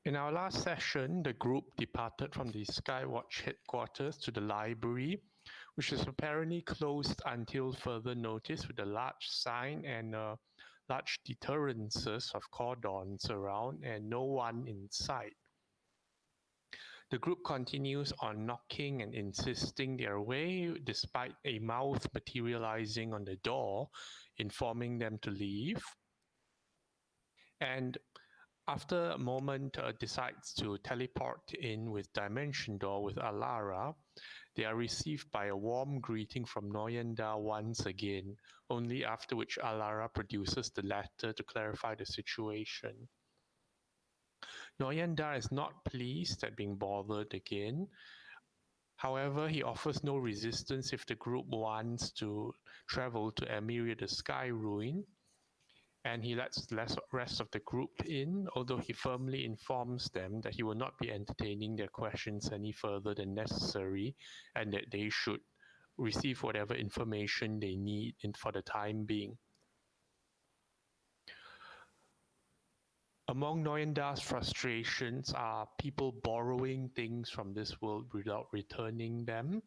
In our last session, the group departed from the Skywatch headquarters to the library, which is apparently closed until further notice, with a large sign and large deterrences of cordons around and no one in sight. The group continues on knocking and insisting their way, despite a mouth materializing on the door, informing them to leave. And after a moment decides to teleport in with Dimension Door with Alara, they are received by a warm greeting from Noyenda once again, only after which Alara produces the letter to clarify the situation. Noyenda is not pleased at being bothered again. However, he offers no resistance if the group wants to travel to Emiria the Sky Ruin, and he lets the rest of the group in, although he firmly informs them that he will not be entertaining their questions any further than necessary, and that they should receive whatever information they need for the time being. Among Noyenda's frustrations are people borrowing things from this world without returning them,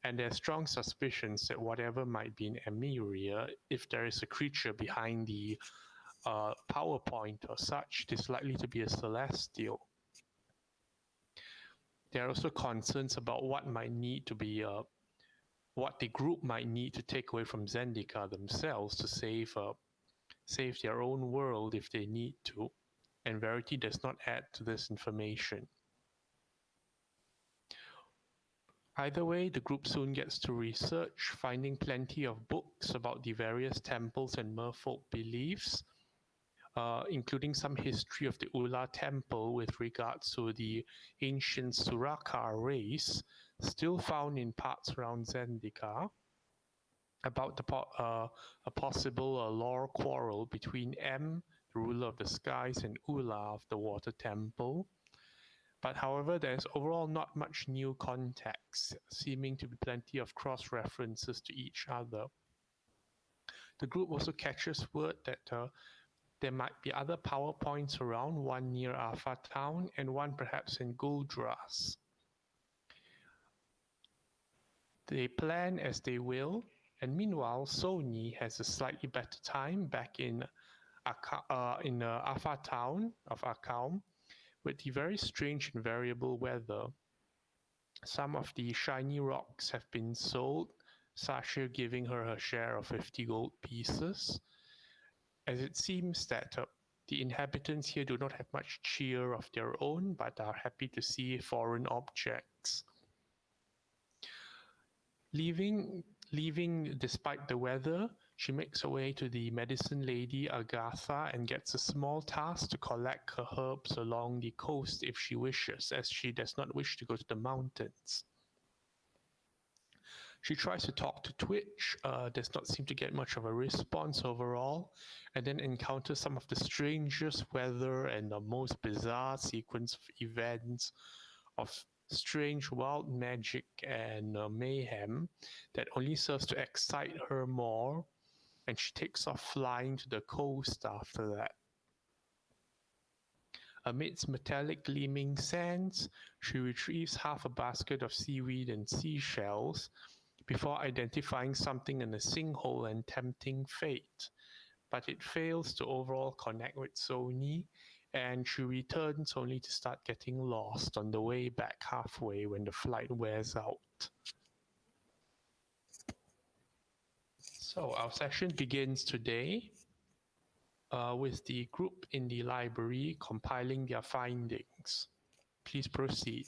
and there are strong suspicions that whatever might be in Emiria, if there is a creature behind the PowerPoint or such, it is likely to be a celestial. There are also concerns about what the group might need to take away from Zendika themselves to save their own world if they need to, and Verity does not add to this information. Either way, the group soon gets to research, finding plenty of books about the various temples and merfolk beliefs, including some history of the Ula temple with regards to the ancient Surakar race, still found in parts around Zendika, about a possible lore quarrel between M, the ruler of the skies, and Ula of the water temple. But however, there's overall not much new context, seeming to be plenty of cross-references to each other. The group also catches word that there might be other PowerPoints around, one near Alpha Town and one perhaps in Guldras. They plan as they will, and meanwhile, Sony has a slightly better time back in Alpha Town of Akaum, with the very strange and variable weather. Some of the shiny rocks have been sold, Sasha giving her share of 50 gold pieces, as it seems that the inhabitants here do not have much cheer of their own, but are happy to see foreign objects. Leaving despite the weather, she makes her way to the medicine lady Agatha and gets a small task to collect her herbs along the coast if she wishes, as she does not wish to go to the mountains. She tries to talk to Twitch, does not seem to get much of a response overall, and then encounters some of the strangest weather and the most bizarre sequence of events of strange wild magic and mayhem that only serves to excite her more, and she takes off flying to the coast after that. Amidst metallic gleaming sands, she retrieves half a basket of seaweed and seashells before identifying something in a sinkhole and tempting fate, but it fails to overall connect with Sony, and she returns only to start getting lost on the way back halfway when the flight wears out. So our session begins today with the group in the library compiling their findings. Please proceed.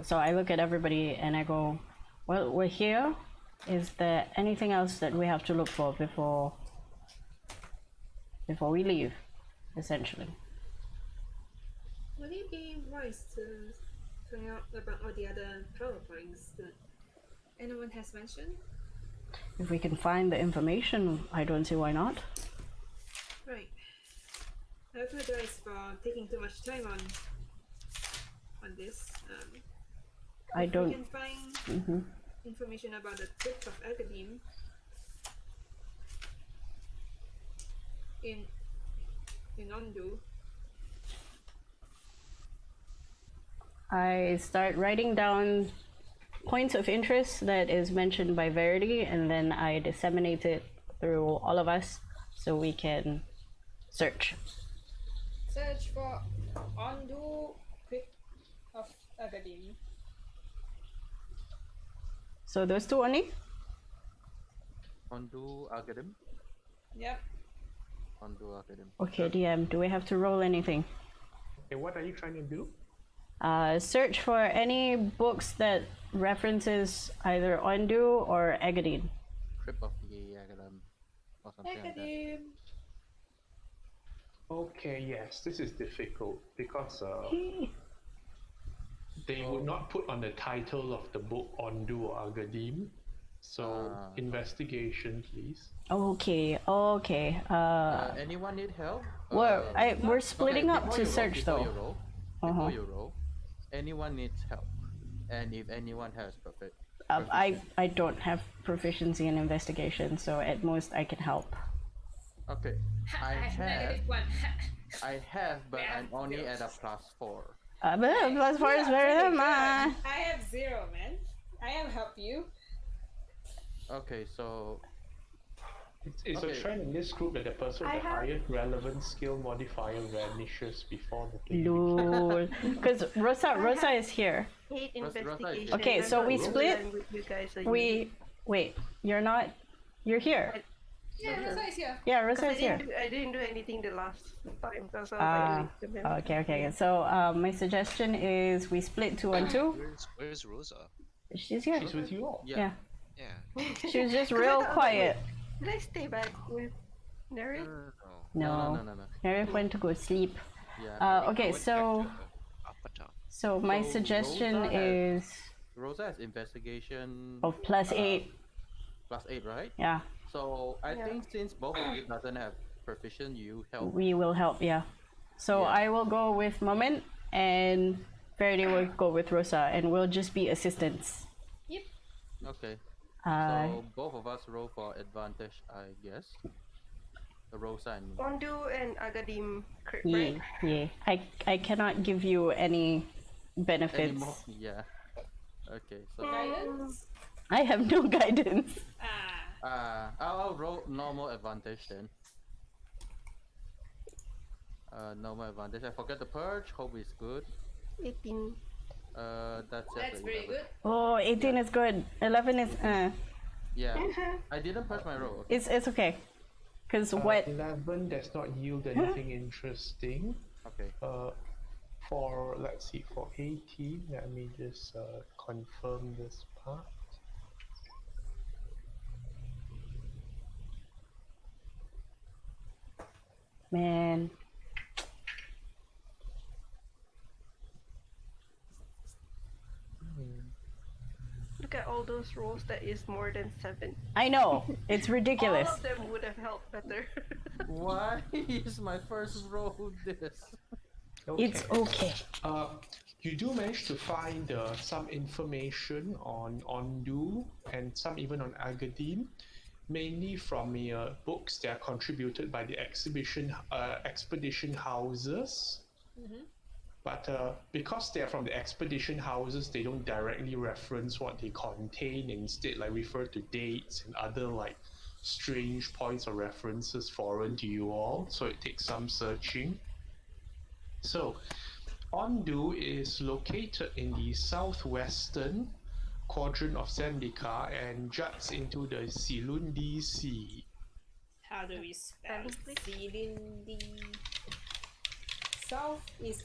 So I look at everybody and I go, well, we're here. Is there anything else that we have to look for before we leave, essentially? Would it be wise to find out about all the other PowerPoints that anyone has mentioned? If we can find the information, I don't see why not. Right. I apologize for taking too much time on this. I don't. We can find information about the tip of Academe in in Ondu. I start writing down points of interest that is mentioned by Verity, and then I disseminate it through all of us so we can search. Search for Ondu Crypt of Agadim. So those two only? Ondu Agadim. Yep. Ondu Agadim. Okay, DM, do we have to roll anything? Okay, what are you trying to do? Search for any books that references either Ondu or Agadim. Crypt of the Agadim. Or something like that. Agadim. Okay, yes, this is difficult because they would not put on the title of the book Ondu or Agadim. So, investigation, please. Okay. Anyone need help? We're splitting up before to you roll, search before though. You roll, before you roll, anyone needs help, and if anyone has perfect. I don't have proficiency in investigation, so at most I can help. Okay, I have, but I'm only at a +4. But +4 is better than mine. I have 0, man. I will help you. Okay, so It's a trend in this group that the person with the highest relevant skill modifier vanishes before the game. Lol. Because Rosa is here. 8 Rosa is investigation. here. Okay, so we split. You guys are Wait, you're not. You're here. Yeah, Rosa is here. Yeah, Rosa I is here. didn't do anything the last time because I was like, Okay. So my suggestion is we split 2 and 2. Where's Rosa? She's here. She's with you all. Yeah. Yeah. She was just real quiet. Did I stay back with Nerith? No. No. Nerith went to go sleep. Yeah. Okay, so my So suggestion Rosa has- is Rosa has investigation of +8. +8, right? Yeah, So I think since both of you doesn't have proficient, you help. we will help. Yeah. So Yeah. I will go with Moment, and Faraday will go with Rosa, and we'll just be assistants. Okay. Uh, So both of us roll for advantage, I guess. Rosa and Ondu and Agadim, yeah, right? yeah. I cannot give you any benefits. anymore. Yeah. Okay. So Guidance? I have no guidance. I'll roll normal advantage then. Normal advantage. I forget the purge. Hope is good. 18. That's That's very good. Oh, 18 is good. 11 is Yeah. I didn't purge my roll. Okay. it's okay. Cause what 11 does not yield anything interesting. Okay. For let's see, for 18, let me just confirm this part. man? Look at all those rolls that is more than 7. I know it's ridiculous. All of them would have helped better. Why is my first roll this? It's okay. You do manage to find some information on Ondu and some even on Agadim, mainly from books that are contributed by the expedition houses. But because they're from the expedition houses, they don't directly reference what they contain. Instead, like refer to dates and other like strange points or references foreign to you all. So it takes some searching. So, Ondu is located in the southwestern quadrant of Zendikar and juts into the Silundi Sea. How do we spell Silindi? South is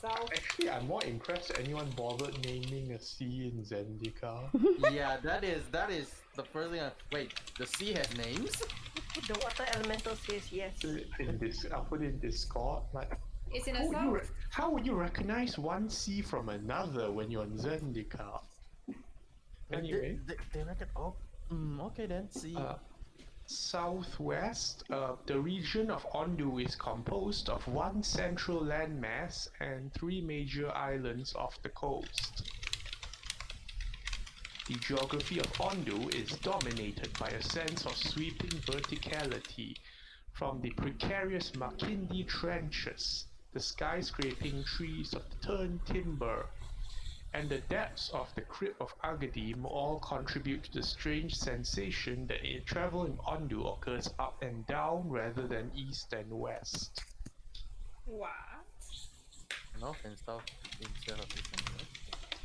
south. Actually, I'm more impressed that anyone bothered naming a sea in Zendikar. Yeah, that is the first thing. Wait, the sea has names? The water elemental says yes. I'll put it in Discord. Like, It's in the south. how would you recognize one sea from another when you're in Zendikar? Anyway, They reckon. Oh, okay then. Sea. Southwest, the region of Ondu is composed of one central landmass and 3 major islands off the coast. The geography of Ondu is dominated by a sense of sweeping verticality, from the precarious Makindi trenches, the skyscraping trees of the turned timber, and the depths of the crypt of Agadim all contribute to the strange sensation that travel in Ondu occurs up and down rather than east and west. What? North and south instead of east and west.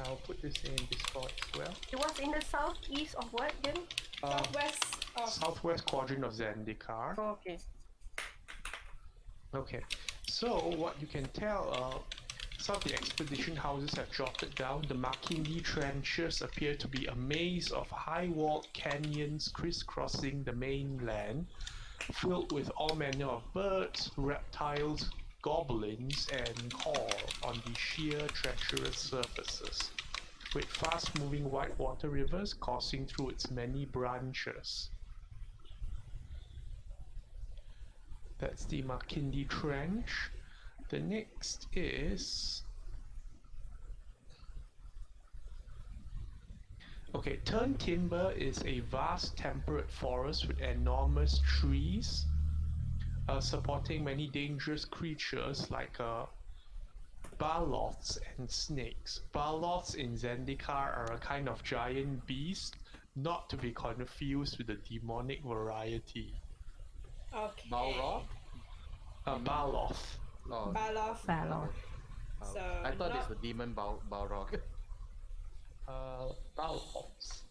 I'll put this in Discord as well. It was in the southeast of what again? Southwest of... Southwest quadrant of Zendikar. Oh, okay. Okay, so what you can tell, some of the expedition houses have jotted down the Makindi trenches appear to be a maze of high-walled canyons crisscrossing the mainland, filled with all manner of birds, reptiles, goblins, and core on the sheer treacherous surfaces, with fast-moving whitewater rivers coursing through its many branches. That's the Makindi Trench. The next is... Okay, Turned Timber is a vast temperate forest with enormous trees supporting many dangerous creatures like Baloths and snakes. Baloths in Zendikar are a kind of giant beast, not to be confused with the demonic variety. Okay. Balrog? Baloth. Oh, Baloth. Balor. So I thought not... this was demon Balrog. Baloths.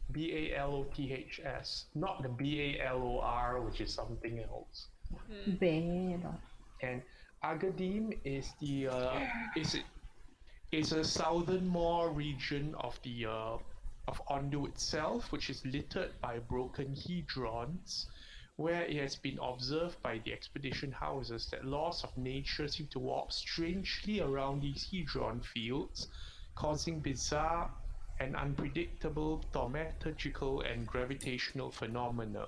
Baloths, not the Balor, which is something else. Balor. And Agadim is the is a southernmost region of the of Ondu itself, which is littered by broken hedrons, where it has been observed by the expedition houses that laws of nature seem to warp strangely around these hedron fields, causing bizarre and unpredictable thaumaturgical and gravitational phenomena.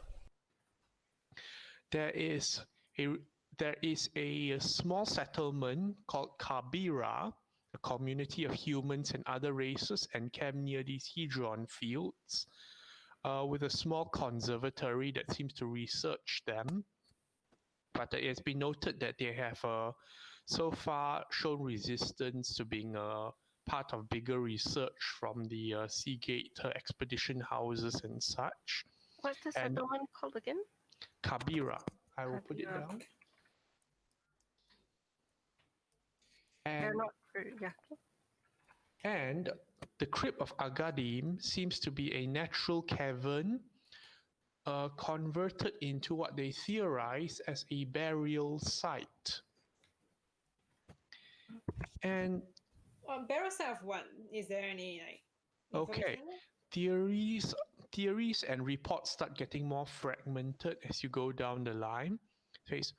There is a small settlement called Kabira, a community of humans and other races encamped near these hedron fields, with a small conservatory that seems to research them. But it has been noted that they have so far shown resistance to being part of bigger research from the Seagate expedition houses and such. What's the settlement called again? Kabira. I will put it Kabira. down. They're And, not very, yeah. and the crypt of Agadim seems to be a natural cavern converted into what they theorize as a burial site. And Barrel side of what? Is there any like okay, information? theories and reports start getting more fragmented as you go down the line. So it's,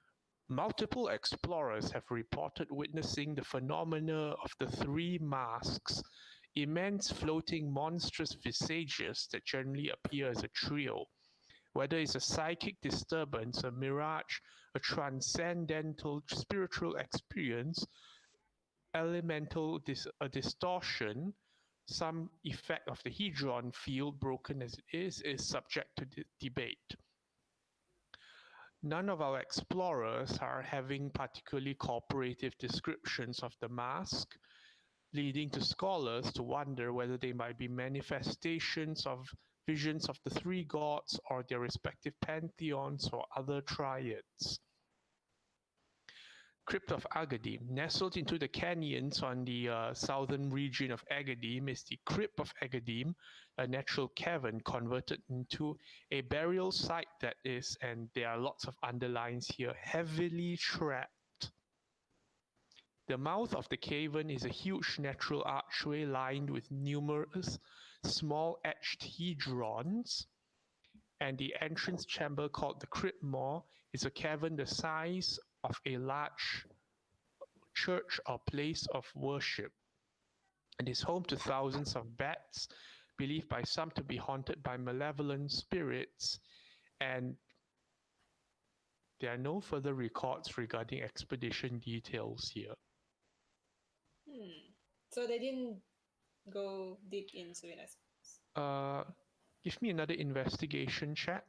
multiple explorers have reported witnessing the phenomena of the three masks, immense floating monstrous visages that generally appear as a trio. Whether it's a psychic disturbance, a mirage, a transcendental spiritual experience, elemental distortion, some effect of the hedron field, broken as it is subject to debate. None of our explorers are having particularly cooperative descriptions of the mask, leading to scholars to wonder whether they might be manifestations of visions of the three gods or their respective pantheons or other triads. Crypt of Agadim. Nestled into the canyons on the southern region of Agadim is the Crypt of Agadim, a natural cavern converted into a burial site that is, and there are lots of underlines here, heavily trapped. The mouth of the cavern is a huge natural archway lined with numerous small etched hedrons, and the entrance chamber called the Crypt Maw is a cavern the size of a large church or place of worship, and is home to thousands of bats, believed by some to be haunted by malevolent spirits, and there are no further records regarding expedition details here. So they didn't go deep into it, I suppose. Give me another investigation check.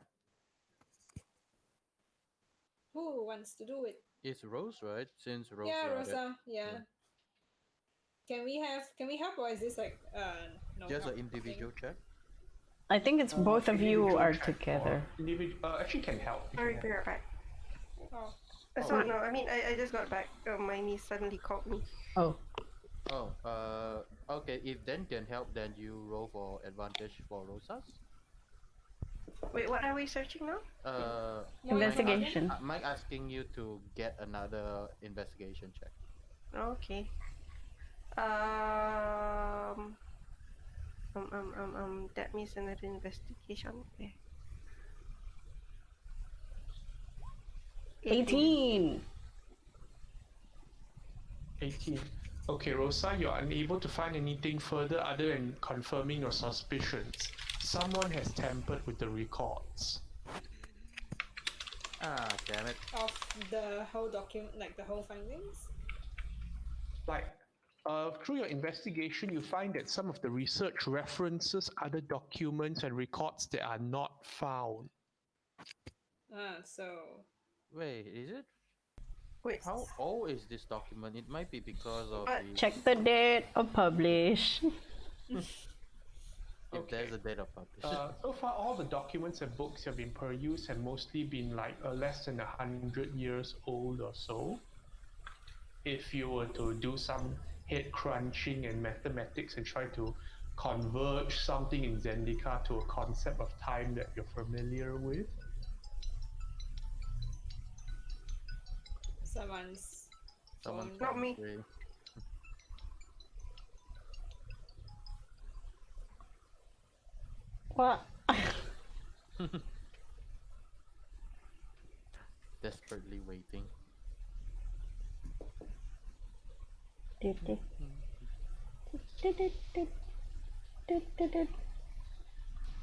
Who wants to do it? It's Rose, right? Since Rose Yeah, got it. Rosa. Yeah. Can we help, or is this like no Just help an individual thing? check. I think it's both of you Individual are check together. or actually can help. You Sorry, can be help. right back. Oh. So no, I mean I just got back. My niece suddenly called me. Oh, Oh, okay. If then can help, then you roll for advantage for Rosas. Wait, what are we searching now? More investigation. Mike asking you to get another investigation check. Okay. That means another investigation. Okay. 18. 18. Okay, Rosa, you're unable to find anything further other than confirming your suspicions. Someone has tampered with the records. Ah, damn it. of the whole document, like the whole findings. Like, through your investigation, you find that some of the research references other documents and records that are not found. So Wait, is it? Wait. How old is this document? It might be because of What? the... Check the date of publish. If there's a date of publication. So far, all the documents and books have been perused have mostly been like less than 100 years old or so. If you were to do some head crunching and mathematics and try to converge something in Zendika to a concept of time that you're familiar with. someone's Someone phone. Not me. say- What? desperately waiting.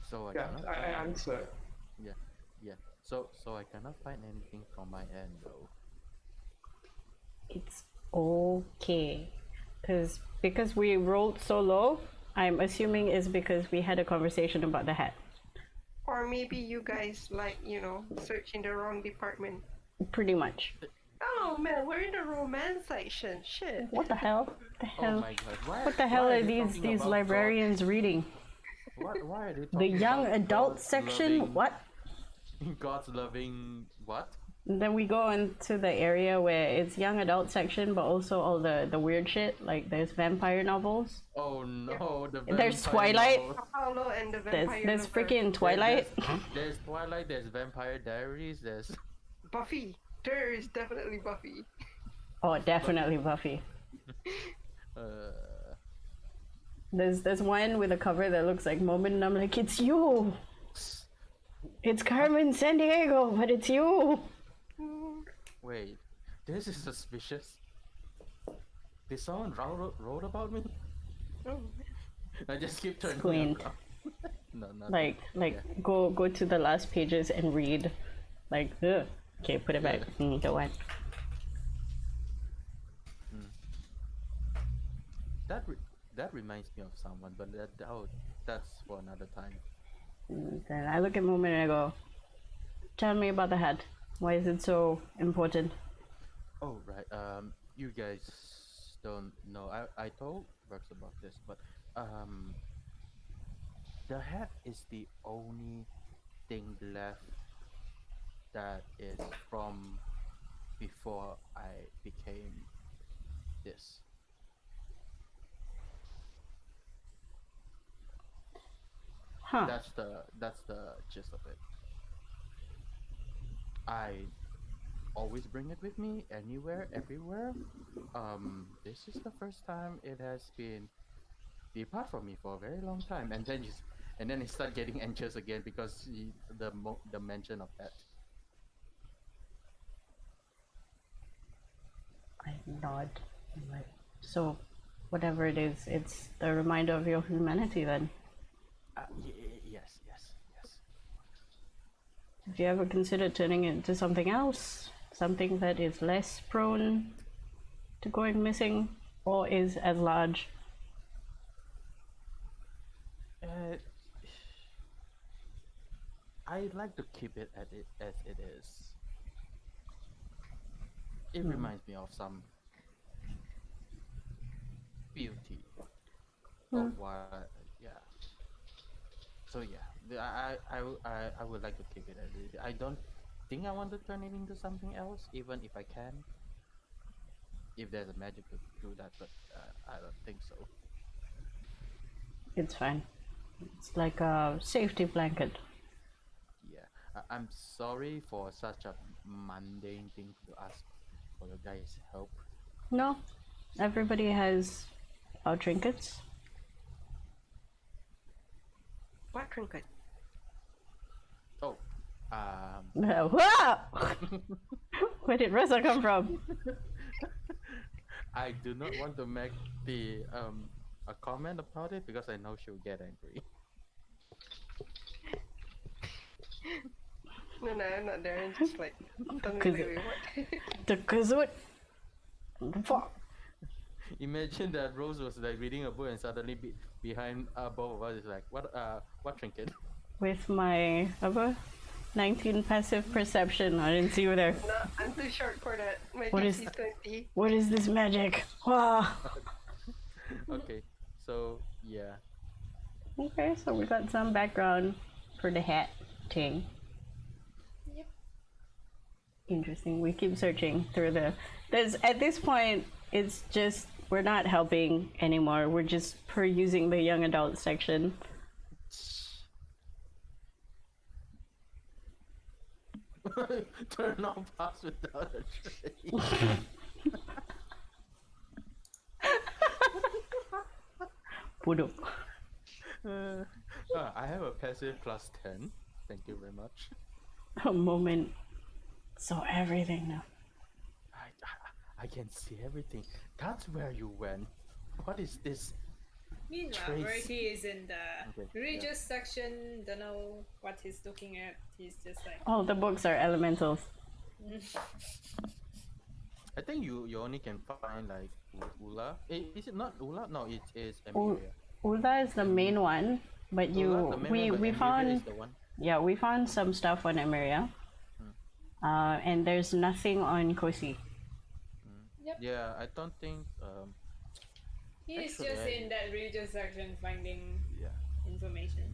So I Yeah, cannot I find answered. yeah. So I cannot find anything from my end though. It's okay. Because we rolled so low, I'm assuming it's because we had a conversation about the hat. Or maybe you guys search in the wrong department. Pretty much. Oh man, we're in the romance section. Shit. What the hell? The Oh hell? my god. What the hell why are they these talking about librarians reading? God? Why are they The talking young about adult God's section? loving- What? God's loving what? Then we go into the area where it's young adult section, but also all the weird shit. Like there's vampire novels. Oh no, the There's vampire Twilight. novels. Apollo and the There's vampire. there's lover. freaking Twilight. There's Twilight, there's Vampire Diaries, there's Buffy. There is definitely Buffy. Oh, definitely Buffy. uh There's one with a cover that looks like Moment, and I'm like, it's you. It's Carmen San Diego, but it's you. wait. This is suspicious. Did someone wrote about me? Oh, I just keep turning Squint. around. No, not Like go to the last pages and read. Like, ugh. Okay, put it back. Go on. That reminds me of someone, but that's for another time. Then I look at Moment and I go, tell me about the hat. Why is it so important? Oh right. You guys don't know. I told Rex about this, but the hat is the only thing left that is from before I became this. Huh. That's the gist of it. I always bring it with me anywhere, everywhere. This is the first time it has been depart from me for a very long time, and then it start getting anxious again because the mention of that. I nod. I'm like, so, whatever it is, it's the reminder of your humanity then. Yes. Have you ever considered turning it into something else? Something that is less prone to going missing or is as large? I'd like to keep it as it is. It reminds me of some beauty of what. Yeah. So yeah, I would like to keep it as it. I don't think I want to turn it into something else, even if I can. If there's a magic to do that, but I don't think so. It's fine. It's like a safety blanket. Yeah, I'm sorry for such a mundane thing to ask for your guys' help. No, everybody has trinkets. What trinket? Oh, Wow! Where did Rosa come from? I do not want to make the a comment about it because I know she'll get angry. No, I'm not there. I'm just like, don't Cause wait, what? The kazoo. Fuck. Imagine that Rose was like reading a book and suddenly behind both of us is like, what trinket? With my 19 passive perception. I didn't see you there. No, I'm too short for that. My What DC is- is 20. What is this magic? Wow. Okay, so yeah. Okay, so we got some background for the hat thing. Yep. Interesting. We keep searching through there's at this point it's just we're not helping anymore. We're just perusing the young adult section. Turn off pass without a trace. Boodoo. I have a passive plus 10. Thank you very much. A moment. So everything now. I can see everything. That's where you went. What is this? Meanwhile, Trace. Bertie is in the Okay, religious section. Don't know what he's looking at. He's just like, All the books are elementals. I think you only can find like Ula. Is it not Ula? No, it is U- Emilia. Ulda is the main one, but Ula, the main one, but we Emilia found is the one. we found some stuff on Emeria. And there's nothing on Kosi. Yeah, I don't think. he's Actually, just in that religious section finding Yeah. information.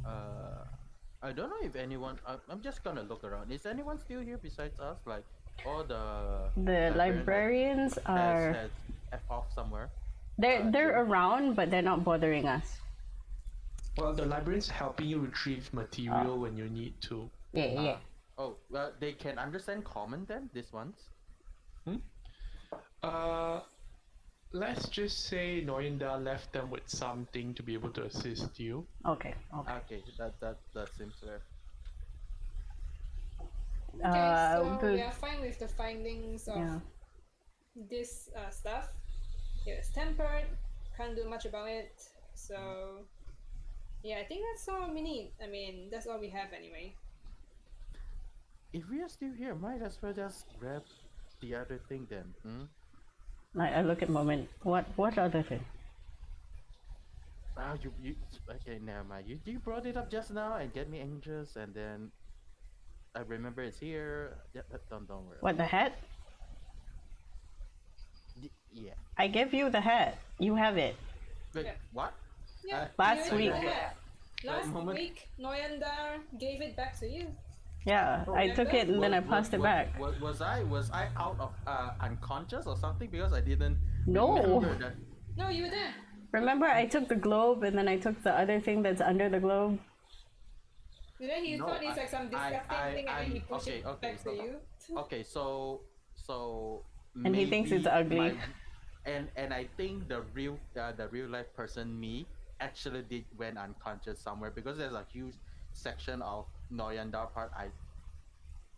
I don't know if anyone. I'm just gonna look around. Is anyone still here besides us? Like all the The librarians are has F off somewhere. they're around, but they're not bothering us. Well, the librarian's helping you retrieve material when you need to. Yeah. Oh, well, they can understand common then. These ones. Let's just say Noyinda left them with something to be able to assist you. Okay. Okay, that seems fair. Okay, so the- we are fine with the findings of Yeah. this stuff. It was tempered. Can't do much about it. So, yeah, I think that's all we need. I mean, that's all we have anyway. If we are still here, might as well just grab the other thing then. I look at Moment. What other thing? You okay? Never mind. You brought it up just now and get me anxious, and then I remember it's here. Yeah, don't worry. What, the hat? Yeah. I gave you the hat. You have it. Wait, Yeah. what? Yeah, Last you week. had it. Last moment. week, Noyanda gave it back to you. Yeah, I took it and then I passed it back. Was I out of unconscious or something because I didn't No. remember that? No, you were there. Remember, I took the globe and then I took the other thing that's under the globe. And then he No, thought it's like some disgusting thing, and then he pushed it back to you. Okay, so And he thinks it's maybe ugly. and I think the real life person me actually did went unconscious somewhere because there's a huge section of Noyanda part I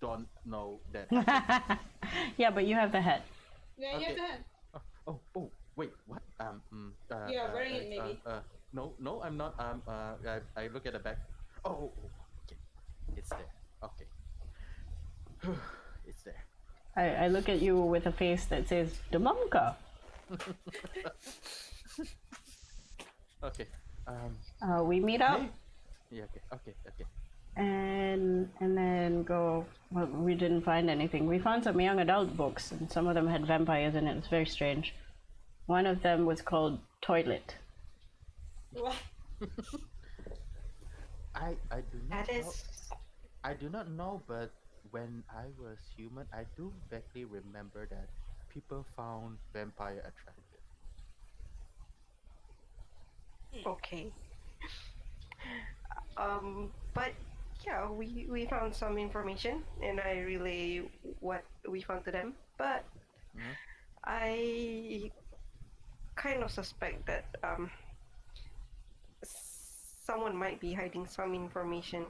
don't know that. Yeah, but you have the hat. Yeah, you have Okay. that. Oh wait, what You are wearing it, maybe. No, I'm not. I look at the back. Oh, okay, it's there. Okay, it's there. I look at you with a face that says Demamka. Okay. We meet up. Hey. Yeah. Okay. and then go. Well, we didn't find anything. We found some young adult books, and some of them had vampires in it. It's very strange. One of them was called Toilet. What? I do not That know. is. I do not know, but when I was human, I do vaguely remember that people found vampire attractive. Okay. But yeah, we found some information, and I relay what we found to them. But Mhm. I kind of suspect that someone might be hiding some information,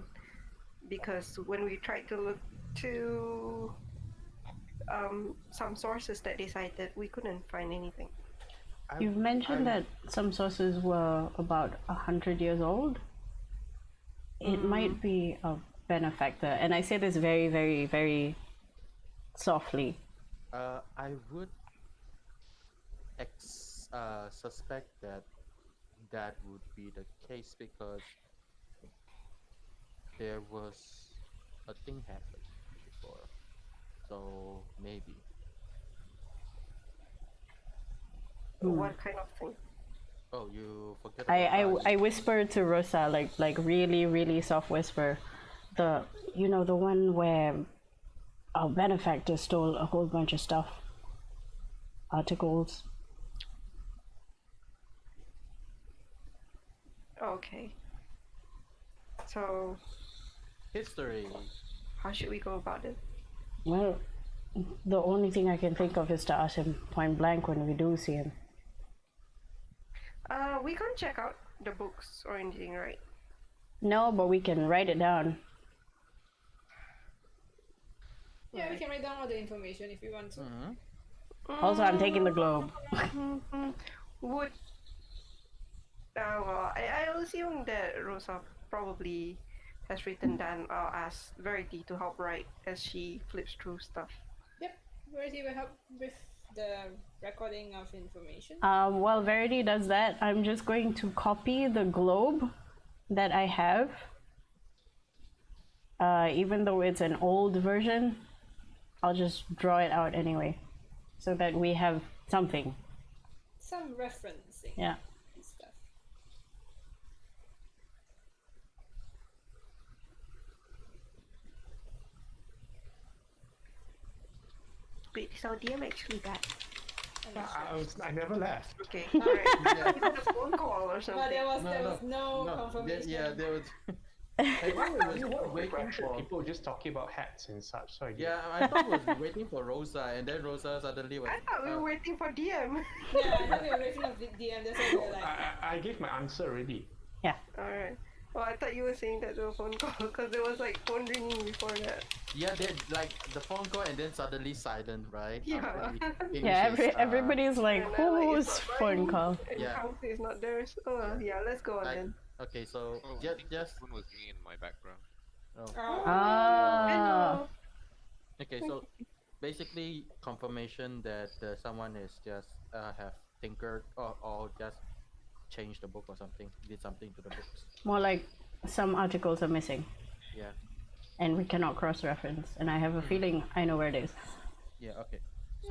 because when we tried to look to some sources that they cited, we couldn't find anything. You've mentioned that some sources were about 100 years old. It might be a benefactor, and I say this very, very, very softly. I would suspect that that would be the case because there was a thing happened before, so maybe. What kind of thing? Oh, you forget I, about I, I whisper to Rosa, like really, really soft whisper. The one where our benefactor stole a whole bunch of stuff. Articles. Okay. So history. how should we go about it? Well, the only thing I can think of is to ask him point blank when we do see him. We can't check out the books or anything, right? No, but we can write it down. Yeah, we can write down all the information if you want to. Also, I'm taking the globe. Would well, I'll assume that Rosa probably has written down or asked Verity to help write as she flips through stuff. Yep, Verity will help with the recording of information. While Verity does that, I'm just going to copy the globe that I have. Even though it's an old version, I'll just draw it out anyway, so that we have something. Some referencing Yeah. and stuff. Wait, is our DM actually back? I never left. Okay, alright. We got a phone call or something. But there was no confirmation. Yeah, there was. Hey, why were was you waiting for. people just talking about hats and such? So I didn't- Yeah, I thought was waiting for Rosa, and then Rosa suddenly was. I thought we were waiting for DM. Yeah, I thought we were waiting for the DM. That's why we were like, I gave my answer already. Yeah. Alright. Well, I thought you were saying that there was a phone call because there was like phone ringing before that. Yeah, they like the phone call and then suddenly silent, right? Yeah. After we Yeah, finishes, everybody's like, And I'm like, whose it's not phone mine, call? And Yeah. Kang is not theirs. Oh, yeah, let's go on like, then. okay, so Oh, I just think just someone was ringing in my background. oh. Ah. Hello. Okay, so basically confirmation that someone is just have tinkered or just changed the book or something, did something to the books. More like some articles are missing, Yeah, and we cannot cross-reference. And I have a feeling I know where it is. yeah, okay.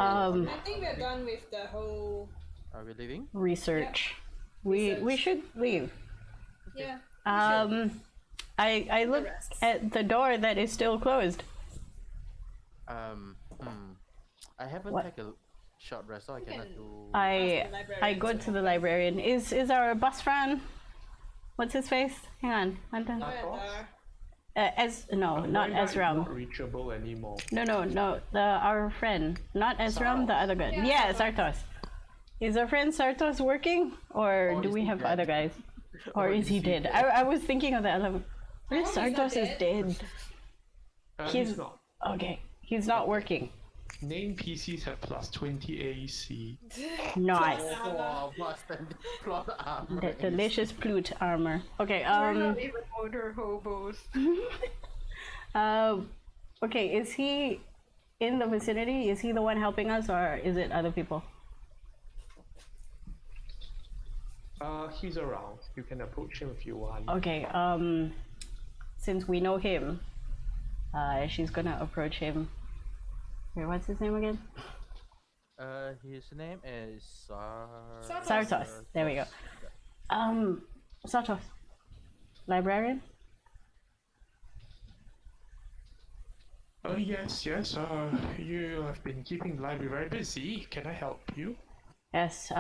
Um, I think we're done with the whole. Are we leaving? research. We should leave. Yeah. I looked at the door that is still closed. I haven't What? taken a short rest, so I cannot can- do. I Ask the librarian I go to the librarian. Is our bus friend? What's his face? Hang on. No, and, No, not Why Ezram. Not reachable anymore. No. Our friend, not Ezram, the other guy. Yeah, Yeah, Sartos. Is our friend Sartos working, or Or do is we he have dead? other guys? Or is he dead? I was thinking of the other. What if hope he's not Sartos is dead? He's not. Okay. He's not working. Name PCs have plus 20 AC. Not. Oh, Boston plot armor. The delicious plute armor. Okay. We're not even motor hobos. Okay. Is he in the vicinity? Is he the one helping us, or is it other people? He's around. You can approach him if you want. Okay. since we know him, she's gonna approach him. Wait, what's his name again? His name is Sartos. There we go. Sartos, librarian. Yes. You have been keeping the library very busy. Can I help you? Yes.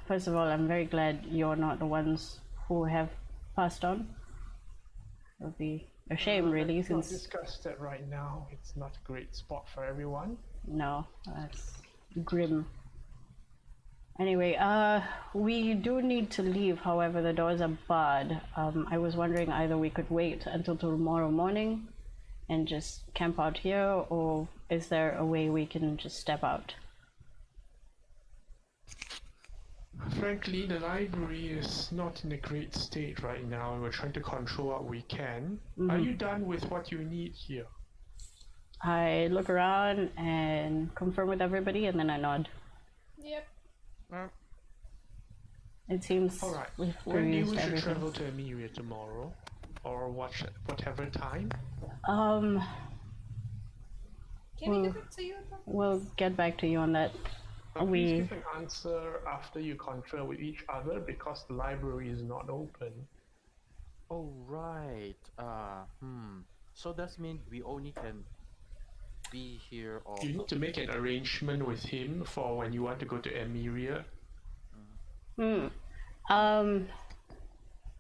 First of all, I'm very glad you're not the ones who have passed on. It would be a shame, really, Let's not since discuss that right now. It's not a great spot for everyone. no, that's grim. Anyway, we do need to leave. However, the doors are barred. I was wondering either we could wait until tomorrow morning and just camp out here, or is there a way we can just step out? Frankly, the library is not in a great state right now, and we're trying to control what we can. Are you done with what you need here? I look around and confirm with everybody, and then I nod. Yep. It seems All right. we've Maybe used we should everything. travel to Emiria tomorrow, or whatever time. Can we get back to you? We'll get back to you on that. Please We give an answer after you confer with each other, because the library is not open. Oh right. So that means we only can be here or You need to make an arrangement with him for when you want to go to Emiria.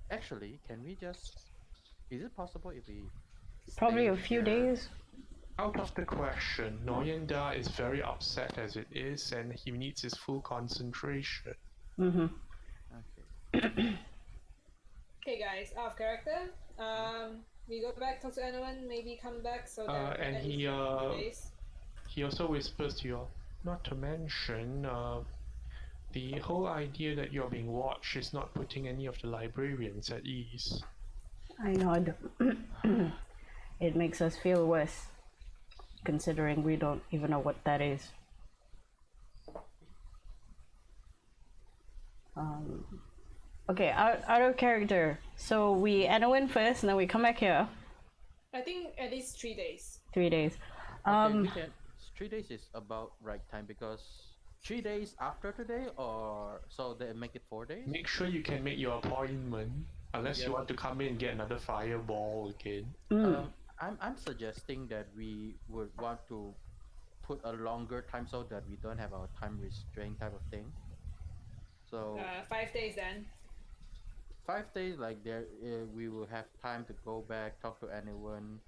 actually, can we just? Is it possible if we? probably stay a few here? days. Out of the question. Noyenda is very upset as it is, and he needs his full concentration. Okay. Okay, guys, off character. We go back, talk to anyone, maybe come back so that And at he, least a few days. He also whispers to you, not to mention, the whole idea that you're being watched is not putting any of the librarians at ease. I nod. It makes us feel worse, considering we don't even know what that is. Okay, out of character. So we win first, and then we come back here. I think at least 3 days. 3 days. Okay, we can. 3 days is about right time because 3 days after today, or so they make it 4 days. Make sure you can make your appointment, unless you want to come in and get another fireball again. I'm suggesting that we would want to put a longer time so that we don't have our time restraint type of thing. So 5 days then. 5 days, like there, we will have time to go back, talk to anyone,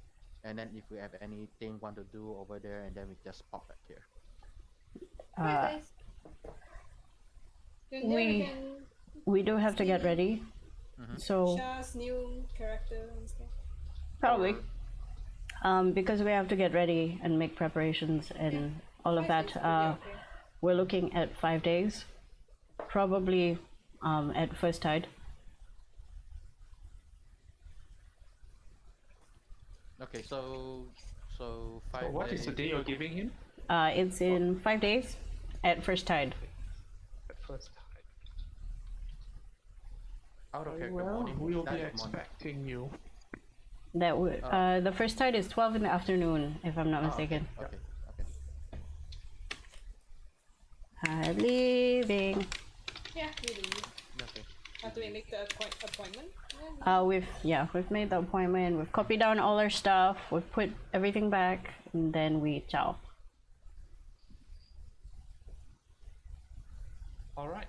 and then if we have anything want to do over there, and then we just pop back here. 5 days. Then we can We do have to get ready. So Shah's new character and stuff. probably, because we have to get ready and make preparations and all of 5 that. days would be okay. We're looking at 5 days, probably at first tide. Okay, so So 5 what days. is the day you're giving him? It's in 5 days at first tide. At first time. Out of Very character well, morning. we'll be that expecting you. That would the first tide is 12 in the afternoon, if I'm not mistaken. Okay. I'm leaving. Yeah, we leave. Okay. After we make the appointment. We've made the appointment. We've copied down all our stuff. We've put everything back, and then we ciao. All right.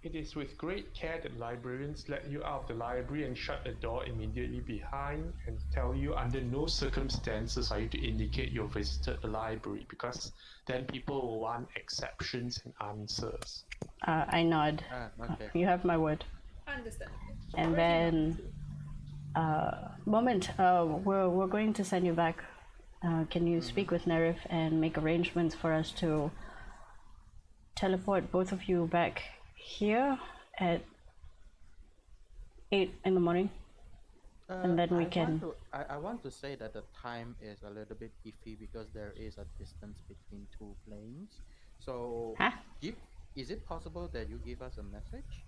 It is with great care that librarians let you out of the library and shut the door immediately behind and tell you under no circumstances are you to indicate you visited the library, because then people will want exceptions and answers. I nod. Okay. You have my word. Understand. And then, we're going to send you back. Can you speak with Nerif and make arrangements for us to teleport both of you back here at 8 in the morning? And then we can. I want to say that the time is a little bit iffy because there is a distance between two planes. So, Huh? is it possible that you give us a message?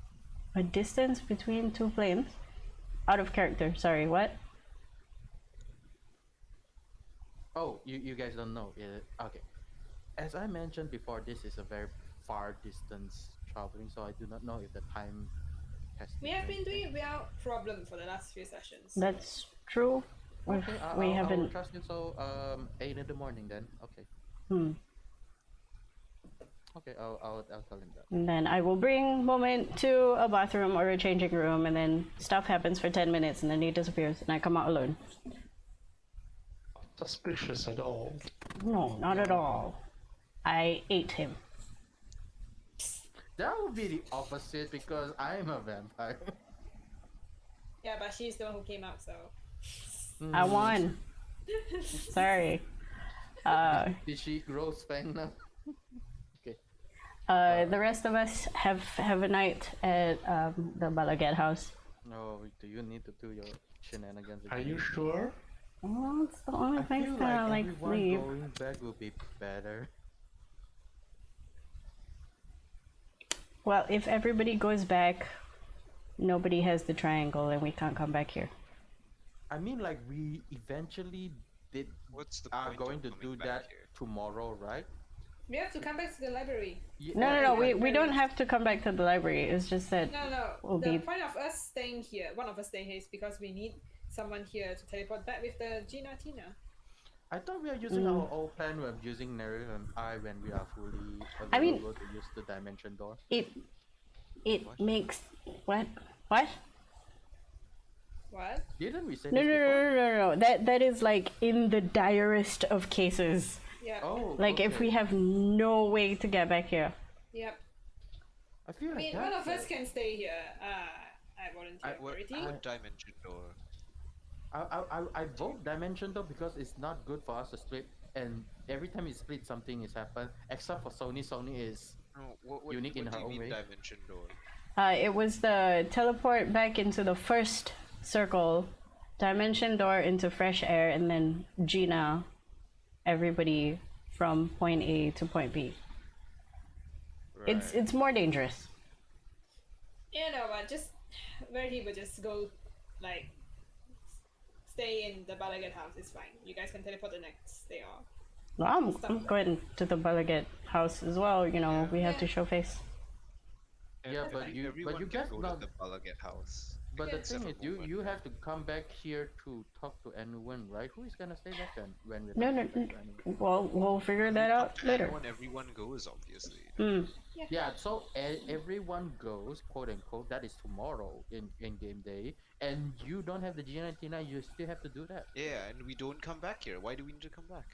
A distance between two planes? Out of character. Sorry, what? Oh, you guys don't know. Okay. As I mentioned before, this is a very far distance traveling, so I do not know if the time has We have been different doing things. it without problem for the last few sessions. That's true. Okay, We I will haven't. trust you. So 8 in the morning then. Okay. Hmm. Okay, I'll tell him that. And then I will bring Moment to a bathroom or a changing room, and then stuff happens for 10 minutes, and then he disappears, and I come out alone. Suspicious at all. No, not at all. I ate him. That would be the opposite because I'm a vampire. Yeah, but she's the one who came out, so. I won. Sorry. Did she grow Spang now? Okay. The rest of us have a night at the Balaget house. No, do you need to do your shenanigans again? Are you sure? Oh, it's the only I place feel that I like like everyone leave. going back would be better. Well, if everybody goes back, nobody has the triangle, and we can't come back here. I mean, like we eventually What's the are point going of to coming do back that here? tomorrow, right? We have to come back to the library. No. We don't have to come back to the library. It's just that No. We'll The be- point of us staying here, one of us staying here, is because we need someone here to teleport back with the Gina Tina. I thought we are using our old plan of using Nereid and I when we are fully available I mean- to use the dimension door. it What? makes what? What? Didn't we say No, this no, before? no. That is like in the direst of cases. Yeah. Oh, Like if okay. we have no way to get back here. Yep. I feel I like mean, that. one of us can stay here. I volunteer What, authority. what dimension door? I vote dimension door because it's not good for us to split, and every time we split, something is happen. Except for Sony. Sony is No, what, Unique in what her do you own mean way. dimension door? It was the teleport back into the first circle, dimension door into fresh air, and then Gina, everybody from point A to point B. It's more dangerous. You know what? Just Verity would just go, like, stay in the Balagat house. It's fine. You guys can teleport the next day off. Well, I'm going to the Balaget house as well. You know, we have to show face. Yeah, but Everyone you can guys go not. to the Balaget house. But the Except thing is, for you Moment. you have to come back here to talk to anyone, right? Who is gonna stay back then when we're No, talking back to anyone? well, we'll figure that out later. Everyone goes, obviously. Yeah, so everyone goes, quote unquote. That is tomorrow in game day, and you don't have the Gina Tina. You still have to do that. Yeah, and we don't come back here. Why do we need to come back?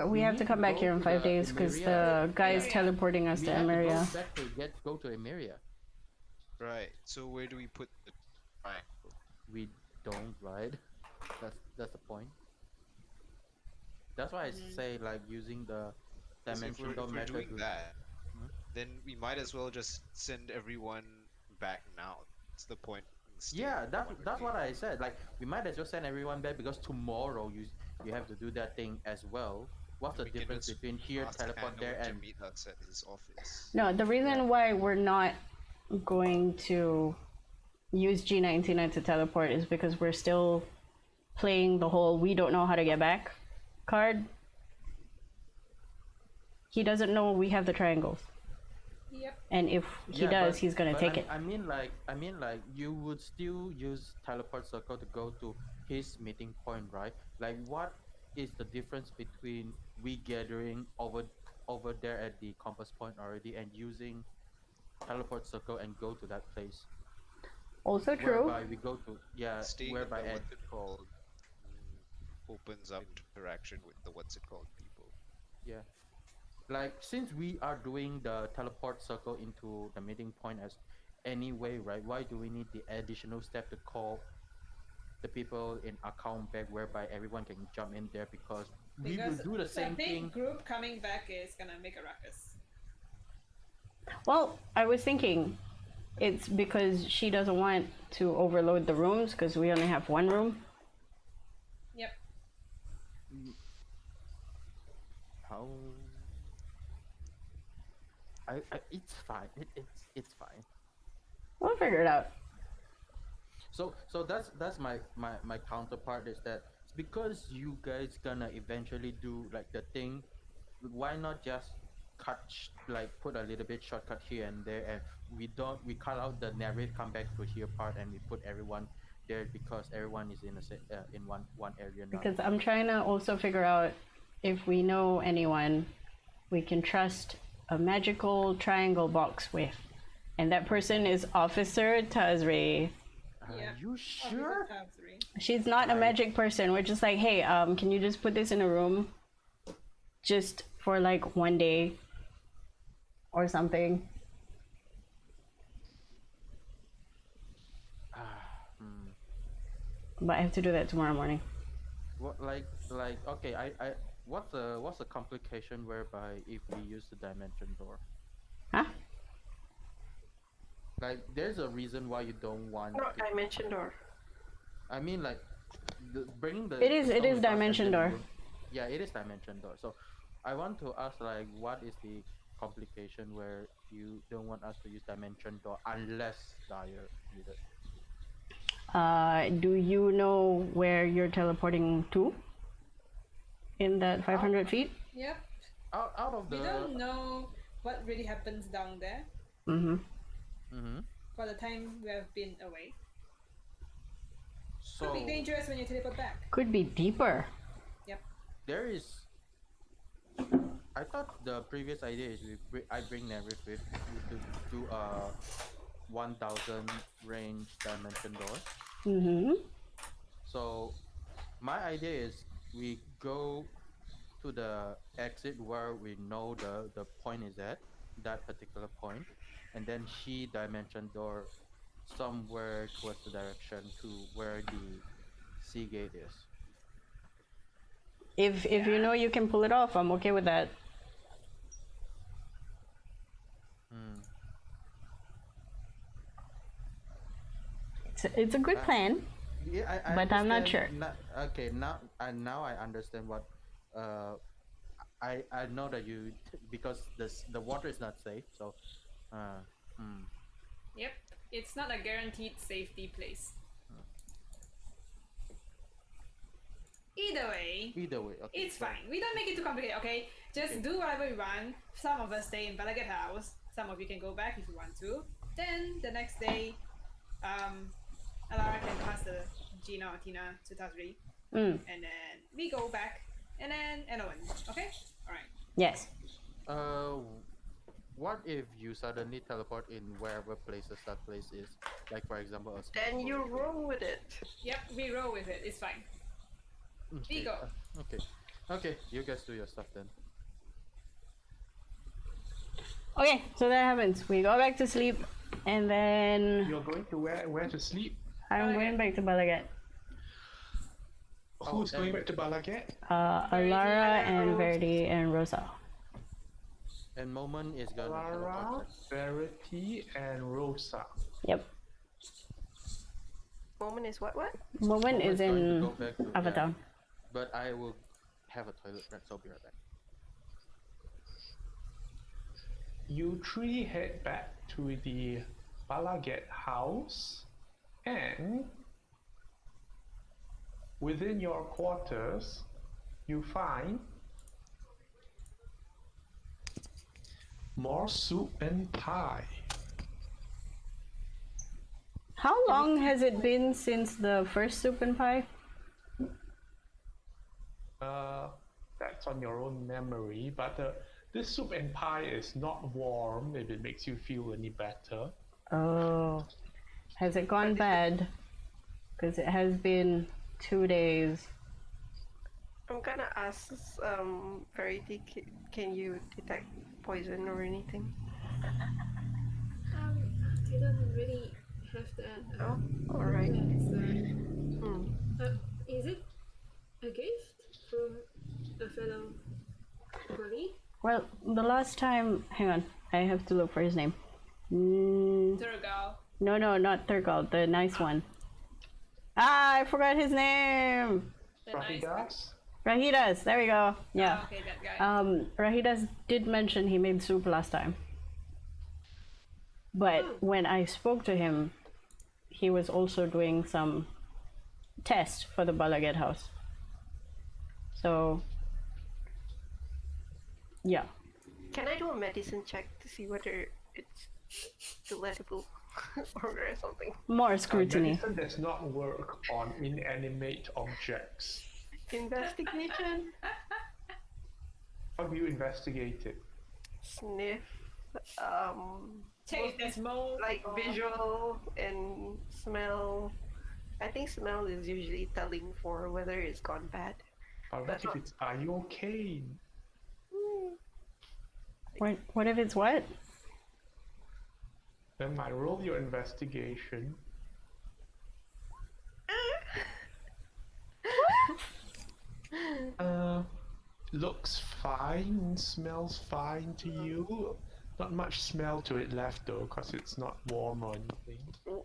We have need to to come back go here in to 5 the days because Emeria. the guy is Emeria. teleporting us We to have Emeria. to go back to go to Emeria. Right. So where do we put the triangle? We don't, right? That's the point. That's why I say like using the 'Cause if dimension door we're method. doing that, Hmm? then we might as well just send everyone back now. That's the point. in staying Yeah, for that's 1 that's day. what I said. Like we might as well send everyone back because tomorrow you have to do that thing as well. What's the We can difference just between here, ask teleport there, Hannah to and meet us at his office. No, the reason why we're not going to use G19 to teleport is because we're still playing the whole we don't know how to get back card. He doesn't know we have the triangles. Yep. And if he Yeah, does, but- he's gonna but take it. I mean, like, you would still use teleport circle to go to his meeting point, right? Like, what is the difference between we gathering over there at the compass point already and using teleport circle and go to that place? Also true. Whereby we go to Staying in whereby the at what's it called opens up interaction with the what's it called people. yeah. Like since we are doing the teleport circle into the meeting point as anyway, right? Why do we need the additional step to call the people in account back whereby everyone can jump in there because we will do the same big thing. group coming back is gonna make a ruckus. Well, I was thinking it's because she doesn't want to overload the rooms because we only have one room. Yep. How it's fine. It's fine. We'll figure it out. So that's my counterpart is that it's because you guys gonna eventually do like the thing. Why not just like put a little bit shortcut here and there, and we cut out the narrate come back to here part, and we put everyone there because everyone is in one area now. Because I'm trying to also figure out if we know anyone we can trust a magical triangle box with. And that person is Officer Tazri. Are Yeah. you sure? Tab 3. She's not a magic person. We're just like, hey, can you just put this in a room just for like one day or something? But I have to do that tomorrow morning. What okay, I what's the complication whereby if we use the dimension door? Huh? Like there's a reason why you don't want Not dimension door. I mean like bringing the It is stone with us and dimension then door. Yeah, it is dimension door. So I want to ask like what is the complication where you don't want us to use dimension door unless dire needed? Do you know where you're teleporting to? In that 500 feet? Yep. Out of the We don't know what really happens down there Mm-hmm. Mm-hmm. for the time we have been away. So Could be dangerous when you teleport back. Could be deeper. Yep. there is I thought the previous idea is I bring Nerif with to do a 1000 range dimension door. Mm-hmm. So my idea is we go to the exit where we know the point is at, that particular point, and then she dimension door somewhere towards the direction to where the sea gate is. If you know you can pull it off, I'm okay with that. Hmm. It's a good plan. Yeah, I But I'm not understand sure. Okay, now I understand what I know that you because the water is not safe, so hmm. Yep. It's not a guaranteed safety place. Either way, Okay. it's fine. We don't make it too complicated, okay? Just do whatever we want. Some of us stay in Balagat house. Some of you can go back if you want to. Then the next day, Alara can pass the Gina or Tina to Tazri. Mm. And then we go back. And then Enowen. Okay? Alright. Yes. What if you suddenly teleport in wherever places that place is? Like for example, a Then you roll with it. Yep, we roll with it. It's fine. okay. We go. Okay, you guys do your stuff then. Okay, so that happens. We go back to sleep, and then You're going to where to sleep? I'm going back to Balagat. Who's going back to Balagat? Alara and Verdi and Rosa. And Moment is gonna Lara, teleport. Verity, and Rosa. Yep. Moment is what? Moment is going to in go back to- Avatar. But I will have a toilet break, so I'll be right back. You three head back to the Balagat house, and within your quarters, you find more soup and pie. How long has it been since the first soup and pie? That's on your own memory, but this soup and pie is not warm if it makes you feel any better. Oh. Has it gone bad? Because it has been 2 days. I'm gonna ask Verity, can you detect poison or anything? I don't really have that. Oh, alright. Is it a gift from a fellow colleague? Well, the last time... Hang on. I have to look for his name. Turgal. No, not Turgal. The nice one. Ah, I forgot his name! The nice Rahidas? Rahidas. There we go. Yeah. Okay, that guy. Rahidas did mention he made soup last time. But when I spoke to him, he was also doing some tests for the Balaget house. So, yeah. Can I do a medicine check to see whether it's still edible or something? More scrutiny. Medicine does not work on inanimate objects. Investigation? How do you investigate it? Sniff. Check if there's mold. Like visual and smell. I think smell is usually telling for whether it's gone bad. But what if it's, are you okay? What if it's what? Then I roll your investigation. Looks fine, smells fine to you. Not much smell to it left though, because it's not warm or anything.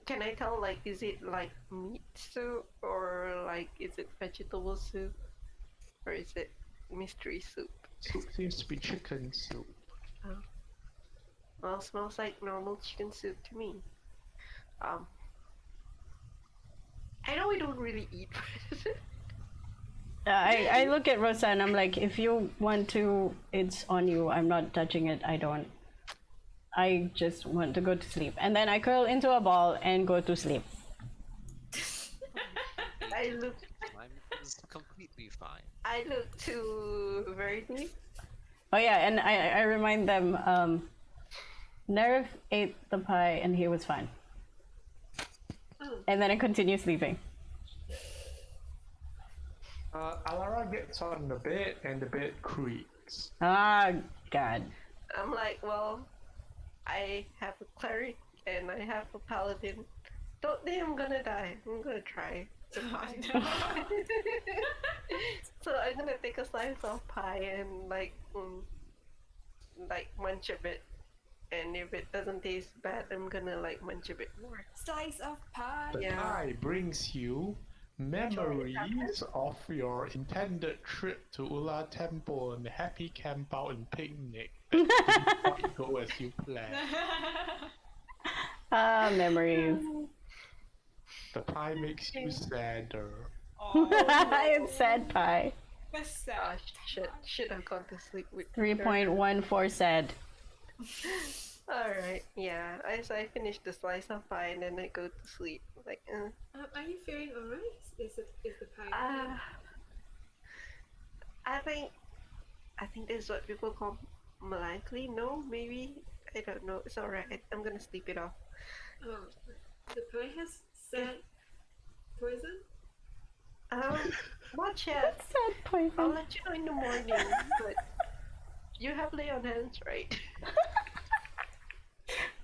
Can I tell, like, is it like meat soup or like is it vegetable soup or is it mystery soup? Soup seems to be chicken soup. Oh. Well, smells like normal chicken soup to me. I know we don't really eat. I look at Rosa and I'm like, if you want to, it's on you. I'm not touching it. I just want to go to sleep. And then I curl into a ball and go to sleep. I look Mine is completely fine. I look to Verity. Oh yeah, and I remind them, Nerv ate the pie and he was fine. Oh. And then I continue sleeping. Alara gets on the bed and the bed creaks. Ah, God. I'm like, well, I have a cleric and I have a paladin. Don't think I'm gonna die. I'm gonna try. So I'm gonna take a slice of pie and like munch a bit. And if it doesn't taste bad, I'm gonna like munch a bit more. Slice of pie. The Yeah. pie brings you memories of your intended trip to Ula Temple and the happy camp out and picnic that did not go as you planned. Ah, memories. The pie makes you sadder. Oh, It's sad pie. that's sad. Should have gone to sleep with 3.14 sad. Alright, yeah. As I finish the slice of pie and then I go to sleep. Like, Are you feeling alright? Is the pie? I think this is what people call melancholy. No, maybe I don't know. It's alright. I'm gonna sleep it off. Oh, the pie has sad poison. Not yet. Sad I'll poison. let you know in the morning. But you have lay on hands, right?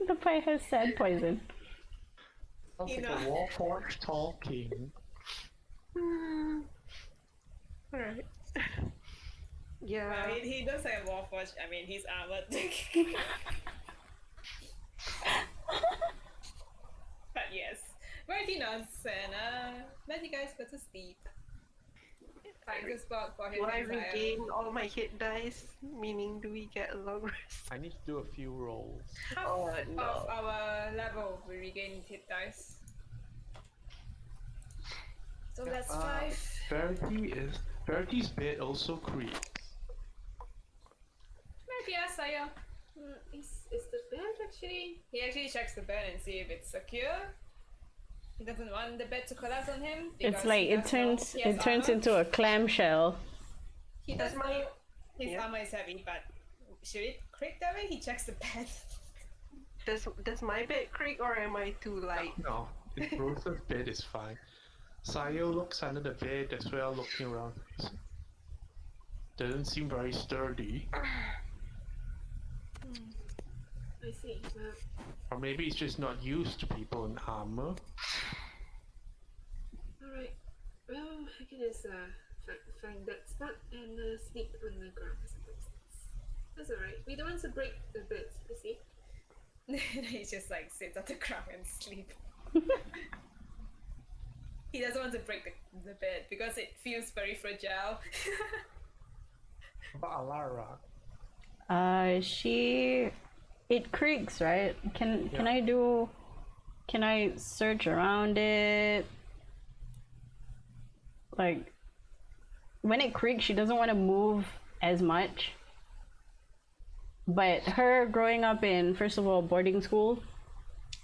The pie has sad poison. Sounds You like know. a warforged talking. Alright. Well, Yeah. he does have warforged. I mean, he's armored. But yes, Verity nods and let you guys go to sleep. Find a spot for him Do I to retire. regain all my hit dice? Meaning, do we get a long rest? I need to do a few rolls. Half Oh, of no. our level we regain hit dice. So that's 5. Verity's bed also creaks. Maybe Saya. Is the bed actually? He actually checks the bed and see if it's secure. He doesn't want the bed to collapse on him. It's because like he it does know turns he has it turns armor. into a clamshell. He does know his Yeah. armor is heavy, but should it creak that way? He checks the bed. Does my bed creak or am I too light? No, Rosa's bed is fine. Sayo looks under the bed as well, looking around. Doesn't seem very sturdy. I see. Well, Or maybe it's just not used to people in armor. alright. Well, I can just find that spot and sleep on the ground. I suppose that's alright. We don't want to break the bed, you see. He just like sits on the ground and sleep. He doesn't want to break the bed because it feels very fragile. But Alara, It creaks, right? Can Can I search around it? Like, when it creaks, she doesn't want to move as much. But her growing up in, first of all, boarding school,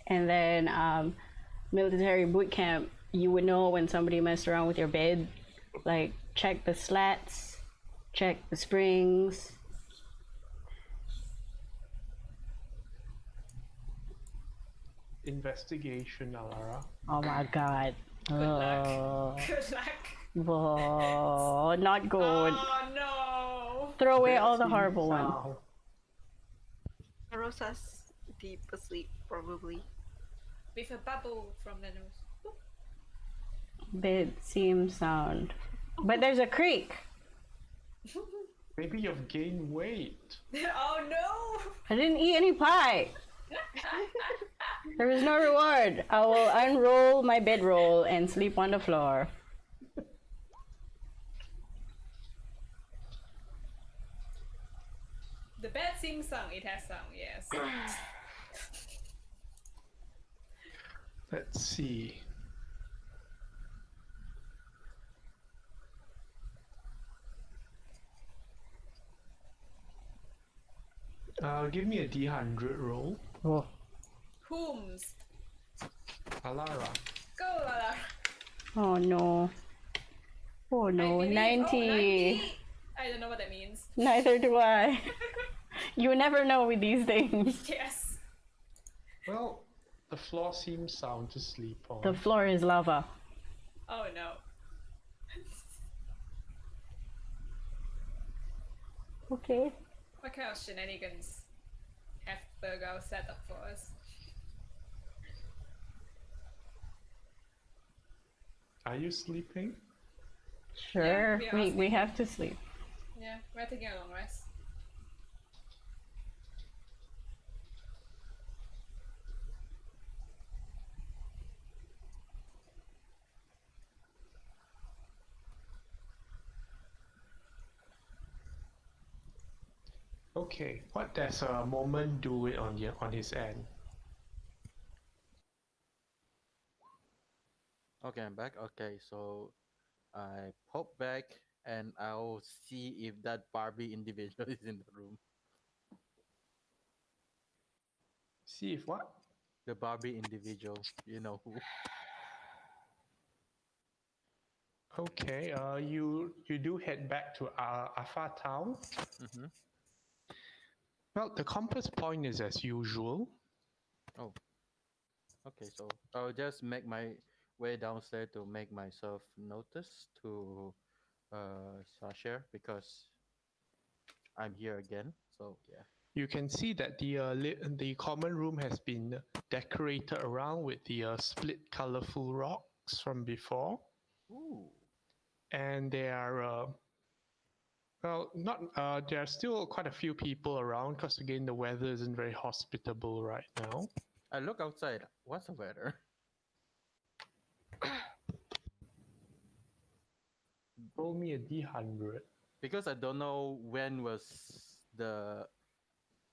and then military boot camp, you would know when somebody messed around with your bed. Like, check the slats, check the springs. Investigation, Alara. Oh my god. Good luck. Good luck. Whoa, not good. Oh no. Throw away That all the seems horrible ones. sound. Rosa's deep asleep, probably. With a bubble from the nose. Bed seems sound. But there's a creak. Maybe you've gained weight. Oh no. I didn't eat any pie. There is no reward. I will unroll my bedroll and sleep on the floor. The bed seems sung. It has sung, yes. Let's see. Give me a D100 roll. Oh, Whom's? Alara. Go, Lala. oh no. Oh no, I believe- 90. Oh, 90. I don't know what that means. Neither do I. You never know with these things. Yes. Well, the floor seems sound to sleep on. The floor is lava. Oh no. Okay. What kind of shenanigans have Virgo set up for us? Are you sleeping? Sure. we are We have to sleep. Yeah, we're taking a long rest. Okay. What does a moment do it on his end? Okay, I'm back. Okay, so I pop back and I'll see if that Barbie individual is in the room. See if what? The Barbie individual, you know who. Okay. You do head back to Alpha Town. Mm-hmm. Well, the compass point is as usual. Oh. Okay, so I'll just make my way downstairs to make myself notice to Sasha because I'm here again. So yeah. You can see that the common room has been decorated around with the split colorful rocks from before, Ooh. and there are well, not there are still quite a few people around because again the weather isn't very hospitable right now. I look outside. What's the weather? Roll me a D100. Because I don't know when was the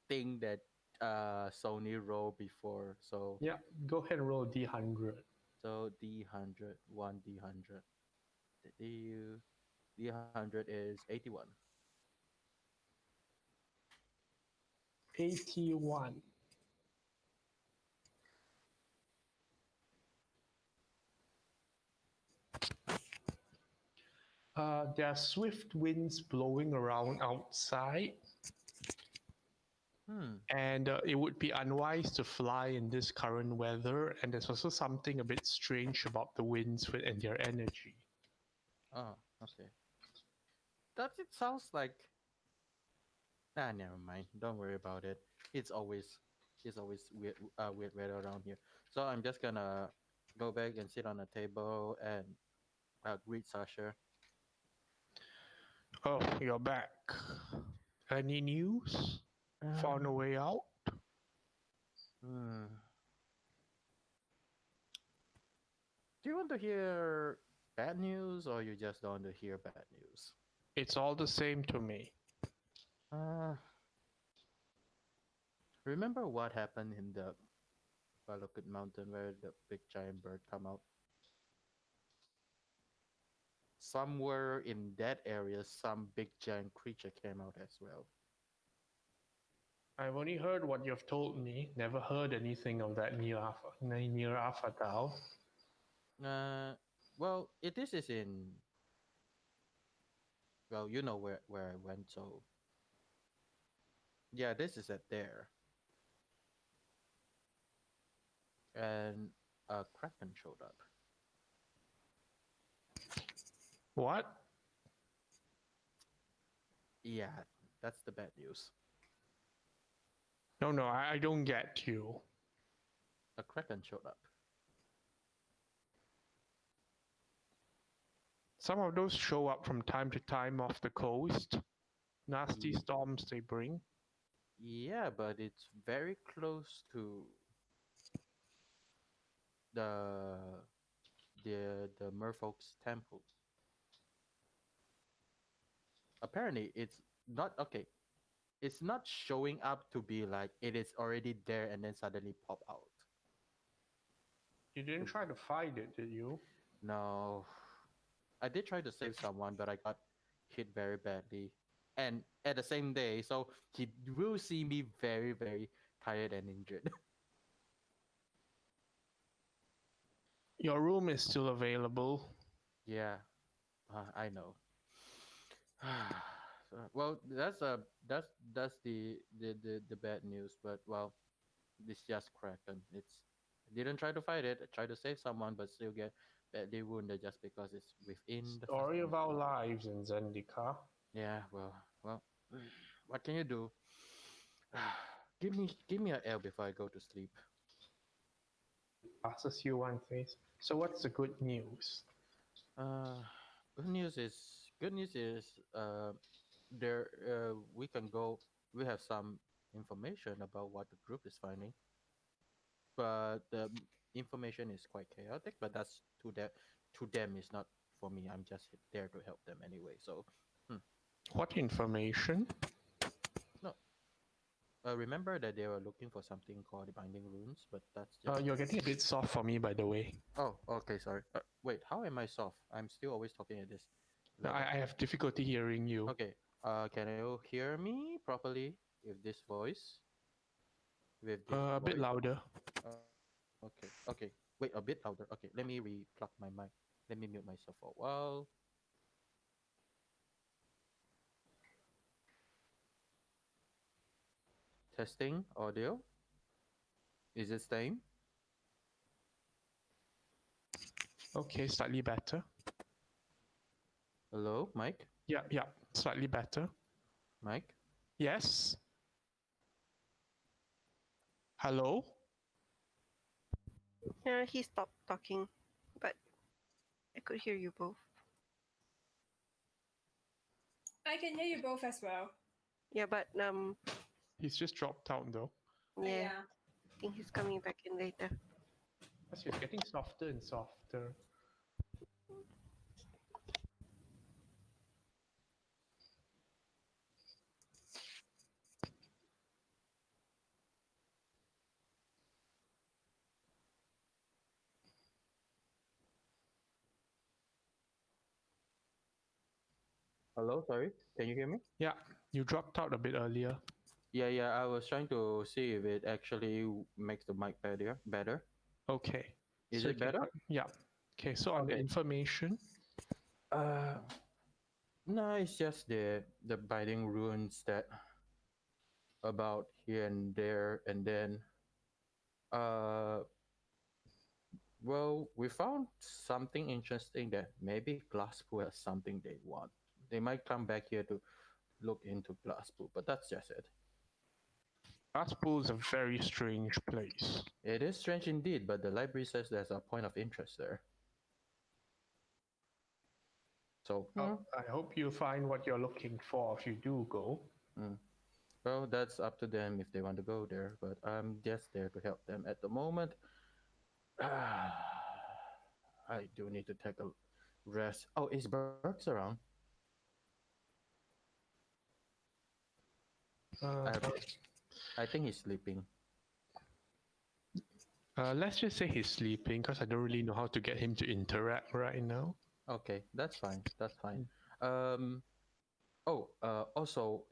thing that Sony rolled before. So Yeah, go ahead and roll a D100. so D100, one D100. D100 is 81. 81. There are swift winds blowing around outside, and it would be unwise to fly in this current weather. And there's also something a bit strange about the winds and their energy. Oh, okay. Does it sounds like? Never mind. Don't worry about it. It's always weird, weird weather around here. So I'm just gonna go back and sit on a table and greet Sasha. Oh, you're back. Any news? Found a way out? Hmm. Do you want to hear bad news or you just don't want to hear bad news? It's all the same to me. Remember what happened in the Balokut Mountain where the big giant bird come out. Somewhere in that area, some big giant creature came out as well. I've only heard what you've told me. Never heard anything of that near Afatao. Well, this is in. Well, you know where I went, so yeah, this is at there, and a kraken showed up. What? Yeah, that's the bad news. No, I don't get you. A kraken showed up. Some of those show up from time to time off the coast. Nasty storms they bring. Yeah, but it's very close to the the merfolk's temple. Apparently, it's not okay. It's not showing up to be like it is already there and then suddenly pop out. You didn't try to fight it, did you? No, I did try to save someone, but I got hit very badly, and at the same day, so he will see me very, very tired and injured. Your room is still available. Yeah, I know. Well, that's the bad news, but well, it's just Kraken. I didn't try to fight it. I tried to save someone, but still get badly wounded just because it's within the Story of our facility. lives in Zendika. Yeah, well, what can you do? Give me an L before I go to sleep. Passes you one face. So what's the good news? Uh, good news is there we can go. We have some information about what the group is finding, but the information is quite chaotic. But that's to them is not for me. I'm just there to help them anyway. So What information? no, remember that they were looking for something called the binding runes, but that's just. You're getting a bit soft for me, by the way. Oh, okay, sorry. Wait, how am I soft? I'm still always talking at this No, level. I have difficulty hearing you. Okay. Can you hear me properly with this voice? With this A bit voice? louder. Okay. Okay. Wait, a bit louder. Okay. Let me re-plug my mic. Let me mute myself for a while. Testing audio. Is it staying? Okay, slightly better. Hello, Mike. Yeah, slightly better. Mike. Yes. Hello? Yeah, he stopped talking, but I could hear you both. I can hear you both as well. Yeah, but He's just dropped out though. yeah, I think he's coming back in later. Because he's getting softer and softer. Hello. Sorry. Can you hear me? Yeah, you dropped out a bit earlier. Yeah. I was trying to see if it actually makes the mic better. Okay. Is So it you can better? Yeah. Okay, so on the Okay. information, No, it's just the binding runes that about here and there, and then well, we found something interesting that maybe Glasspool has something they want. They might come back here to look into Glasspool, but that's just it. Glasspool is a very strange place. It is strange indeed, but the library says there's a point of interest there. So, I hope you find what you're looking for if you do go. well, that's up to them if they want to go there, but I'm just there to help them at the moment. I do need to take a rest. Oh, is Burks around? I think he's sleeping. Let's just say he's sleeping because I don't really know how to get him to interact right now. Okay, that's fine. That's fine. Also,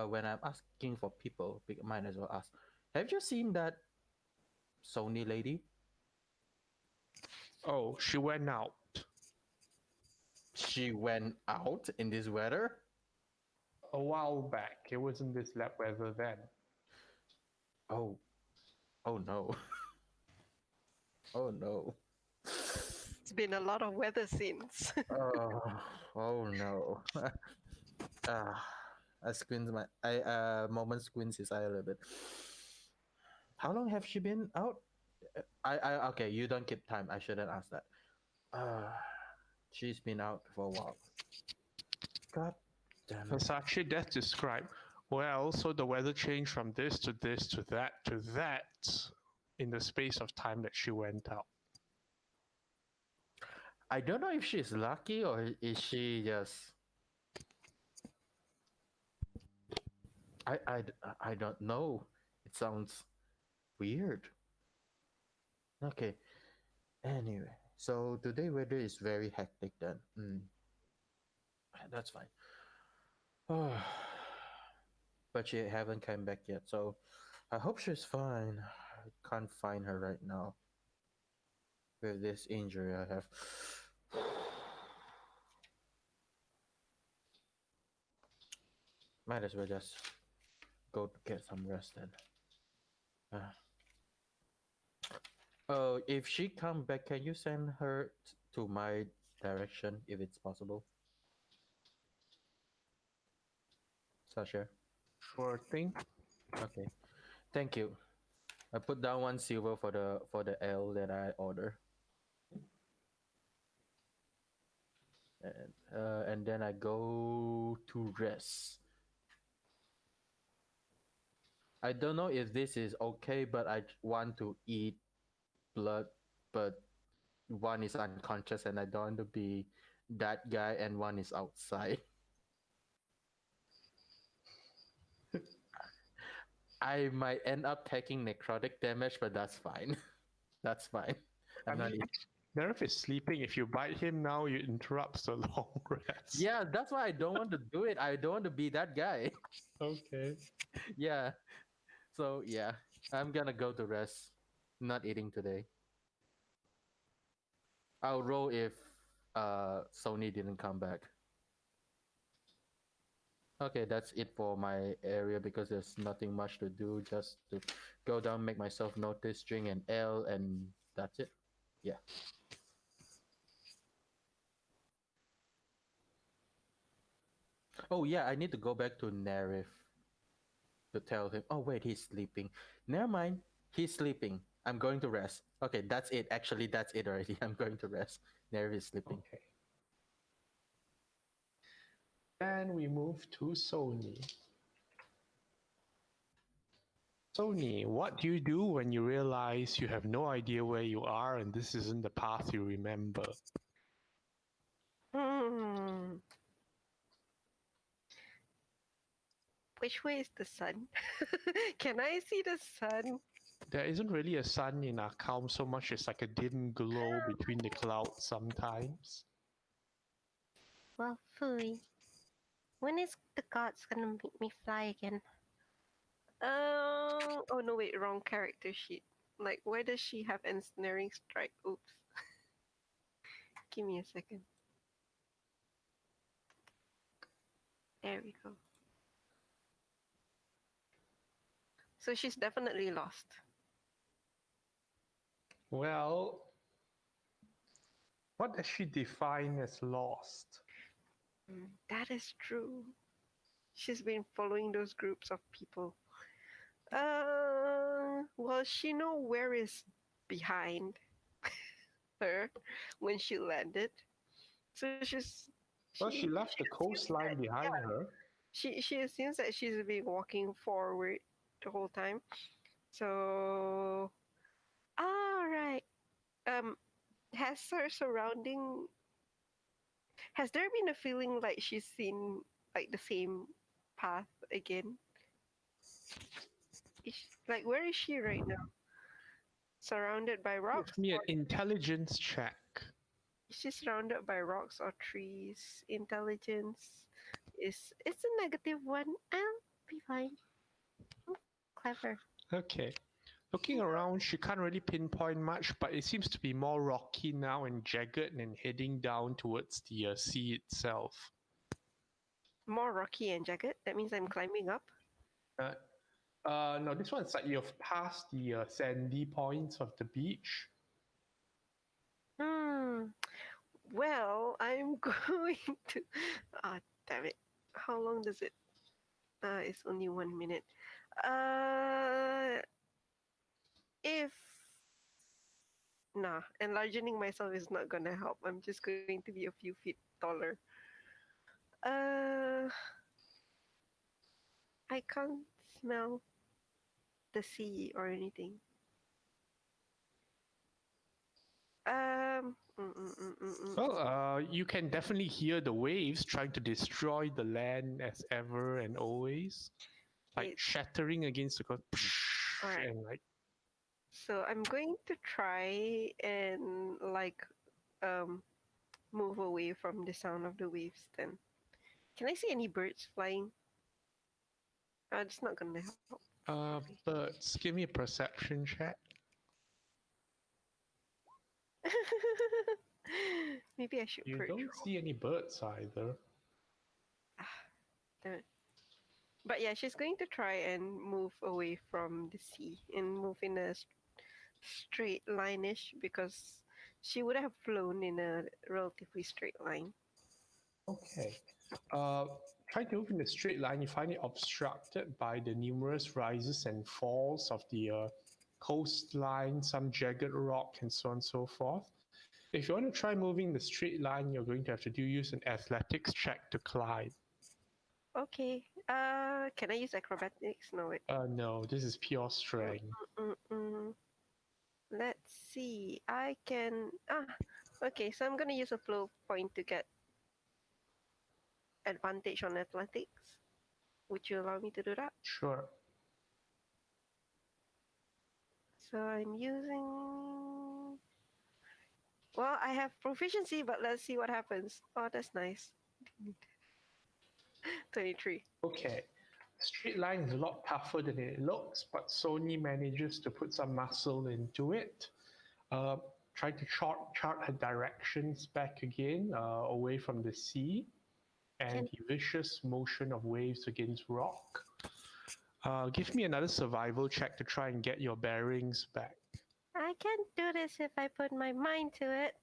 when I'm asking for people, might as well ask. Have you seen that Sony lady? Oh, she went out. She went out in this weather. A while back. It wasn't this lab weather then. Oh, oh no. Oh no. It's been a lot of weather since. Oh no. I squint my moment squints his eye a little bit. How long have she been out? I okay, you don't keep time. I shouldn't ask that. She's been out for a while. God damn it. Versace, that's described. Well, so the weather changed from this to this to that in the space of time that she went out. I don't know if she's lucky or is she just. I don't know. It sounds weird. Okay. Anyway, so today weather is very hectic then. That's fine. But she haven't come back yet, so I hope she's fine. I can't find her right now with this injury I have. Might as well just go to get some rest then. Oh, if she come back, can you send her to my direction if it's possible? Sasha? Sure thing. Okay. Thank you. I put down 1 silver for the ale that I order. And then I go to rest. I don't know if this is okay, but I want to eat blood, but one is unconscious and I don't want to be that guy and one is outside. I might end up taking necrotic damage, but that's fine. That's fine. I'm not eating. Nerf is sleeping. If you bite him now, you interrupt the long rest. Yeah, that's why I don't want to do it. I don't want to be that guy. Okay. Yeah. So yeah, I'm gonna go to rest. Not eating today. I'll roll if Sony didn't come back. Okay, that's it for my area because there's nothing much to do. Just to go down, make myself notice, drink an ale, and that's it. Yeah. Oh yeah, I need to go back to Narif to tell him. Oh wait, he's sleeping. Never mind, he's sleeping. I'm going to rest. Okay, that's it. Actually, that's it already. I'm going to rest. Narif is sleeping. Okay. Then we move to Sony. Sony, what do you do when you realize you have no idea where you are and this isn't the path you remember? Which way is the sun? Can I see the sun? There isn't really a sun in our calm so much as like a dim glow between the clouds sometimes. Well, Fui, when is the gods gonna make me fly again? Oh no, wait, wrong character sheet. Like, why does she have ensnaring strike? Oops. Give me a second. There we go. So she's definitely lost. Well, what does she define as lost? That is true. She's been following those groups of people. Well, she know where is behind her when she landed. So Well, she left the coastline behind her. She assumes that she's been walking forward the whole time. So, right. Has her surrounding? Has there been a feeling like she's seen like the same path again? Like, where is she right now? surrounded by rocks? Give me an Or intelligence check. is she surrounded by rocks or trees? Intelligence it's a -1. I'll be fine. I'm clever. Okay. Looking around, she can't really pinpoint much, but it seems to be more rocky now and jagged and heading down towards the sea itself. More rocky and jagged. That means I'm climbing up. No, this one's like you've passed the sandy points of the beach. Well, I'm going to. Damn it! How long does it? It's only 1 minute. If enlarging myself is not gonna help. I'm just going to be a few feet taller. I can't smell the sea or anything. Well, you can definitely hear the waves trying to destroy the land as ever and always, like shattering against the coast. Alright. And like. So I'm going to try and move away from the sound of the waves. Then, can I see any birds flying? It's not gonna help. Birds. Give me a perception check. Maybe I should. You perch don't roll. see any birds either. Damn it. But yeah, she's going to try and move away from the sea and move in a straight line-ish because she would have flown in a relatively straight line. Okay. Try to move in a straight line. You find it obstructed by the numerous rises and falls of the coastline, some jagged rock, and so on and so forth. If you want to try moving the straight line, you're going to have to use an athletics check to climb. Okay. Can I use acrobatics? No, wait. No, this is pure strength. Let's see. I can. Okay. So I'm gonna use a flow point to get advantage on athletics. Would you allow me to do that? Sure. So I'm using. Well, I have proficiency, but let's see what happens. Oh, that's nice. 23. Okay. Straight line is a lot tougher than it looks, but Sony manages to put some muscle into it. Try to chart her directions back again, away from the sea, and the vicious motion of waves against rock. Give me another survival check to try and get your bearings back. I can't do this if I put my mind to it.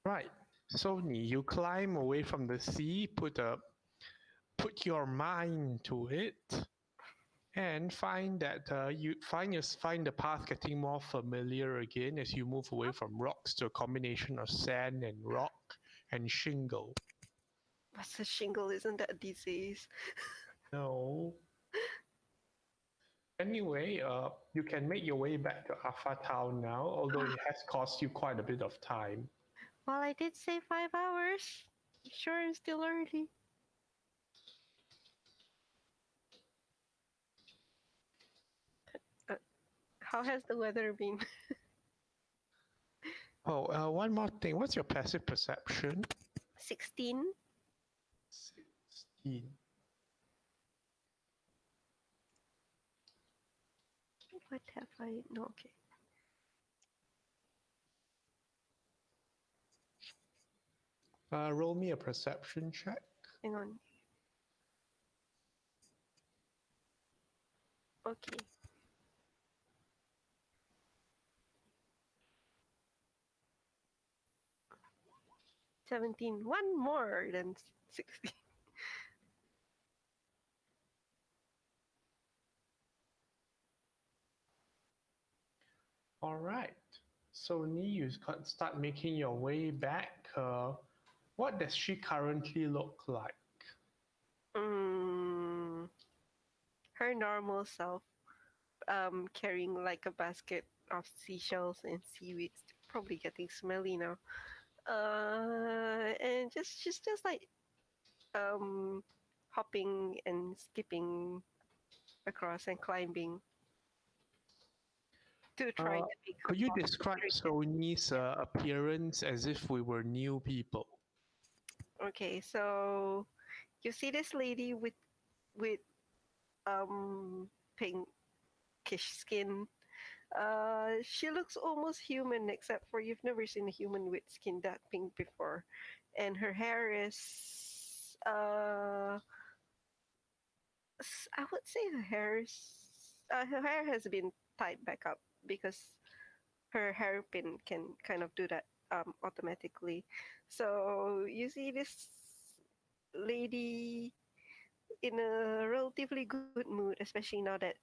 Right. Sony, you climb away from the sea, put your mind to it, and find that you find the path getting more familiar again as you move away from rocks to a combination of sand and rock and shingle. What's a shingle? Isn't that a disease? No. Anyway, you can make your way back to Alpha Town now, although it has cost you quite a bit of time. Well, I did say 5 hours. Sure, it's still early. How has the weather been? One more thing. What's your passive perception? 16. 16. What have I? No, okay. Roll me a perception check. Hang on. Okay. $17. One more than 16. All right. So, you start making your way back. What does she currently look like? Her normal self, carrying like a basket of seashells and seaweeds. Probably getting smelly now. And she's just like hopping and skipping across and climbing to try to make her Could you boss describe frustrated. Sony's appearance as if we were new people? Okay, so you see this lady with pinkish skin. She looks almost human, except for you've never seen a human with skin that pink before, and her hair is I would say her hair has been tied back up because her hairpin can kind of do that automatically. So you see this lady in a relatively good mood, especially now that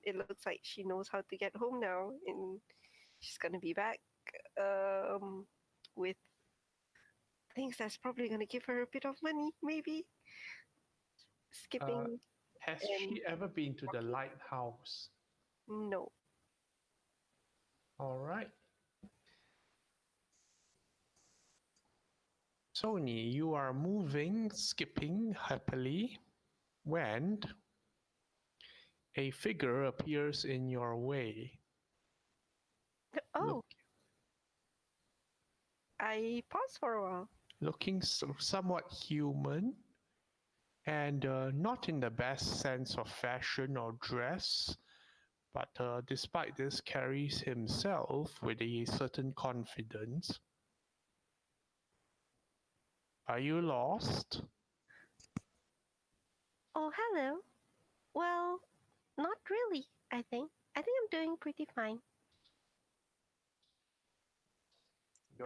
it looks like she knows how to get home now, and she's gonna be back with things that's probably gonna give her a bit of money, maybe Uh, skipping has and she ever been to the walking. lighthouse? No. All right. Sony, you are moving, skipping happily when a figure appears in your way. Oh, Look, I paused for a while. looking somewhat human and not in the best sense of fashion or dress, but despite this carries himself with a certain confidence. Are you lost? Oh, hello. Well, not really, I think. I think I'm doing pretty fine.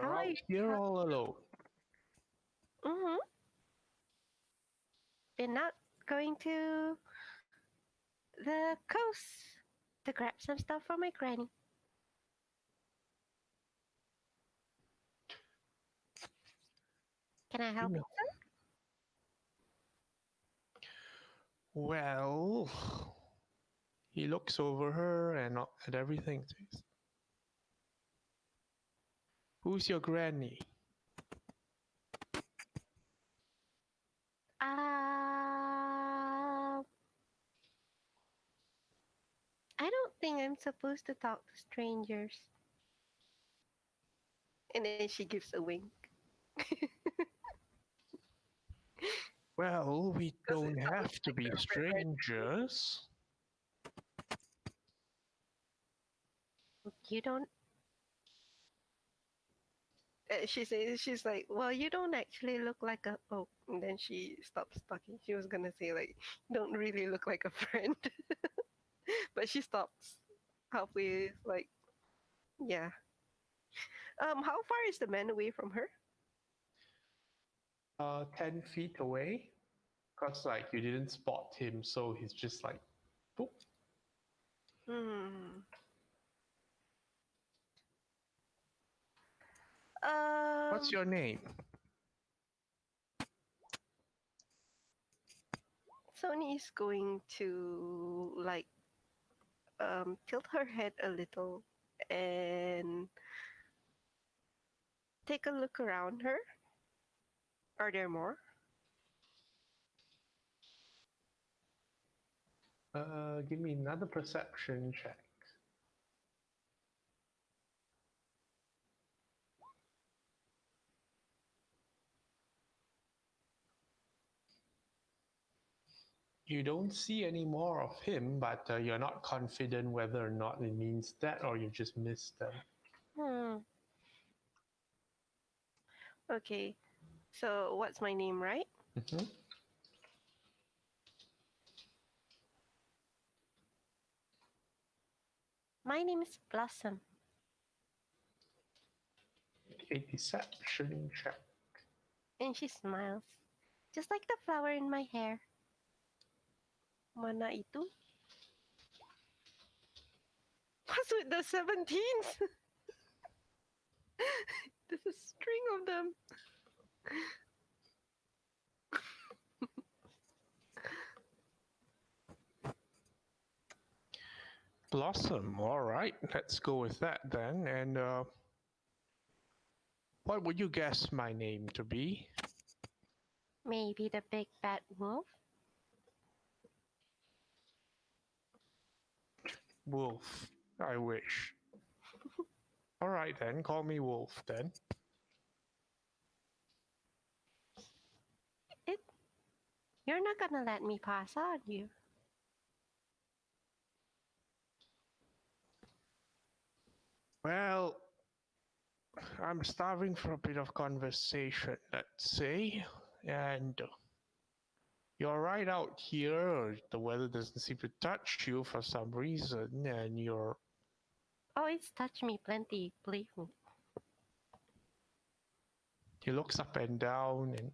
How You're are out you? here all alone. Mm-hmm. Been out going to the coast to grab some stuff for my granny. Can I You help you, know, sir? well, he looks over her and at everything. Says, "Who's your granny?" I don't think I'm supposed to talk to strangers. And then she gives a wink. Well, we Because it don't sounds have to like be her favorite thing. strangers. You don't. She's like, well, you don't actually look like a. Oh, and then she stops talking. She was gonna say like, don't really look like a friend, but she stops halfway. Like, yeah. How far is the man away from her? 10 feet away. Because, like, you didn't spot him, so he's just like, boop. Hmm. What's your name? Sony is going to like tilt her head a little and take a look around her. Are there more? Give me another perception check. You don't see any more of him, but you're not confident whether or not it means that or you just missed them. Hmm. Okay. So what's my name, right? Mm-hmm. My name is Blossom. A deception check. And she smiles. Just like the flower in my hair. Mana itu? What's with the 17s? There's a string of them. Blossom, all right, let's go with that then. And what would you guess my name to be? Maybe the big bad wolf? Wolf. I wish. All right then, call me Wolf then. You're not gonna let me pass, are you? Well, I'm starving for a bit of conversation, let's say, and you're right out here. The weather doesn't seem to touch you for some reason, and you're. Oh, it's touched me plenty, believe me. He looks up and down, and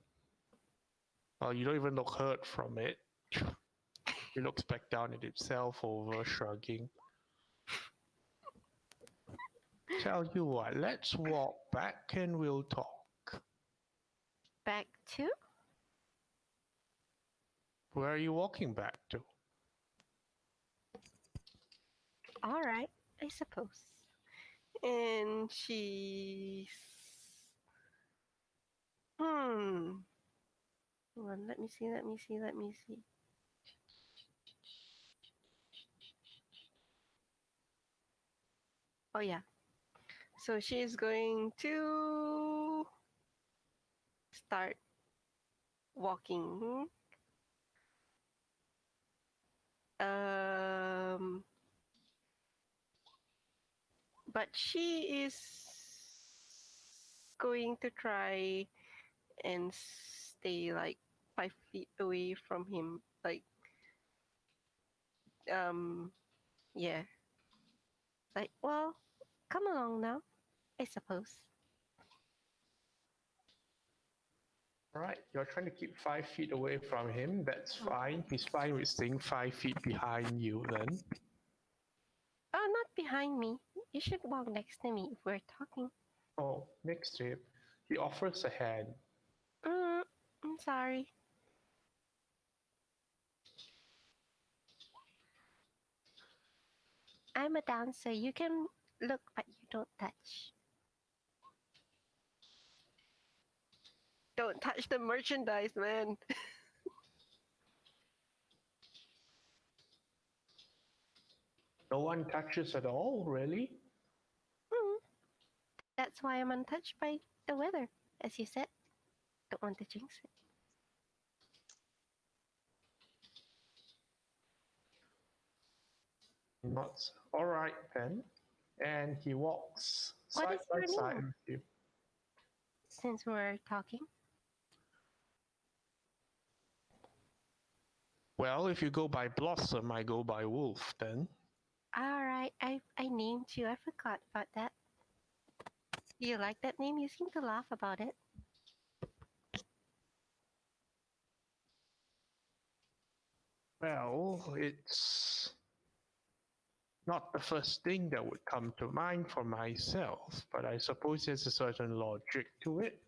well, you don't even look hurt from it. He looks back down at himself, over shrugging. Tell you what, let's walk back and we'll talk. Back to? Where are you walking back to? All right, I suppose. And she's. Hold on, let me see. Oh, yeah. So she's going to start walking. But she is going to try and stay like 5 feet away from him. Like, yeah. Like, well, come along now, I suppose. All right, you're trying to keep 5 feet away from him. That's fine. He's fine with staying 5 feet behind you then. Oh, not behind me. You should walk next to me if we're talking. Oh, next to him. He offers a hand. I'm sorry. I'm a dancer. You can look, but you don't touch. Don't touch the merchandise, man. No one touches at all, really? That's why I'm untouched by the weather, as you said. Don't want to jinx it. Not. All right then. And he walks What side is by your side name? with you. Since we're talking. Well, if you go by Blossom, I go by Wolf then. All right, I named you. I forgot about that. Do you like that name? You seem to laugh about it. Well, it's not the first thing that would come to mind for myself, but I suppose there's a certain logic to it.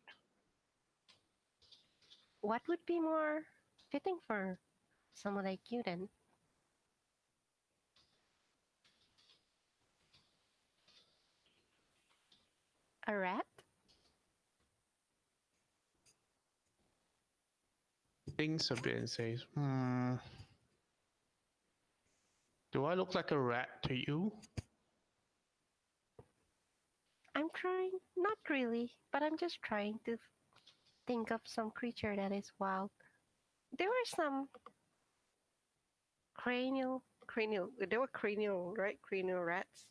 What would be more fitting for someone like you then? A rat? He thinks a bit and says, do I look like a rat to you? I'm trying, not really, but I'm just trying to think of some creature that is wild. There were some cranial, They were cranial, right? Cranial rats.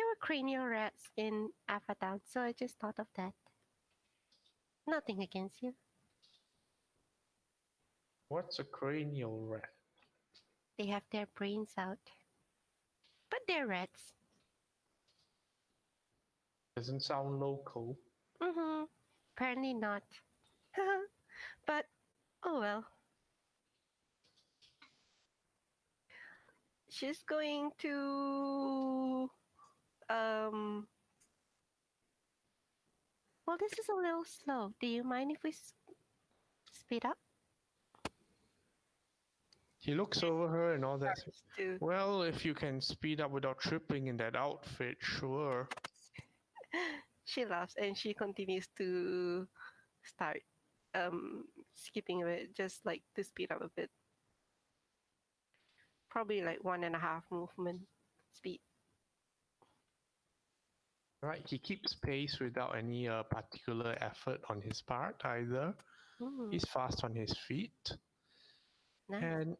there were cranial rats in Town, so I just thought of that. Nothing against you. What's a cranial rat? They have their brains out. But they're rats. Doesn't sound local. Apparently not. But, oh well. She's going to Well, this is a little slow. Do you mind if we speed up? He looks over her and all that. to Well, if you can speed up without tripping in that outfit, sure. she laughs and she continues to start skipping a bit, just like to speed up a bit. Probably like 1.5 movement speed. Right, he keeps pace without any particular effort on his part either. He's fast on his feet. Nice. And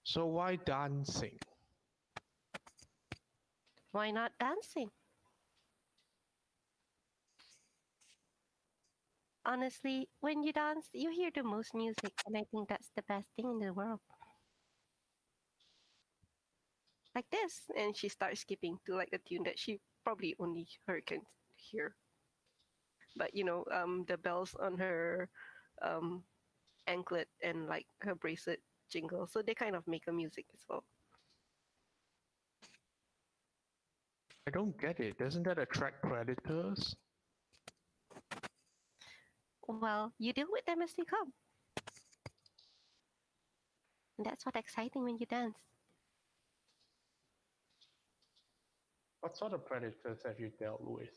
so why dancing? Why not dancing? Honestly, when you dance, you hear the most music, and I think that's the best thing in the world. Like this, and she starts skipping to like a tune that she probably only her can hear. But the bells on her um, anklet and like her bracelet jingle, so they kind of make a music as well. I don't get it. Doesn't that attract predators? Well, you deal with them as they come. And that's what's exciting when you dance. What sort of predators have you dealt with?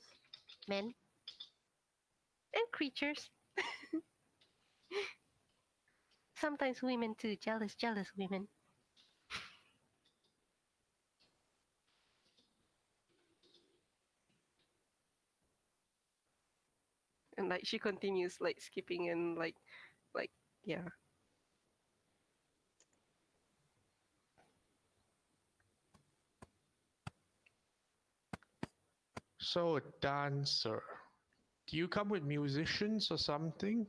Men and creatures. Sometimes women too, jealous women. And like she continues like skipping and like yeah. So a dancer. Do you come with musicians or something?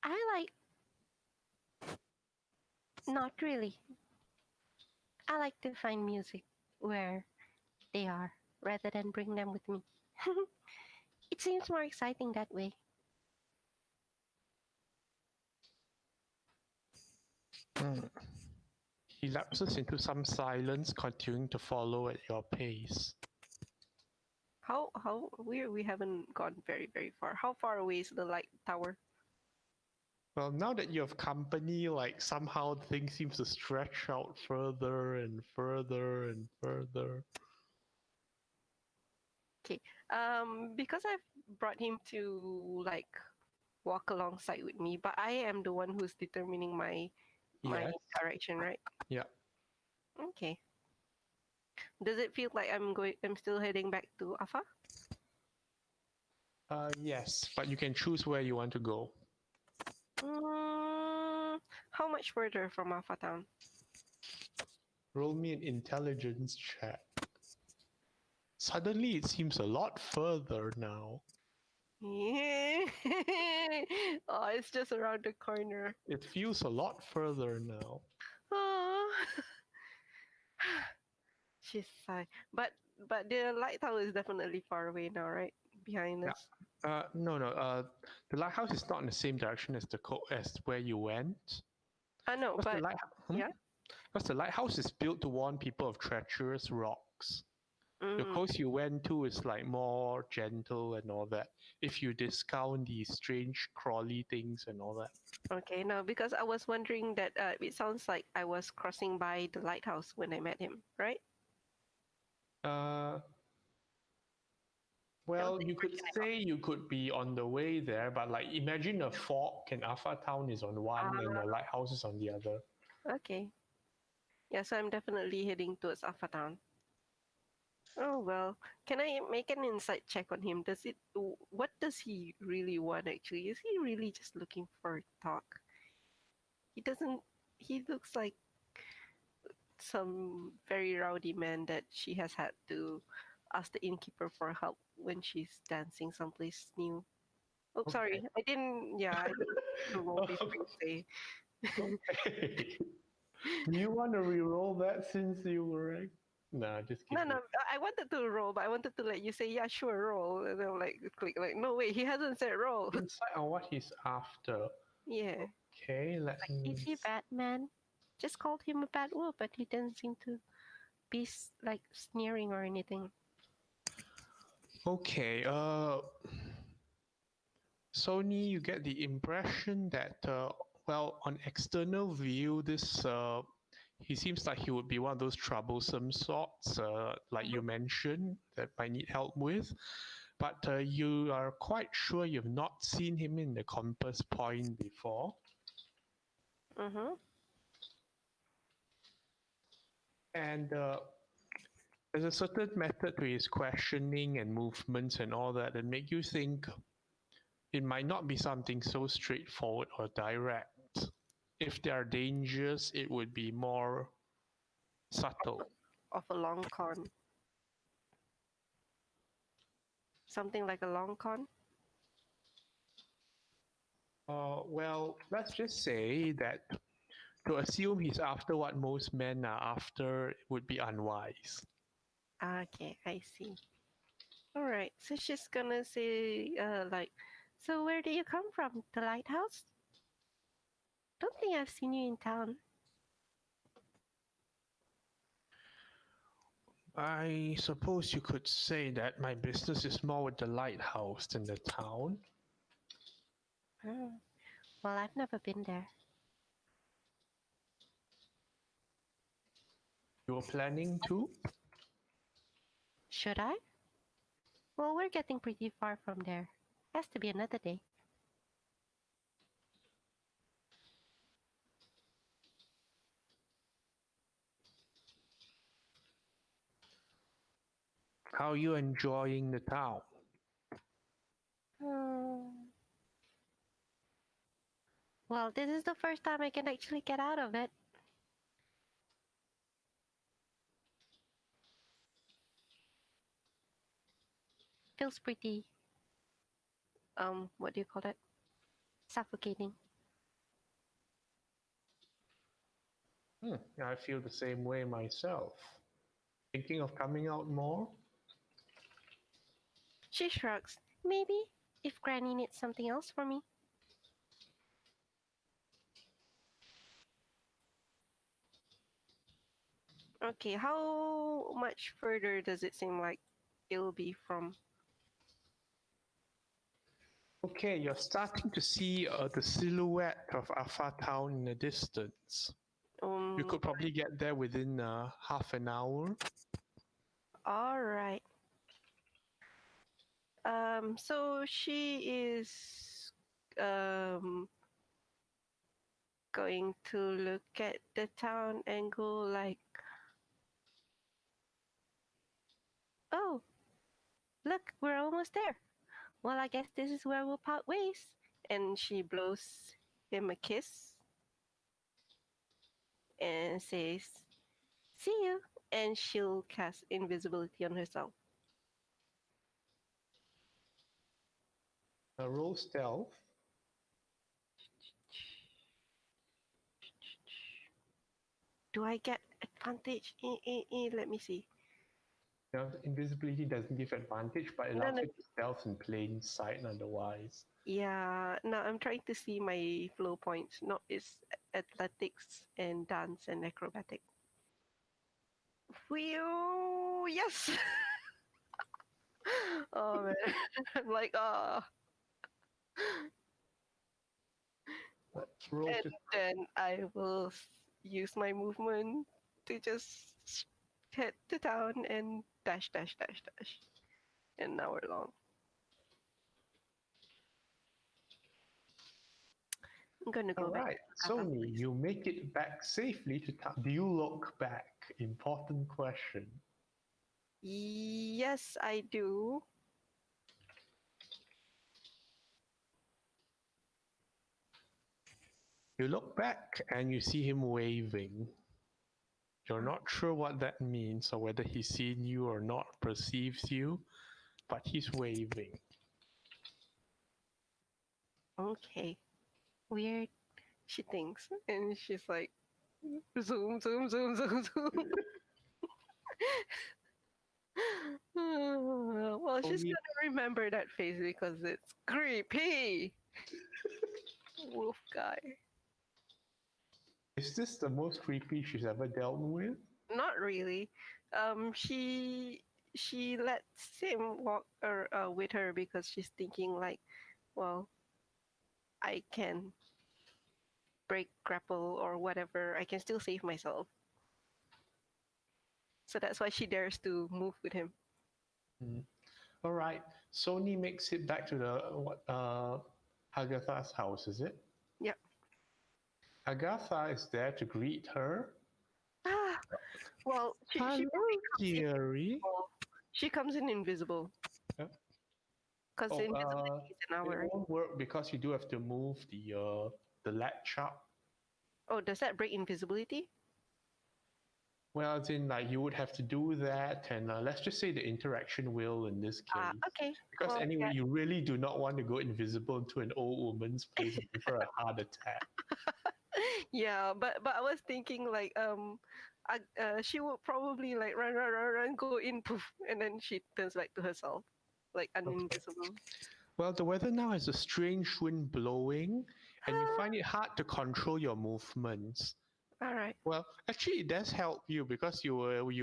I not really. I like to find music where they are rather than bring them with me. It seems more exciting that way. He lapses into some silence, continuing to follow at your pace. How we haven't gone very far. How far away is the light tower? Well, now that you have company, like somehow things seems to stretch out further and further and further. Okay. Because I've brought him to like walk alongside with me, but I am the one who's determining my Yes. direction, right? Yeah. Okay. Does it feel like I'm still heading back to Afa? Yes, but you can choose where you want to go. How much further from Alpha Town? Roll me an intelligence check. Suddenly it seems a lot further now. Yeah. Oh, it's just around the corner. It feels a lot further now. Oh. She's sigh. But the light tower is definitely far away now, right? Behind us. No. The lighthouse is not in the same direction as as where you went. I know, but yeah. Because the lighthouse is built to warn people of treacherous rocks. The Mm. coast you went to is like more gentle and all that. If you discount these strange crawly things and all that. Okay, no, because I was wondering that it sounds like I was crossing by the lighthouse when I met him, right? Well, you could say you could be on the way there, but like imagine a fork and Alpha Town is on one and the lighthouse is on the other. Okay. Yeah, so I'm definitely heading towards Alpha Town. Oh well, can I make an insight check on him? What does he really want actually? Is he really just looking for talk? He looks like some very rowdy man that she has had to ask the innkeeper for help when she's dancing someplace new. Oh, Okay. sorry, I didn't roll before you say. Okay. Do you want to re-roll that since you were right? Nah, just kidding. No, I wanted to roll, but I wanted to let you say, yeah, sure, roll. And then like, click, like, no, wait, he hasn't said roll. Insight on what he's after. Yeah. Okay, let me. Is he Batman? Just called him a bad word, but he doesn't seem to be like sneering or anything. Okay, Sony, you get the impression that, well, on external view, this he seems like he would be one of those troublesome sorts, like you mentioned, that might need help with. But you are quite sure you've not seen him in the compass point before. Mm-hmm. And there's a certain method to his questioning and movements and all that that make you think it might not be something so straightforward or direct. If there are dangers, it would be more subtle. Of a long con. Something like a long con? Well, let's just say that to assume he's after what most men are after would be unwise. Okay, I see. Alright, so she's gonna say, so where do you come from? The lighthouse? Don't think I've seen you in town. I suppose you could say that my business is more with the lighthouse than the town. Oh. Well, I've never been there. You're planning to? Should I? Well, we're getting pretty far from there. Has to be another day. How are you enjoying the town? Well, this is the first time I can actually get out of it. Feels pretty, what do you call it? Suffocating. I feel the same way myself. Thinking of coming out more? She shrugs. Maybe, if Granny needs something else for me. Okay, how much further does it seem like it'll be from? Okay, you're starting to see the silhouette of Alpha Town in the distance. You could probably get there within half an hour. All right. So she is going to look at the town and go like, oh, look, we're almost there. Well, I guess this is where we'll part ways. And she blows him a kiss and says, see you. And she'll cast invisibility on herself. Roll stealth. Do I get advantage? Let me see. Now, invisibility doesn't give advantage, but it allows you to stealth in plain sight otherwise. Yeah, no, I'm trying to see my flow points. Not it's athletics and dance and acrobatic. Whew, yes! Oh man, I'm like, Roll and just then I will use my movement to just head to town and dash. An hour long. I'm gonna go back. Alright, Sony, you make it back safely to town. Do you look back? Important question. Yes, I do. You look back and you see him waving. You're not sure what that means or whether he's seen you or not, perceives you, but he's waving. Okay. Weird. She thinks. And she's like, zoom. Well, she's gonna remember that face because it's creepy. Wolf guy. Is this the most creepy she's ever dealt with? Not really. She lets him walk with her because she's thinking like, well, I can break grapple or whatever. I can still save myself. So that's why she dares to move with him. All right. Sony makes it back to the Agatha's house, is it? Yep. Agatha is there to greet her. Well, she Hello, dearie. She comes in invisible. Yeah. Because invisibility is an It hour. won't work because you do have to move the latch up. Oh, does that break invisibility? Well, as in, like, you would have to do that, and let's just say the interaction will in this case. Okay. Because Well, anyway, yeah. you really do not want to go invisible into an old woman's place and give her a heart attack. Yeah, but I was thinking like she would probably like run, go in, poof, and then she turns back to herself, like uninvisible. Well, the weather now has a strange wind blowing, and you find it hard to control your movements. All right. Well, actually, it does help you because you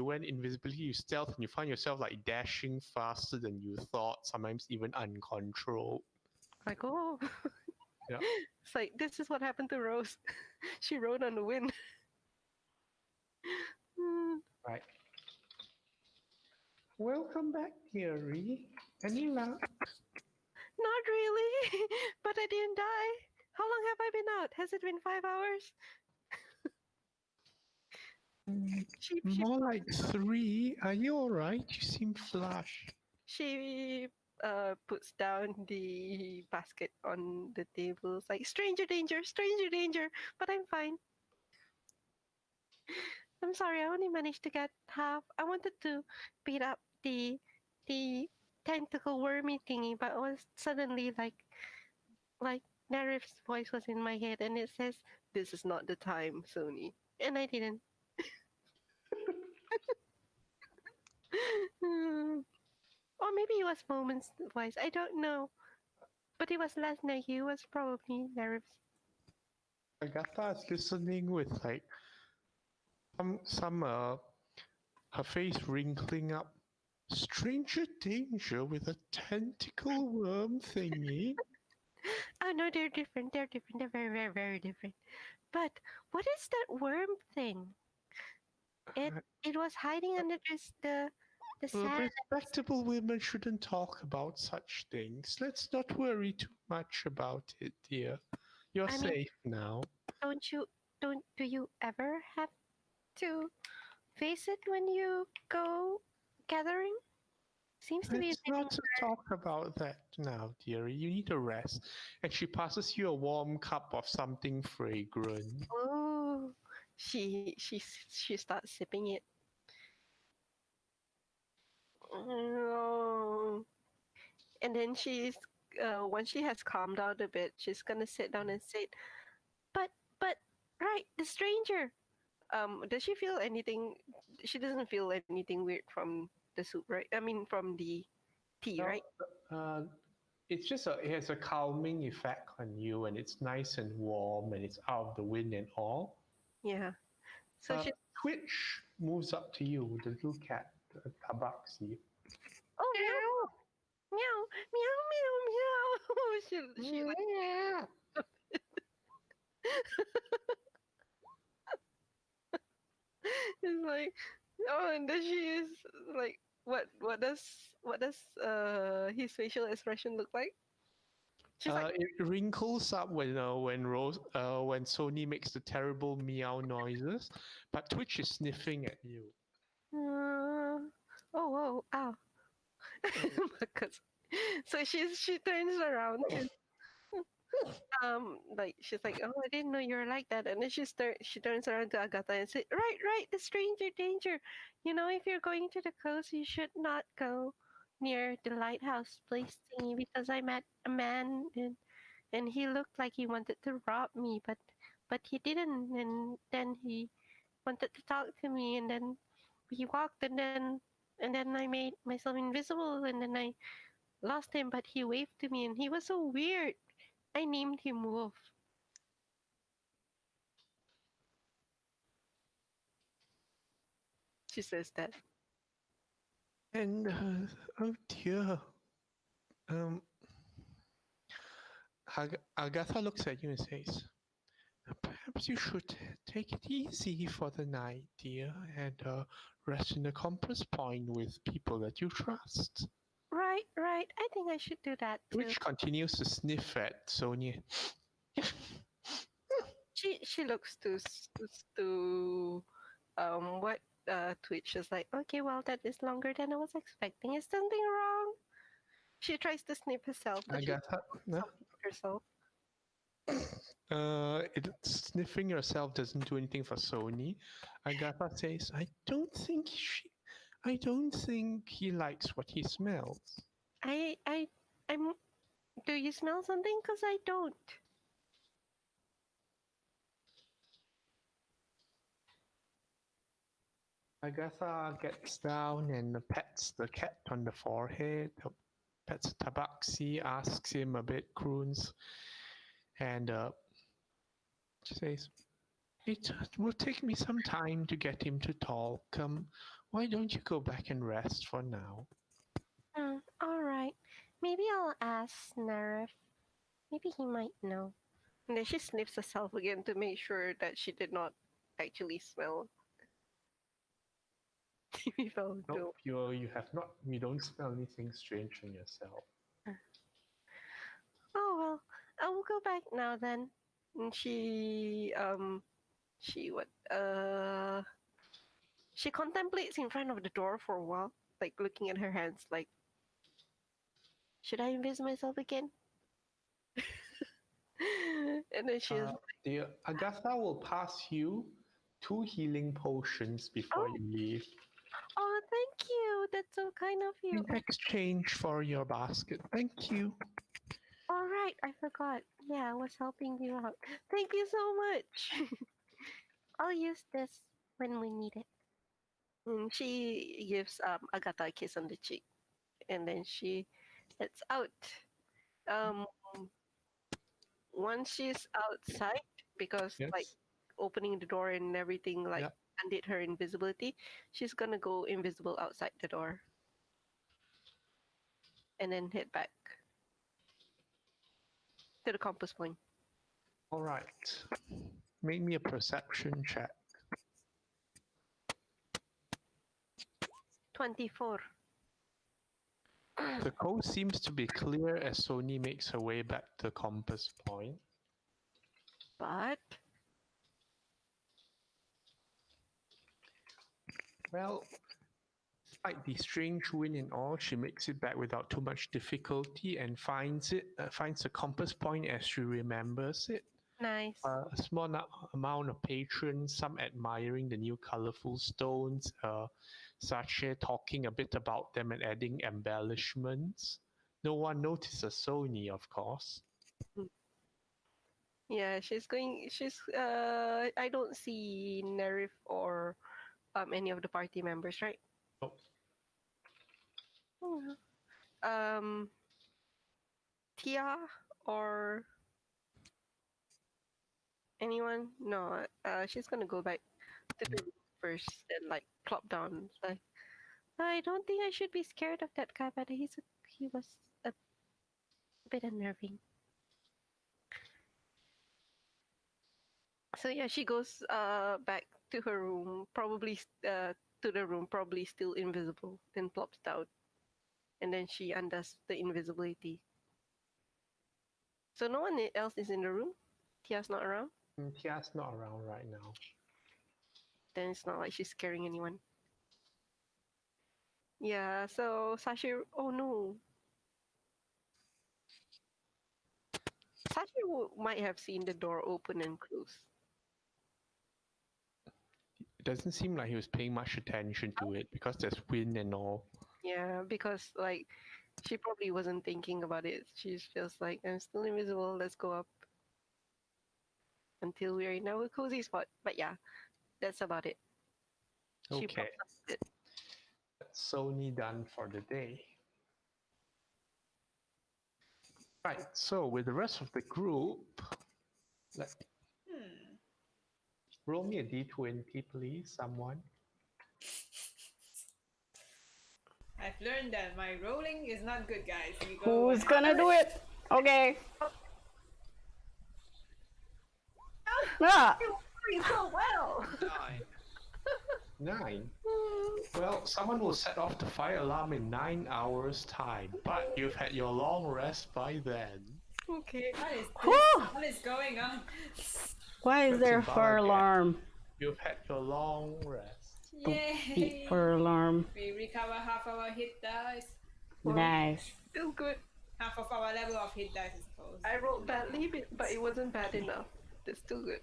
went invisibility, you stealth, and you find yourself like dashing faster than you thought, sometimes even uncontrolled. Like, oh. Yeah. It's like, this is what happened to Rose. She rode on the wind. Right. Welcome back, dearie. Any luck? Not really, but I didn't die. How long have I been out? Has it been 5 hours? More like 3. Are you alright? You seem flushed. She puts down the basket on the table. It's like, stranger danger, but I'm fine. I'm sorry, I only managed to get half. I wanted to beat up the tentacle wormy thingy, but it was suddenly like Nerif's voice was in my head and it says, "This is not the time, Sony." And I didn't. Or maybe it was Moment's voice. I don't know. But it was last night. It was probably Nerif's. Agatha is listening with like some her face wrinkling up. Stranger danger with a tentacle worm thingy. Oh no, they're different. They're very, very, very different. But what is that worm thing? It was hiding under the sand. Respectable women shouldn't talk about such things. Let's not worry too much about it, dear. You're safe now. Do you ever have to face it when you go gathering? Seems to be. Let's not talk about that now, dearie. You need a rest. And she passes you a warm cup of something fragrant. Oh, she starts sipping it. Oh. And then she's once she has calmed down a bit, she's gonna sit down and say, but right, the stranger. Does she feel anything? She doesn't feel anything weird from the soup, right? I mean, from the tea, right? It's just it has a calming effect on you, and it's nice and warm, and it's out of the wind and all. Yeah. So Twitch moves up to you, the little cat, Tabaxi. Oh, meow, meow, meow, meow, meow. She like. It's like, oh, and then she is like, what does his facial expression look like? She's like, It wrinkles up when Sony makes the terrible meow noises, but Twitch is sniffing at you. oh, ow. So she turns around and like she's like, oh, I didn't know you were like that. And then she turns around to Agatha and says, right, the stranger danger. You know, if you're going to the coast, you should not go near the lighthouse place thingy because I met a man and he looked like he wanted to rob me, but he didn't. And then he wanted to talk to me, and then he walked, and then I made myself invisible, and then I lost him, but he waved to me, and he was so weird. I named him Wolf. She says that. And oh dear. Agatha looks at you and says, Perhaps you should take it easy for the night, dear, and rest in the compass point with people that you trust. Right. I think I should do that too. Which continues to sniff at Sonia. She looks to what Twitch is like. Okay, well that is longer than I was expecting. Is something wrong? She tries to snip herself, but she Agatha, no? herself. Sniffing yourself doesn't do anything for Sony. Agatha says, I don't think he likes what he smells. I'm. Do you smell something? Cause I don't. Agatha gets down and pets the cat on the forehead, pets Tabaxi, asks him a bit, croons, and she says, it will take me some time to get him to talk. Why don't you go back and rest for now? All right. Maybe I'll ask Narif. Maybe he might know. And then she sniffs herself again to make sure that she did not actually smell. Nope, you don't smell anything strange on yourself. Oh well, I will go back now then. And she contemplates in front of the door for a while, like looking at her hands, like, should I invis myself again? And then she's The Agatha will pass you 2 healing potions before you leave. Oh, thank you. That's so kind of you. In exchange for your basket. Thank you. All right, I forgot. Yeah, I was helping you out. Thank you so much. I'll use this when we need it. And she gives Agatha a kiss on the cheek, and then she heads out. Once she's outside, because like opening the door and everything, like undid her invisibility, she's gonna go invisible outside the door, and then head back to the compass point. All right. Make me a perception check. 24. The coast seems to be clear as Sony makes her way back to the compass point. But well, despite the strange wind and all, she makes it back without too much difficulty and finds the compass point as she remembers it. Nice. A small amount of patrons, some admiring the new colorful stones, Sache talking a bit about them and adding embellishments. No one notices Sony, of course. Yeah, I don't see Nerif or any of the party members, right? Nope. Tia or anyone? No, she's gonna go back to the first and like plop down. Like, I don't think I should be scared of that guy, but he was a bit unnerving. So yeah, she goes back to her room, probably probably still invisible, then plops down, and then she undoes the invisibility. So no one else is in the room. Tia's not around. Tia's not around right now. Then it's not like she's scaring anyone. Yeah, so Sashi, oh no. Sashi might have seen the door open and close. It doesn't seem like he was paying much attention to it because there's wind and all. Yeah, because like she probably wasn't thinking about it. She's just like, I'm still invisible, let's go up. Until we're in our cozy spot. But yeah, that's about it. Okay. That's Sony done for the day. Right, so with the rest of the group, roll me a d20, please, someone. I've learned that my rolling is not good, guys. Who's gonna do it? Okay. Ah, You're doing so well. 9. Well, someone will set off the fire alarm in 9 hours' time, but you've had your long rest by then. Okay. What is this? Whew. What is going on? why is there a That's fire Zimbabwe. alarm? You've had your long rest. Yay! Beep fire alarm. We recover half our hit dice. Nice. Still good. Half of our level of hit dice, I suppose. I rolled badly, but it wasn't bad enough. It's still good.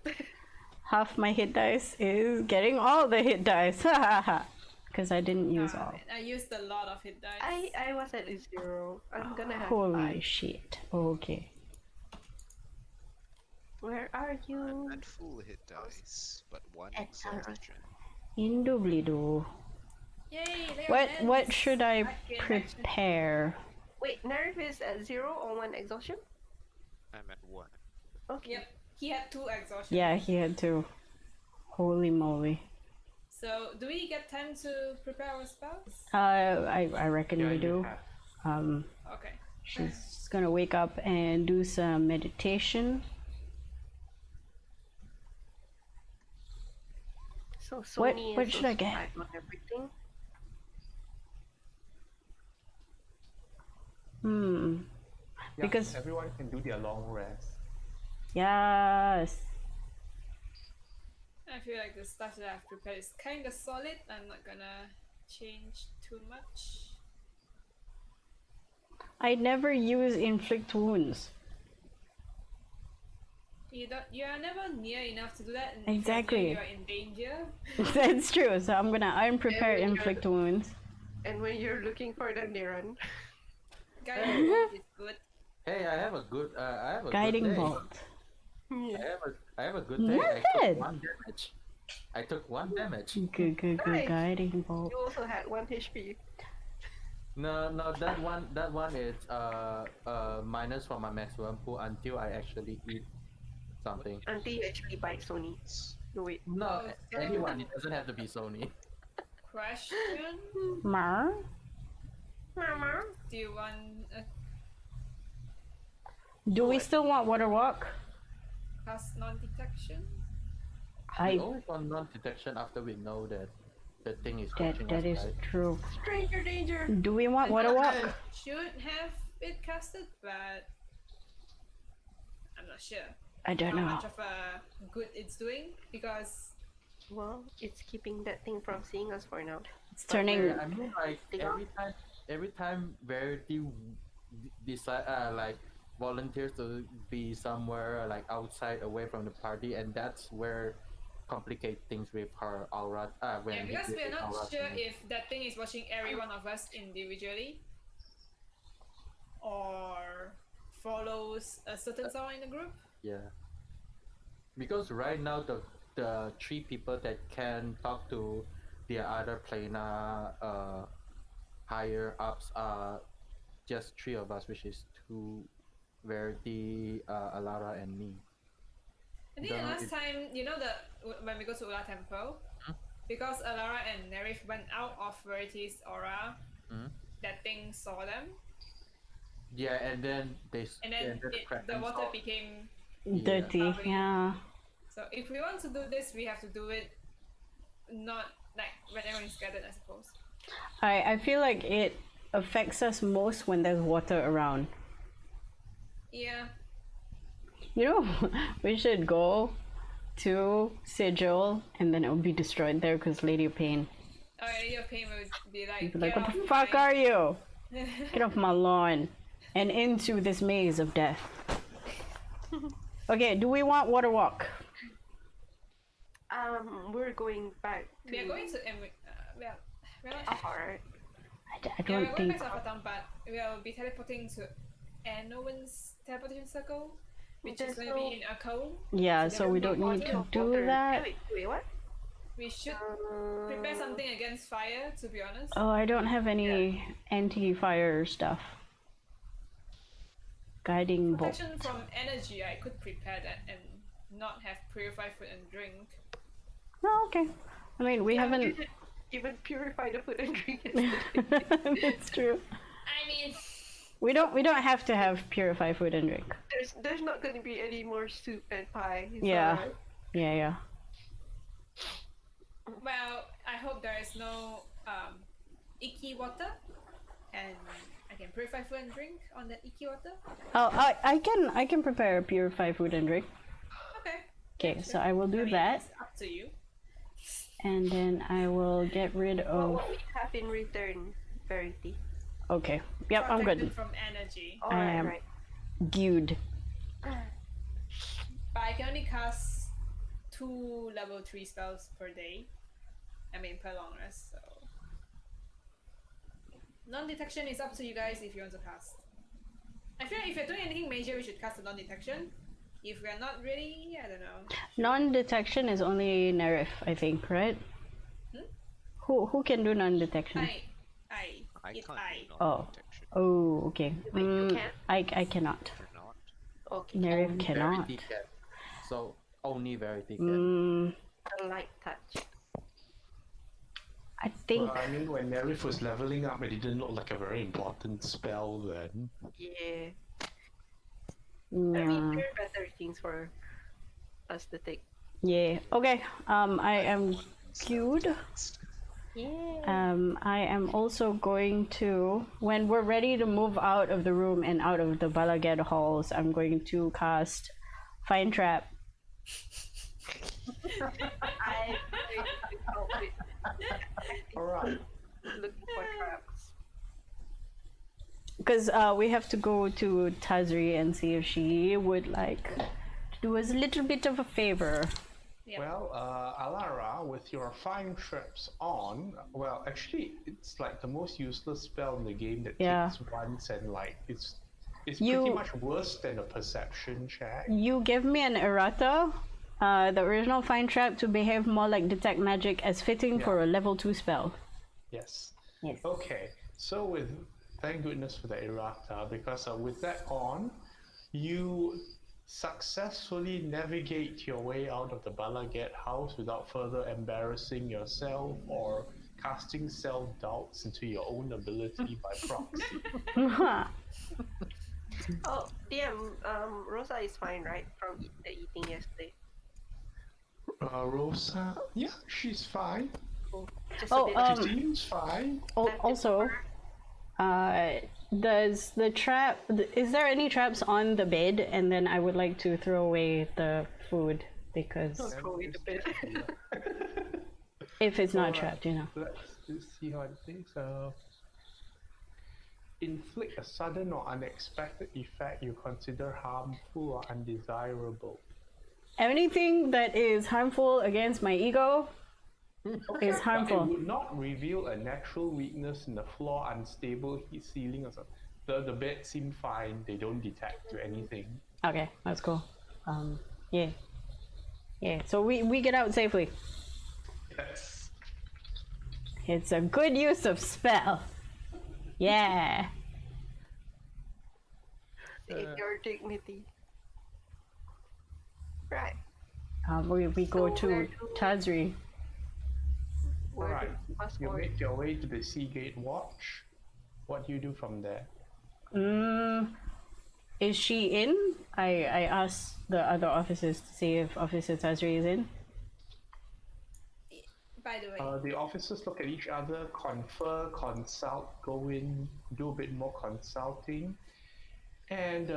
Half my hit dice is getting all the hit dice. Because I didn't use all. I used a lot of hit dice. I was at a 0. I'm gonna have Holy 5. shit. Okay. Where are you? I'm at full hit dice, but 1 exhaustion. Indublido. Yay! There What should I Back in action. prepare? Wait, Nerve is at 0 or 1 exhaustion? I'm at 1. Okay. Yep. He had 2 exhaustion. Yeah, he had to. Holy moly. So, do we get time to prepare our spells? I reckon we you do. have. Okay. She's gonna wake up and do some meditation. So What- Sony what is should I also get? 5 on everything. Yeah, Because- everyone can do their long rest. Yes. I feel like the stuff that I've prepared is kind of solid. I'm not gonna change too much. I never use inflict wounds. You are never near enough to do that. And if Exactly. you are in danger. That's true. So I'm gonna unprepare Yeah, inflict wounds. And when you're looking for them, they run. Guiding bolt is good. Hey, I have a good. I have a Guiding good day. bolt. I have a good day. I Good. took 1 damage. I took 1 damage. Good. Nice. Guiding bolt. You also had 1 HP. No, that one is minus from my maximum pool until I actually eat something. Until you actually bite Sony. No, wait. No, Oh, anyone. It doesn't have to be Sony. Question: Mar. Mama. Do you want a Do we still want water walk? cast non-detection? We I always want non-detection after we know that the thing is that watching that us, is right? true. Stranger danger. Do we want water walk? Should have it casted, but I'm not sure I don't how know. much of a good it's doing because Well, it's keeping that thing from seeing us for now. It's turning. I mean, like every time Verity decide like volunteers to be somewhere like outside, away from the party, and that's where complicate things with her aura. When yeah, he because gives we're not aura sure to me. if that thing is watching every one of us individually or follows a certain someone in the group. Yeah. Because right now the 3 people that can talk to the other planar higher ups are just 3 of us, which is 2 Verity, Alara, and me. I think Don't the know last if- time, when we go to Ula Temple, because Alara and Nerif went out of Verity's aura, Mhm. that thing saw them, Yeah, and then and then the Kraken water saw- became. Dirty. Probably. Yeah. So if we want to do this, we have to do it not like when everyone is gathered, I suppose. I feel like it affects us most when there's water around. Yeah. You know, we should go to Sigil and then it will be destroyed there because Lady of Pain. Oh, yeah, your pain would be like. Be like, "Get what the off fuck my-" are you? Get off my lawn and into this maze of death. Okay, do we want water walk? We're going back to. We are going to. We're not. Alright. I Yeah, don't we're going think. back to Alpha but we'll be teleporting to Anowen's teleportation circle, which is There's going to be in a cone. Yeah, So so there we will don't be need water. to do that. Wait, what? We should prepare something against fire, to be honest. Oh, I don't have any anti-fire stuff. Guiding bolt. Protection from energy, I could prepare that and not have purified food and drink. Oh, okay. I mean, we You haven't. didn't even purify the food and drink yesterday. That's true. I mean, We don't have to have purified food and drink. There's not going to be any more soup and pie. It's Yeah. alright. Yeah. Well, I hope there is no icky water, and I can purify food and drink on that icky water. Oh, I can prepare purified food and drink. Okay. Okay, so I will do that, It's up to you. and then I will get rid of. What we have in return, Verity. Okay. Yep, I'm Protected good. from energy. All I right, am- right. Good. But I can only cast 2 level 3 spells per day. I mean, per long rest, so. Non-detection is up to you guys if you want to cast. I feel like if you're doing anything major, we should cast a non-detection. If we're not ready, I don't know. Non-detection is only Nerif, I think, right? Who can do non-detection? I I can't do Oh. non-detection. Oh, okay. Wait, you can? I cannot. You're not. Okay. Nerif Only cannot. Verity can. So only Verity can. A light touch. I think. Well, I mean, when Nerif was leveling up, it didn't look like a very important spell then. Yeah. I Yeah. mean, there are better things for us to take. Yeah. Okay. I am queued. I am also going to, when we're ready to move out of the room and out of the Balagad halls, I'm going to cast Find Trap. I'm going to help with Alright. looking for traps. Because we have to go to Tazri and see if she would like to do us a little bit of a favor. Yeah. Well, Alara, with your fine trips on, well, actually, it's like the most useless spell in the game that Yeah. takes once and like it's You- pretty much worse than a perception check. You give me an errata, the original Find Trap, to behave more like Detect Magic as fitting for a level 2 spell. Yes. Yes. Okay. So with thank goodness for the errata, because with that on, you successfully navigate your way out of the Balaget house without further embarrassing yourself or casting self-doubts into your own ability by proxy. Oh, DM, Rosa is fine, right? From the eating yesterday. Rosa, yeah, she's fine. Cool. Just Oh, a bit. She seems fine. Also, does the trap, is there any traps on the bed? And then I would like to throw away the food because Throw it a bit. if it's not Alright. trapped, you know. Let's see how it is. Inflict a sudden or unexpected effect you consider harmful or undesirable. Anything that is harmful against my ego is But it harmful. would not reveal a natural weakness in the floor, unstable heat ceiling or something. The bed seemed fine. They don't detect anything. Okay, that's cool. Yeah. Yeah, so we get out safely. Yes. It's a good use of spell. Yeah. Save your dignity. Right. We go So to where do- Tazri. Where Alright. do fast You forward? make your way to the Seagate Watch. What do you do from there? Is she in? I asked the other officers to see if Officer Tazri is in. By the way, The officers look at each other, confer, consult, go in, do a bit more consulting. And,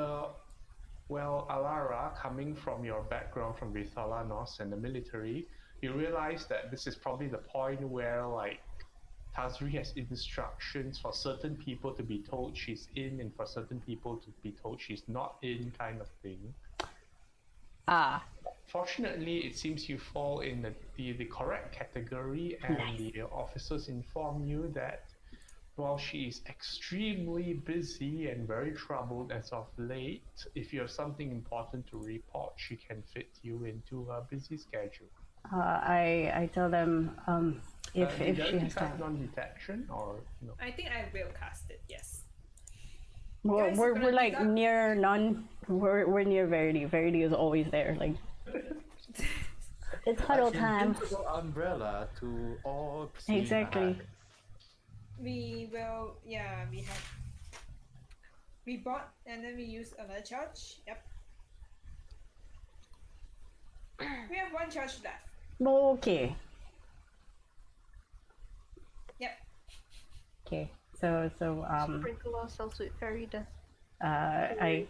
well, Alara, coming from your background from Vithalanos and the military, you realize that this is probably the point where, like, Tazri has instructions for certain people to be told she's in and for certain people to be told she's not in, kind of thing. Ah. Fortunately, it seems you fall in the correct category, and the officers inform you that while she is extremely busy and very troubled as of late, if you have something important to report, she can fit you into her busy schedule. I tell them if Did she you has cast time. non-detection or no? I think I will cast it. Yes. We're, Guys, we're, we're we're gonna like do that. near non. We're near Verity. Verity is always there. Like it's huddle time. Invisible umbrella to all perceive Exactly. back. We will. Yeah, we have. We bought and then we use another charge. Yep. We have one charge left. Okay. Yep. Okay. So Sprinkle ourselves with fairy dust. I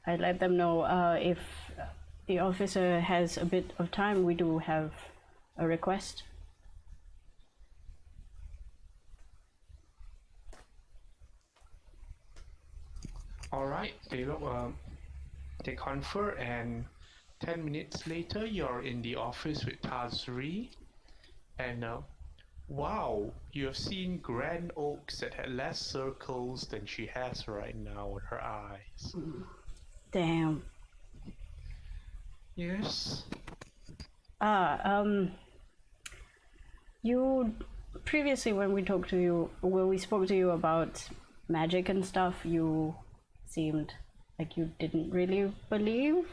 let them know if the officer has a bit of time, we do have a request. All right, they confer, and 10 minutes later, you're in the office with Tazri, and wow, you have seen grand oaks that had less circles than she has right now in her eyes. Damn. Yes. You previously when we spoke to you about magic and stuff, you seemed like you didn't really believe.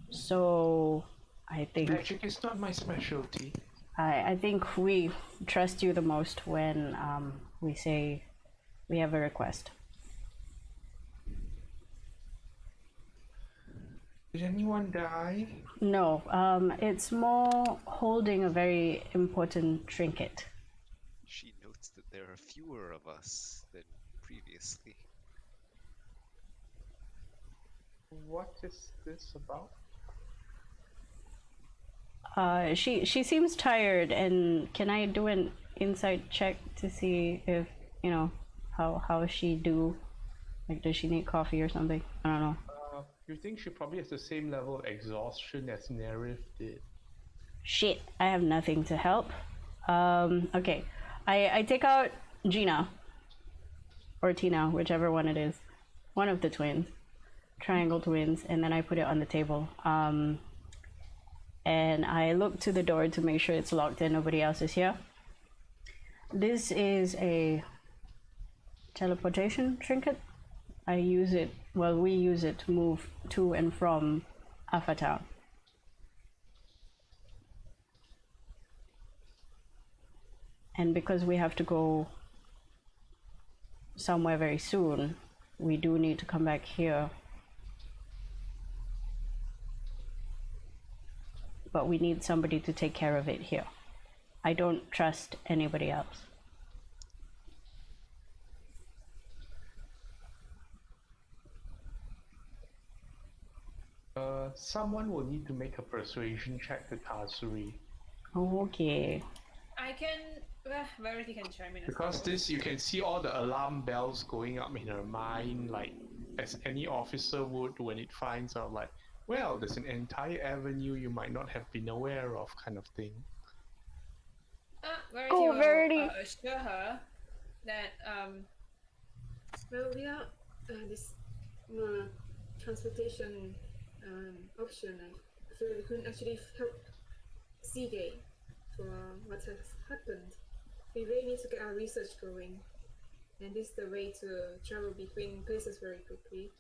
So I think Magic is not my specialty. I think we trust you the most when we say we have a request. Did anyone die? No, it's more holding a very important trinket. She notes that there are fewer of us than previously. What is this about? She seems tired, and can I do an insight check to see if how she do? Like, does she need coffee or something? I don't know. You think she probably has the same level of exhaustion as Nerif did? Shit, I have nothing to help. Okay, I take out Gina or Tina, whichever one it is, one of the twins, triangle twins, and then I put it on the table. And I look to the door to make sure it's locked and nobody else is here. This is a teleportation trinket. We use it to move to and from Alpha Town. And because we have to go somewhere very soon, we do need to come back here. But we need somebody to take care of it here. I don't trust anybody else. Someone will need to make a persuasion check to Tazuri. Okay. I can. Verity can chime in. Because this, you can see all the alarm bells going up in her mind, like as any officer would when it finds out, like, well, there's an entire avenue you might not have been aware of, kind of thing. Verity Go, will Verity. assure her that Well, without this transportation option, I feel we couldn't actually help Seagate for what has happened. We really need to get our research going, and this is the way to travel between places very quickly.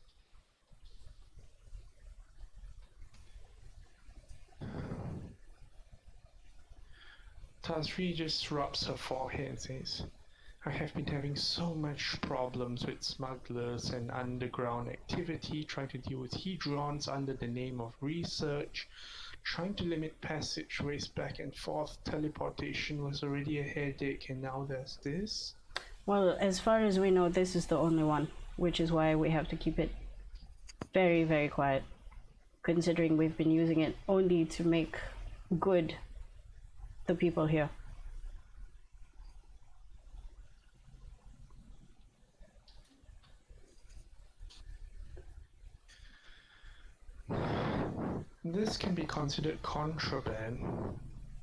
Tazri just rubs her forehead and says, I have been having so much problems with smugglers and underground activity, trying to deal with hedrons under the name of research, trying to limit passageways back and forth. Teleportation was already a headache, and now there's this. Well, as far as we know, this is the only one, which is why we have to keep it very, very quiet, considering we've been using it only to make good the people here. This can be considered contraband.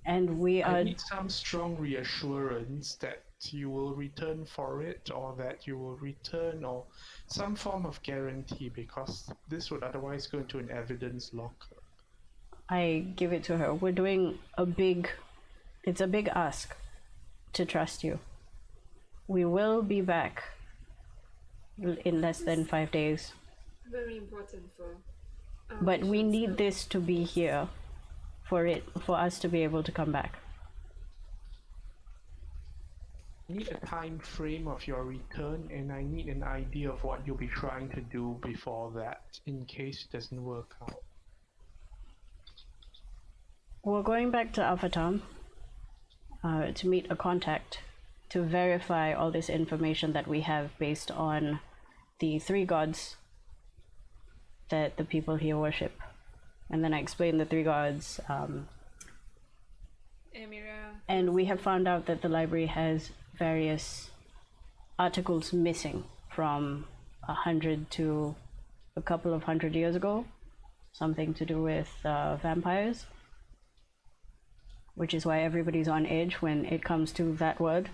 And we I are need some strong reassurance that you will return for it, or that you will return, or some form of guarantee, because this would otherwise go into an evidence locker. I give it to her. We're doing it's a big ask to trust you. We will be back in less than 5 days. Very important for But we patients' need health. this to be here for us to be able to come back. I need a time frame of your return, and I need an idea of what you'll be trying to do before that, in case it doesn't work out. We're going back to Alpha Tom to meet a contact to verify all this information that we have based on the 3 gods that the people here worship. And then I explained the 3 gods. Emira. And we have found out that the library has various articles missing from 100 to a couple of 100 years ago. Something to do with vampires. Which is why everybody's on edge when it comes to that word.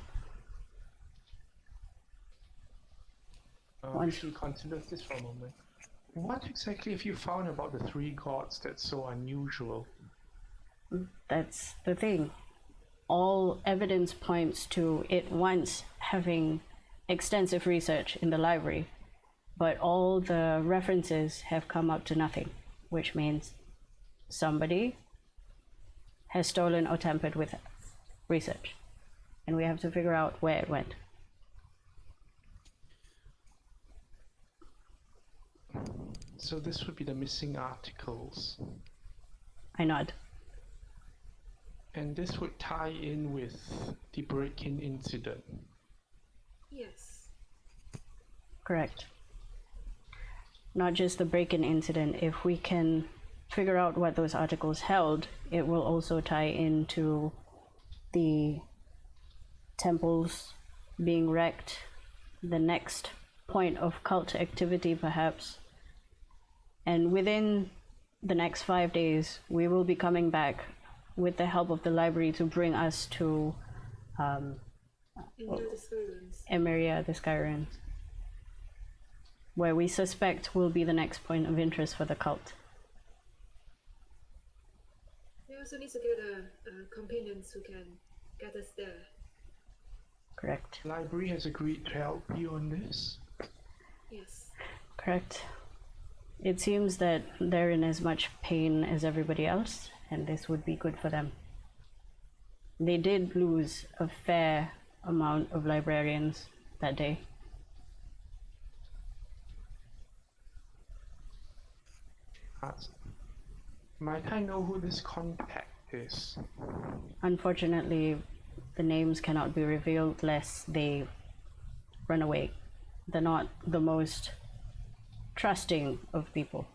We should consider this for a moment. What exactly have you found about the 3 gods that's so unusual? That's the thing. All evidence points to it once having extensive research in the library, but all the references have come up to nothing, which means somebody has stolen or tampered with research, and we have to figure out where it went. So this would be the missing articles. I nod. And this would tie in with the break-in incident. Yes. Correct. Not just the break-in incident. If we can figure out what those articles held, it will also tie into the temples being wrecked, the next point of cult activity perhaps. And within the next 5 days, we will be coming back with the help of the library to bring us to Emeria the Skyrians, where we suspect will be the next point of interest for the cult. We also need to get companions who can get us there. Correct. The library has agreed to help you on this. Yes. Correct. It seems that they're in as much pain as everybody else, and this would be good for them. They did lose a fair amount of librarians that day. Might I know who this contact is? Unfortunately, the names cannot be revealed lest they run away. They're not the most trusting of people.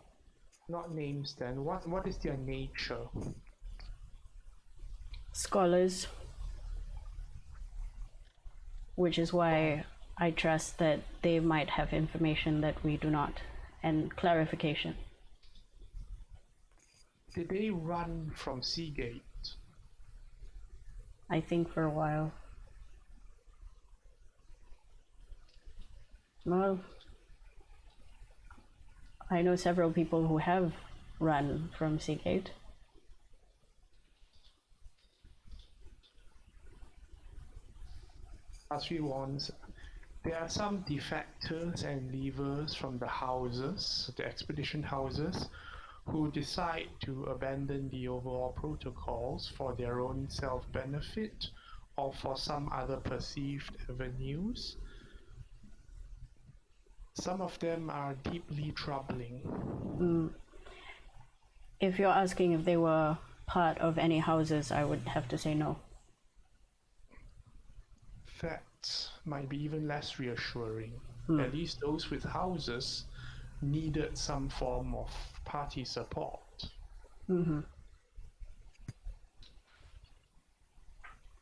Not names then. What is their nature? Scholars. Which is why I trust that they might have information that we do not, and clarification. Did they run from Seagate? I think for a while. Well, I know several people who have run from Seagate. As we warned, there are some defectors and leavers from the houses, the expedition houses, who decide to abandon the overall protocols for their own self-benefit or for some other perceived avenues. Some of them are deeply troubling. If you're asking if they were part of any houses, I would have to say no. That might be even less reassuring. At least those with houses needed some form of party support.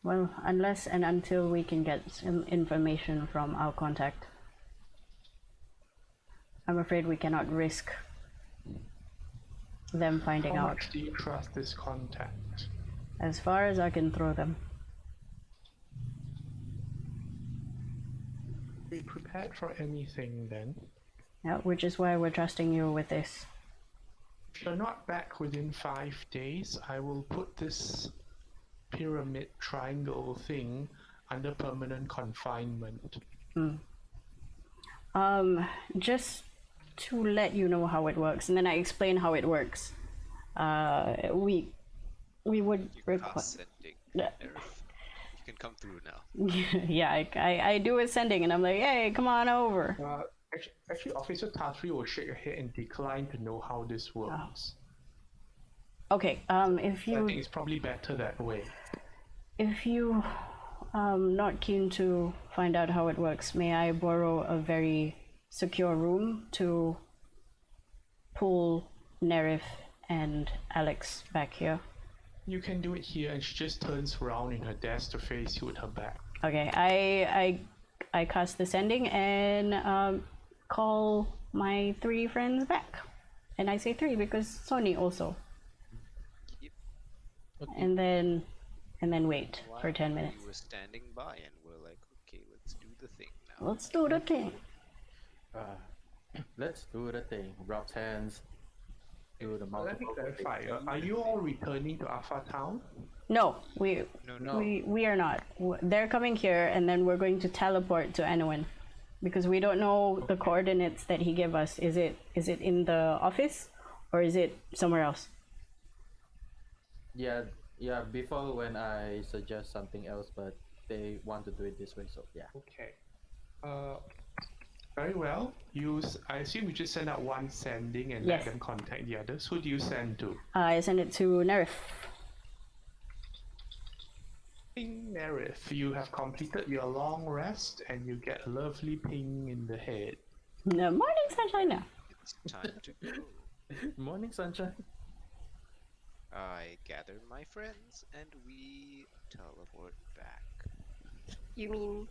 Well, unless and until we can get some information from our contact, I'm afraid we cannot risk them finding How out. much do you trust this contact? As far as I can throw them. Be prepared for anything then. Yeah, which is why we're trusting you with this. If you're not back within 5 days, I will put this pyramid triangle thing under permanent confinement. Just to let you know how it works, and then I explain how it works. We would require. Sending. You can come through now. Yeah, I do a sending, and I'm like, hey, come on over. Actually, Officer Tatri will shake her head and decline to know how this works. Okay. If I you think it's probably better that way. if you not keen to find out how it works, may I borrow a very secure room to pull Nerif and Alex back here? You can do it here, and she just turns around in her desk to face you with her back. Okay, I cast the sending and call my 3 friends back, and I say 3 because Sony also. Yep. And then wait for While 10 minutes. We were standing by and we're like, okay, let's do the thing now. Let's do the thing. Let's do the thing. Rub hands. Do the Let me multiple. clarify. Are you all returning to Alpha Town? No, No. we are not. They're coming here, and then we're going to teleport to Anowin, because we don't know the coordinates that he gave us. Is it in the office, or is it somewhere else? Yeah. Before when I suggest something else, but they want to do it this way, so yeah. Okay. Very well. I assume you just send out one sending and Yes. let them contact the others. Who do you send to? I send it to Nerif. Ping Nerif. You have completed your long rest and you get a lovely ping in the head. No morning sunshine now. It's time to go. Morning, sunshine. I gather my friends and we teleport back. You mean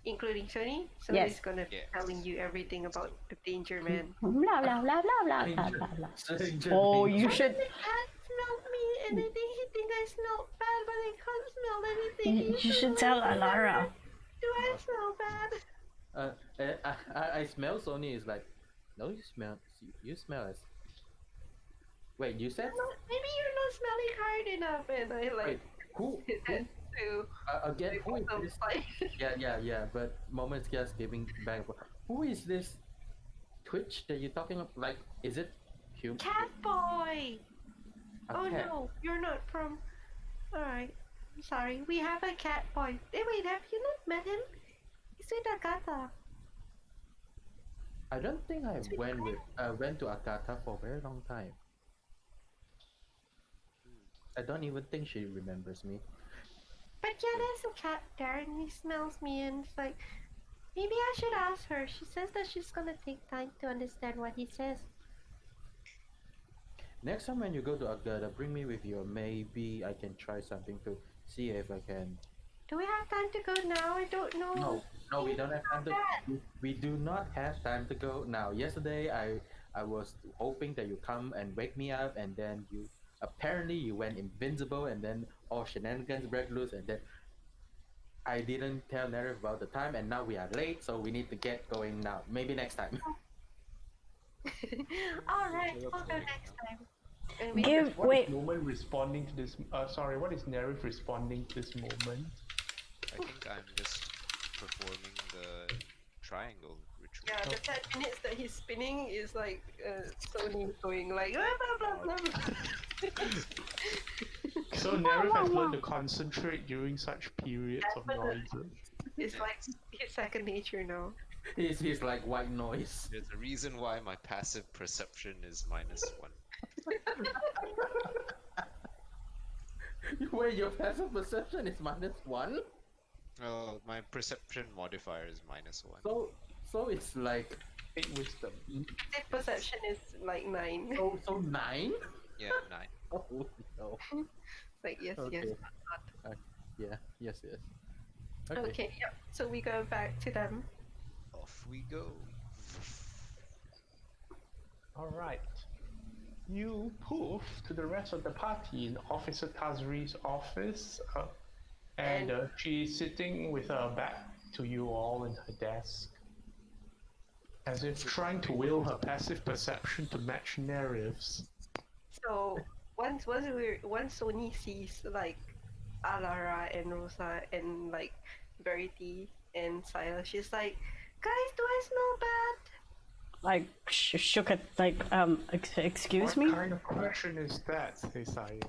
including Sony? So Yes. he's gonna be Yes. telling you everything about the danger man. Blah blah blah blah blah blah blah blah. Danger Oh, danger. you should. The cat smelled me, and I think he think I smelled bad, but I can't smell anything. You should tell Alara. Do I smell bad? I smell Sony is like, no, you smell as. Wait, you said? Maybe you're not smelling hard enough, and I like Wait, who? To Again, who is this? like, Yeah, but moments just giving back. Who is this Twitch that you're talking about? Like, is it human? cat boy. A Oh cat? no, you're not from. Alright, I'm sorry. We have a cat boy. Hey, wait, have you not met him? He's with Agatha. I don't think I went to Akata for a very long time. I don't even think she remembers me. But yeah, there's a cat there, and he smells me, and it's like, maybe I should ask her. She says that she's gonna take time to understand what he says. Next time when you go to Akata, bring me with you. Maybe I can try something to see if I can. Do we have time to go now? I don't know. No, we don't have time to. We do not have time to go now. Yesterday, I was hoping that you come and wake me up, and then you apparently you went invincible, and then all shenanigans break loose, and then I didn't tell Nerif about the time, and now we are late, so we need to get going now. Maybe next time. Alright, we'll go next time. and we What is Moment responding to this? Sorry, what is Nerif responding to this moment? I think I'm just performing the triangle ritual. yeah, the 10 minutes that he's spinning is like Sony going like blah blah blah blah. So Nerif has learned to concentrate during such periods of noises. It's like his second nature now. He's like white noise. There's a reason why my passive perception is -1. Wait, your passive perception is -1? Well, my perception modifier is -1. So it's like 8 wisdom. His perception is like 9. so 9? Yeah, 9. Oh no. Like yes, Okay. yes. Yeah, yes. Okay, yep. So we go back to them. Off we go. Alright. You poof to the rest of the party in Officer Tazri's office. And she's sitting with her back to you all in her desk. As if trying to will her passive perception to match Nerif's. So once Sony sees like Alara and Rosa and like Verity and Silas, she's like, guys, do I smell bad? Like shook it. Like excuse me. What kind of question is that, Isayo?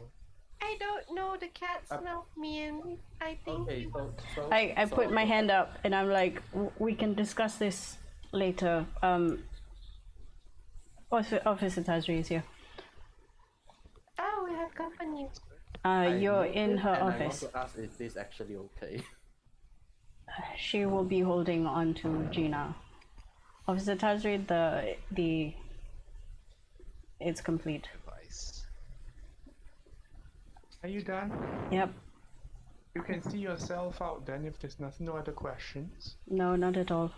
I don't know. The cat smelled me, and I think. Okay, so I put my hand up and I'm like, we can discuss this later. Officer Tazri is here. Oh, we have You're need in it, her and office. I want to ask, is this actually okay? She will be holding on to Gina. Officer Tazri, the it's complete. Device. Are you done? Yep. You can see yourself out then if there's no other questions. No, not at all.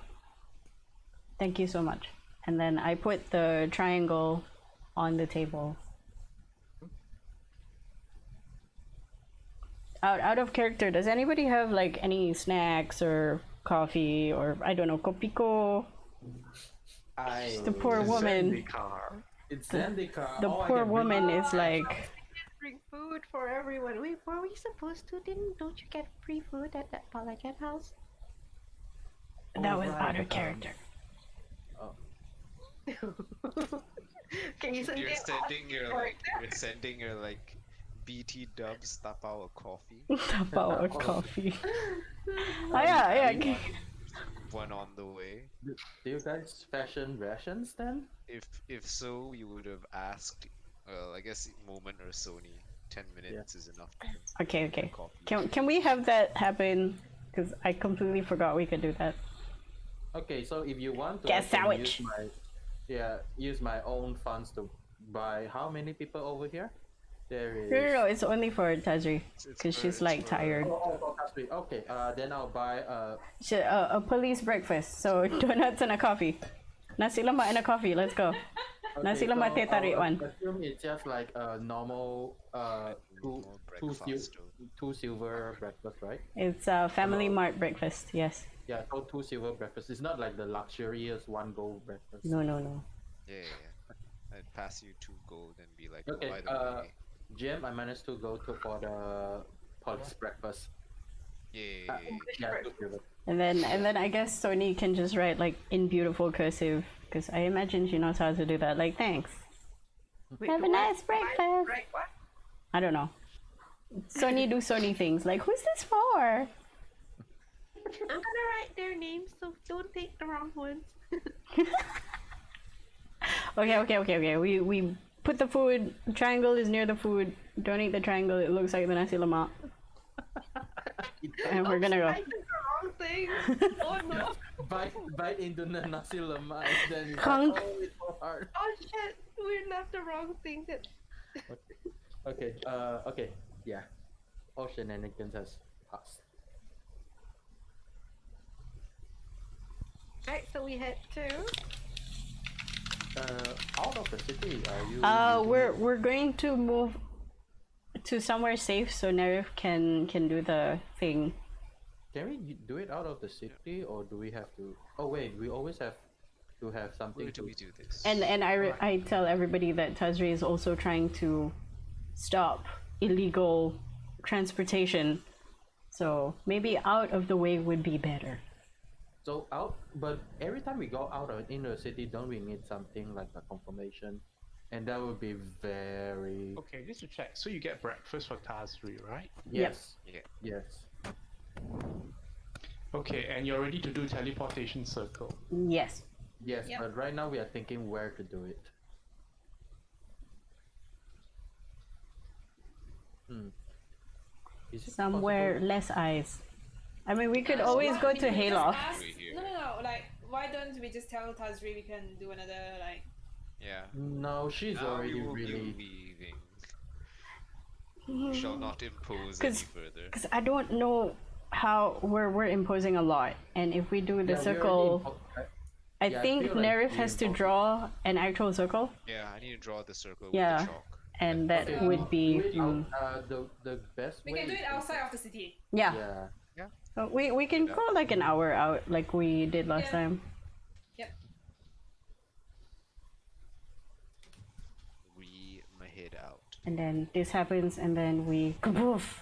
Thank you so much. And then I put the triangle on the table. Out of character, does anybody have like any snacks or coffee or I don't know, kopiko? The poor woman. It's Zendikar. The poor woman is like, Bring food for everyone. Wait, were we supposed to? Don't you get free food at that Palagat house? that was out of character. Can you send You're it sending your like BT dubs tapao coffee. Tapao coffee. Oh yeah. One on the way. Do you guys fashion rations then? If so, you would have asked. I guess Moment or Sony. 10 minutes is enough. Okay. Coffee. Can we have that happen? Because I completely forgot we could do that. Okay, so if you want to, Get I can sandwich. use my own funds to buy. How many people over here? There is. No, it's only for Tazri. It's Because for- she's it's like for- tired. That's three. Okay, then I'll buy A police breakfast. So donuts and a coffee. Nasi lemak and a coffee. Let's go. Nasi lemak teh tarik one. Assume it's just like a normal Normal breakfast. two silver breakfast, right? It's a Family Mart breakfast. Yes. Yeah, so two silver breakfast. It's not like the luxurious one gold breakfast. No. Yeah. I'd pass you 2 gold and be like, Okay, by the way, Jim, I managed to go for the police breakfast. yeah. Yeah, 2 silver. And then I guess Sony can just write like in beautiful cursive because I imagine she knows how to do that. Like thanks. Have a nice breakfast. Right, what? I don't know. Sony do Sony things. Like who's this for? I'm gonna write their names, so don't take the wrong ones. Okay. We put the food. Triangle is near the food. Don't eat the triangle. It looks like the nasi lemak. And we're gonna go. I did the wrong thing. Oh no. Bite into the nasi lemak, then it's Kang- like, oh, it's so hard. Oh shit. We left the wrong thing. Okay, yeah. All shenanigans has passed. Right, so we head to. Out of the city, are you? We're going to move to somewhere safe so Nerif can do the thing. Can we do it out of the city, or do we have to? Oh wait, we always have to have something Where do to. we do this? And I tell everybody that Tazri is also trying to stop illegal transportation. So maybe out of the way would be better. So out, but every time we go out of in the city, don't we need something like a confirmation? And that would be very. Okay, just to check. So you get breakfast for Tazri, right? Yes. Yeah. Yes. Okay, and you're ready to do teleportation circle. Yes. Yes, Yep. but right now we are thinking where to do it. Is it Somewhere possible- less eyes. I mean, we could No, always why go don't to we just Hayloft. ask- Right here. No. Like, why don't we just tell Tazri we can do another like? Yeah. No, she's Now already you will be really. leaving. We shall not impose any 'Cause- further. Because I don't know how we're imposing a lot, and if we do the Yeah, we circle, already I yeah, I think feel like Nerif we has to imposed- draw an actual circle, Yeah, I need to draw the circle Yeah. with the chalk. and that Okay, would be do it out, the best We way. can do it is- outside of the city. yeah. Yeah. We can go like an hour out, like we did last Yeah. time. Yep. We may head out. And then this happens, and then we kaboof.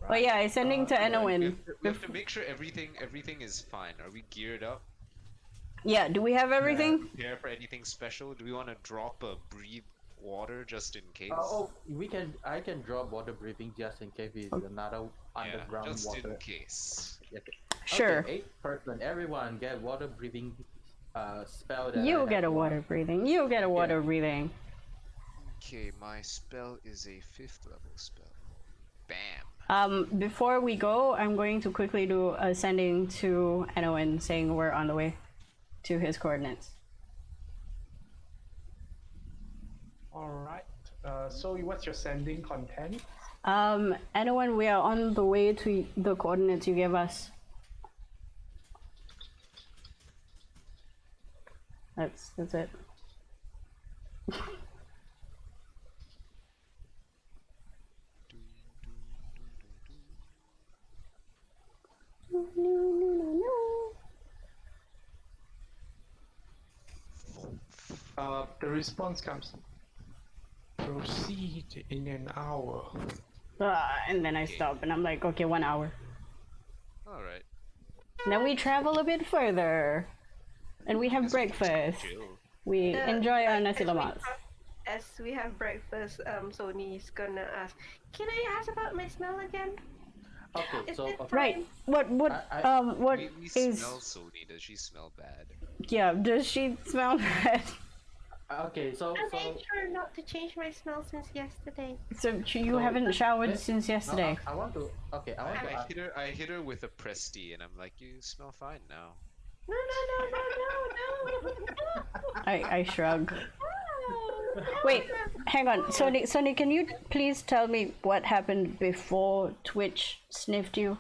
Oh yeah, it's sending to We Enowin. have to make sure everything is fine. Are we geared up? Yeah, do we have everything? Prepare for anything special? Do we want to drop a breathe water just in case? I can drop water breathing just in case it's another yeah, underground just water. in case. Okay. Sure. Okay, 8 person, everyone get water breathing spell that I You have get a one. water breathing. You get a water breathing. Okay, my spell is a 5th level spell. Bam. Before we go, I'm going to quickly do a sending to Anoan saying we're on the way to his coordinates. All right. So what's your sending content? Anoan, we are on the way to the coordinates you gave us. That's it. The response comes. Proceed in an hour. And then I stop and I'm like, okay, 1 hour. All right. Then we travel a bit further. And we have breakfast. We enjoy our nasi lemak. As we have breakfast, Sony's gonna ask, "Can I ask about my smell again?" Okay, Is so it Right. What We is smell Sony. Does she smell bad? yeah, does she smell bad? okay, so I made sure not to change my smell since yesterday. So you haven't showered since no, yesterday. I want to. Okay, I want to. ask- I hit her with a Presti, and I'm like, you smell fine now. No. I shrug. Wait, hang on. Sony, can you please tell me what happened before Twitch sniffed you?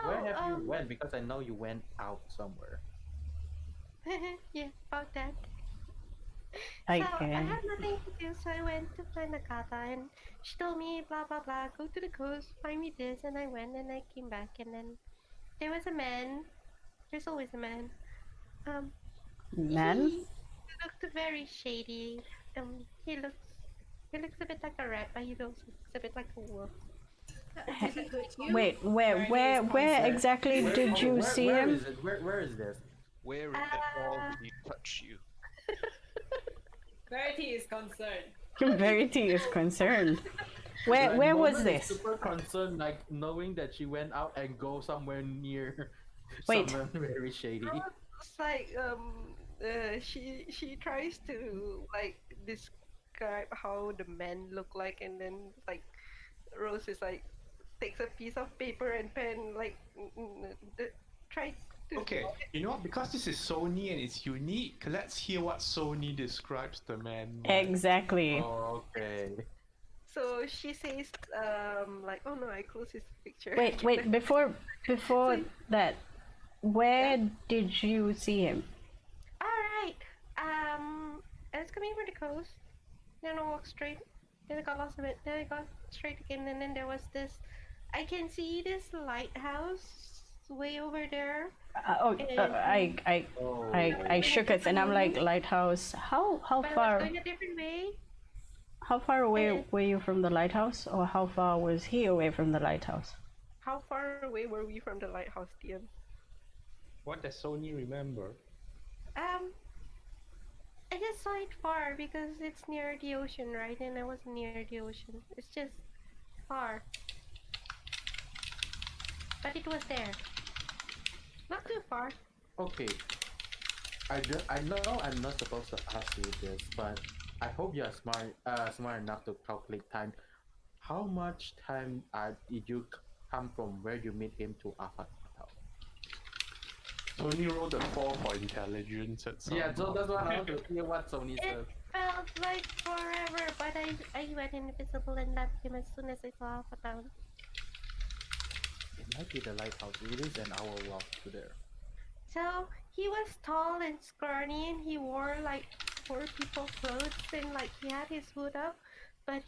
Where have you went? Because I know you went out somewhere. Yeah, about that. I So I had nothing to do, so I went to find Nakata, and she told me blah blah blah, go to the coast, find me this, and I went and I came back, and then there was a man. There's always a man. Man? He looked very shady. He looks a bit like a rat, but he looks a bit like a wolf. Does it hurt you? Wait, where exactly did you see where him? Is it? Where is this? Where in the hell did he touch you? Verity is concerned. Verity is concerned. Like, Where was Norman is this? Super concerned, like knowing that she went out and go somewhere near. Wait. Somewhere very shady. It's like she tries to like describe how the men look like, and then like Rose is like takes a piece of paper and pen, like try to. Okay, you know what? Because this is Sony and it's unique, let's hear what Sony describes the man. Exactly. Oh, okay. So she says like, oh no, I closed his picture. Wait, before that, where did you see him? Alright. I was coming from the coast. Then I walked straight. Then I got lost a bit. Then I got straight again. And then there was this. I can see this lighthouse way over there. I shook it and I'm like, lighthouse. How But I was far? going a different way. How far away were you from the lighthouse, or how far was he away from the lighthouse? How far away were we from the lighthouse, DM? What does Sony remember? I just saw it far because it's near the ocean, right? And I wasn't near the ocean. It's just far. But it was there. Not too far. Okay. I know I'm not supposed to ask you this, but I hope you're smart enough to calculate time. How much time did you come from where you meet him to Alpha? Sony rolled a 4 for intelligence at some Yeah, so point. that's what I want to hear what Sony said. It felt like forever, but I went invisible and left him as soon as I saw Alpha Town. It might be the lighthouse. It is an hour walk to there. So he was tall and scrawny, and he wore like poor people clothes, and like he had his hood up, but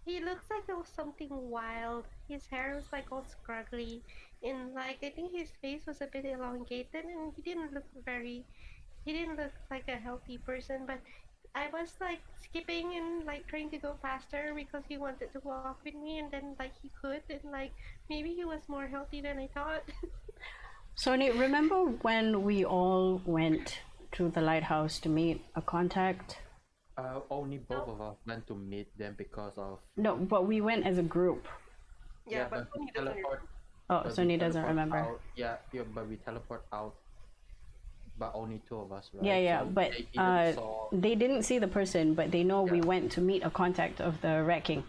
he looks like there was something wild. His hair was like all scraggly, and like I think his face was a bit elongated, and he didn't look like a healthy person. But I was like skipping and like trying to go faster because he wanted to walk with me, and then like he could, and like maybe he was more healthy than I thought. Sony, remember when we all went to the lighthouse to meet a contact? Only both of us went to meet them because of. No, but we went as a group. Yeah, but we he doesn't teleport. Oh, but we Sony doesn't teleport remember. out- yeah, but we teleport out But only two of us, right? Yeah, So but they even saw. they didn't see the person, but they know we Yeah. went to meet a contact of the Rat King.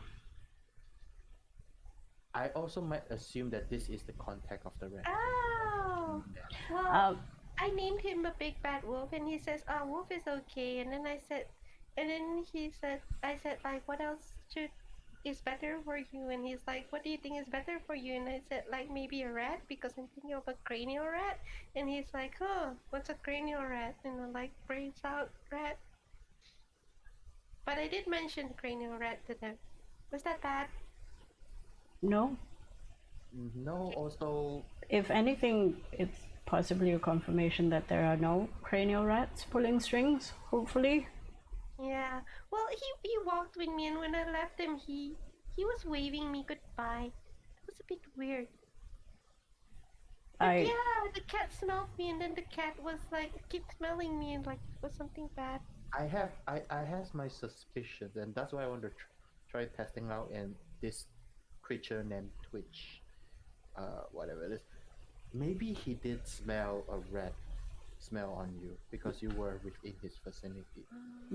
I also might assume that this is the contact of the rat. Oh, well, Um, I named him a big bad wolf, and he says, "Oh, wolf is okay." And then I said, like, what else is better for you? And he's like, what do you think is better for you? And I said, like, maybe a rat because I'm thinking of a cranial rat. And he's like, huh, what's a cranial rat? And I'm like, brains out rat. But I did mention cranial rat to them. Was that bad? no. No, also If anything, it's possibly a confirmation that there are no cranial rats pulling strings, hopefully. Yeah. Well, he walked with me, and when I left him, he was waving me goodbye. It was a bit weird. But I yeah, the cat smelled me, and then the cat was like, keep smelling me, and like it was something bad. I have my suspicions, and that's why I want to try testing out and this creature named Twitch, whatever it is. Maybe he did smell a rat smell on you because you were within his vicinity.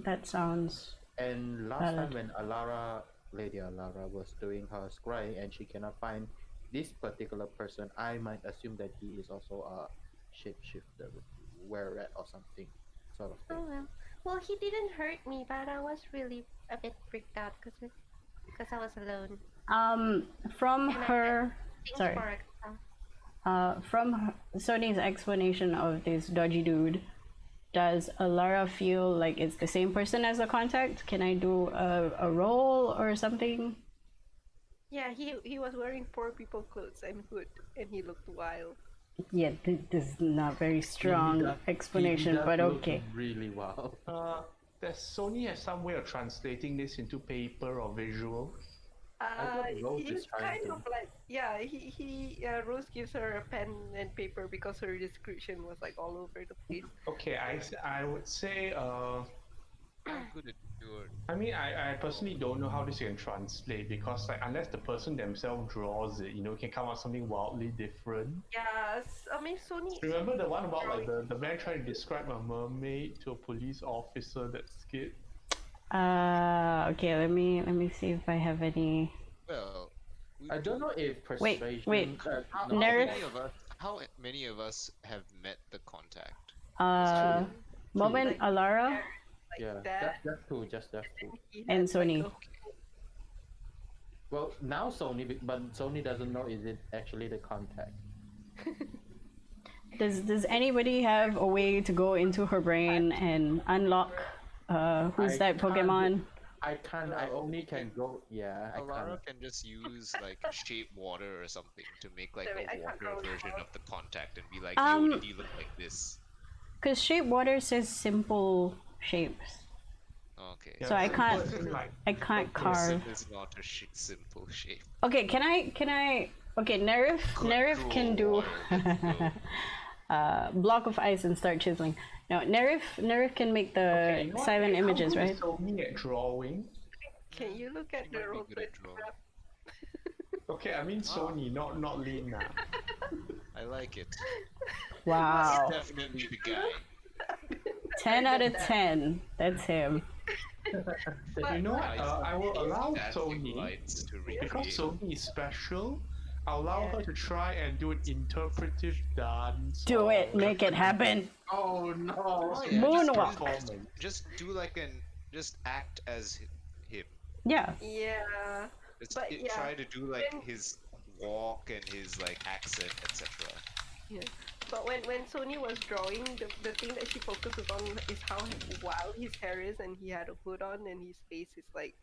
that sounds And last time valid. when Lady Alara was doing her scrying and she cannot find this particular person, I might assume that he is also a shapeshifter, were-rat or something, sort of Oh thing. well. Well, he didn't hurt me, but I was really a bit freaked out because I was alone. From And I her, Things sorry, for Sony's explanation of this dodgy dude, does Alara feel like it's the same person as the contact? Can I do a roll or something? Yeah, he was wearing poor people clothes and hood, and he looked wild. Yeah, this is not very strong explanation, but okay. Really wow. Does Sony have some way of translating this into paper or visual? thought Rose is He's trying kind to- of like Rose gives her a pen and paper because her description was like all over the place. Okay, I would say How good at your I mean, I personally don't know how this can translate because like unless the person themselves draws it, it can come out something wildly different. Yes, I mean Sony. Remember the one about like the man trying to describe a mermaid to a police officer that skit? Okay, let me see if I have any. well. I don't know if Wait, persuasion. wait. How Nerf. many of us have met the contact? Moment, Alara Yeah, that. that's two, just that two. He and had, like, Sony. Well, now Sony, but Sony doesn't know is it actually the contact. Does anybody have a way to go into her brain and unlock who's I that can't Pokemon? I can't. I only can go. Yeah, I Alara can't. can just use like shape water or something to make like Sorry, I a can't water roll version now. of the contact and be like, yo, did he look like this? Because shape water says simple shapes, Okay. so I can't Like, carve. Person is not a simple shape. Okay, can I? Okay, Nerif can do block of ice and start chiseling. No, Nerif can make the okay, you know what? silent How images, good right? is Sony at drawing? Can you look at She the might be road good at drawing. Okay, I mean Sony, not Lina. I like it. Wow, Definitely the guy. 10 out of 10. That's him. You know what? Nice. I will allow Dancing Sony lights to because recreate. Sony is special. I'll allow her to try and do an interpretive dance. Do or it, make it happen. Oh no! Oh, yeah, Moonwalk. just do like just act as him. Yeah, Yeah, Just But yeah, try to do like when- his walk and his like accent, etc. but when Sony was drawing, the thing that she focuses on is how wild his hair is, and he had a hood on, and his face is like,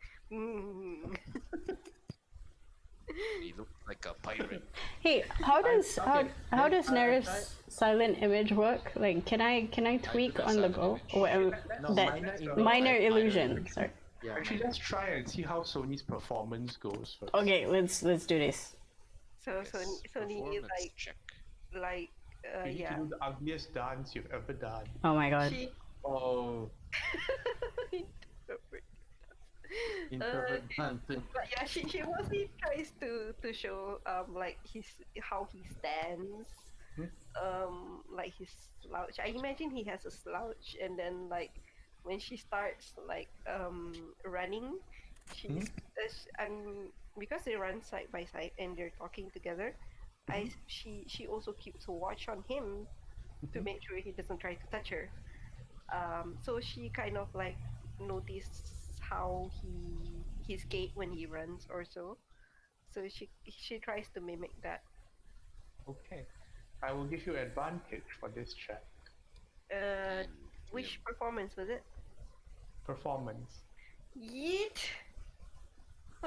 He looked like a pirate. hey, how does okay, how does then I Nerif's silent image work? Like, can I tweak do the on the silent go? image. No, That minor minor illusion. illusion. Sorry. Yeah. Actually, let's try and see how Sony's performance goes first. Okay, let's do this. so Sony Performance like check. You need to do the ugliest dance you've ever done. Oh my god. she. Oh, introvert dancing. But yeah, she mostly tries to show like how he stands, like his slouch. I imagine he has a slouch, and then like when she starts like running, she's because they run side by side and they're talking together. She also keeps a watch on him to make sure he doesn't try to touch her. So she kind of like notices how his gait when he runs or so. So she tries to mimic that. Okay. I will give you advantage for this check. Uh, Mm, which performance was it? Performance. Yeet.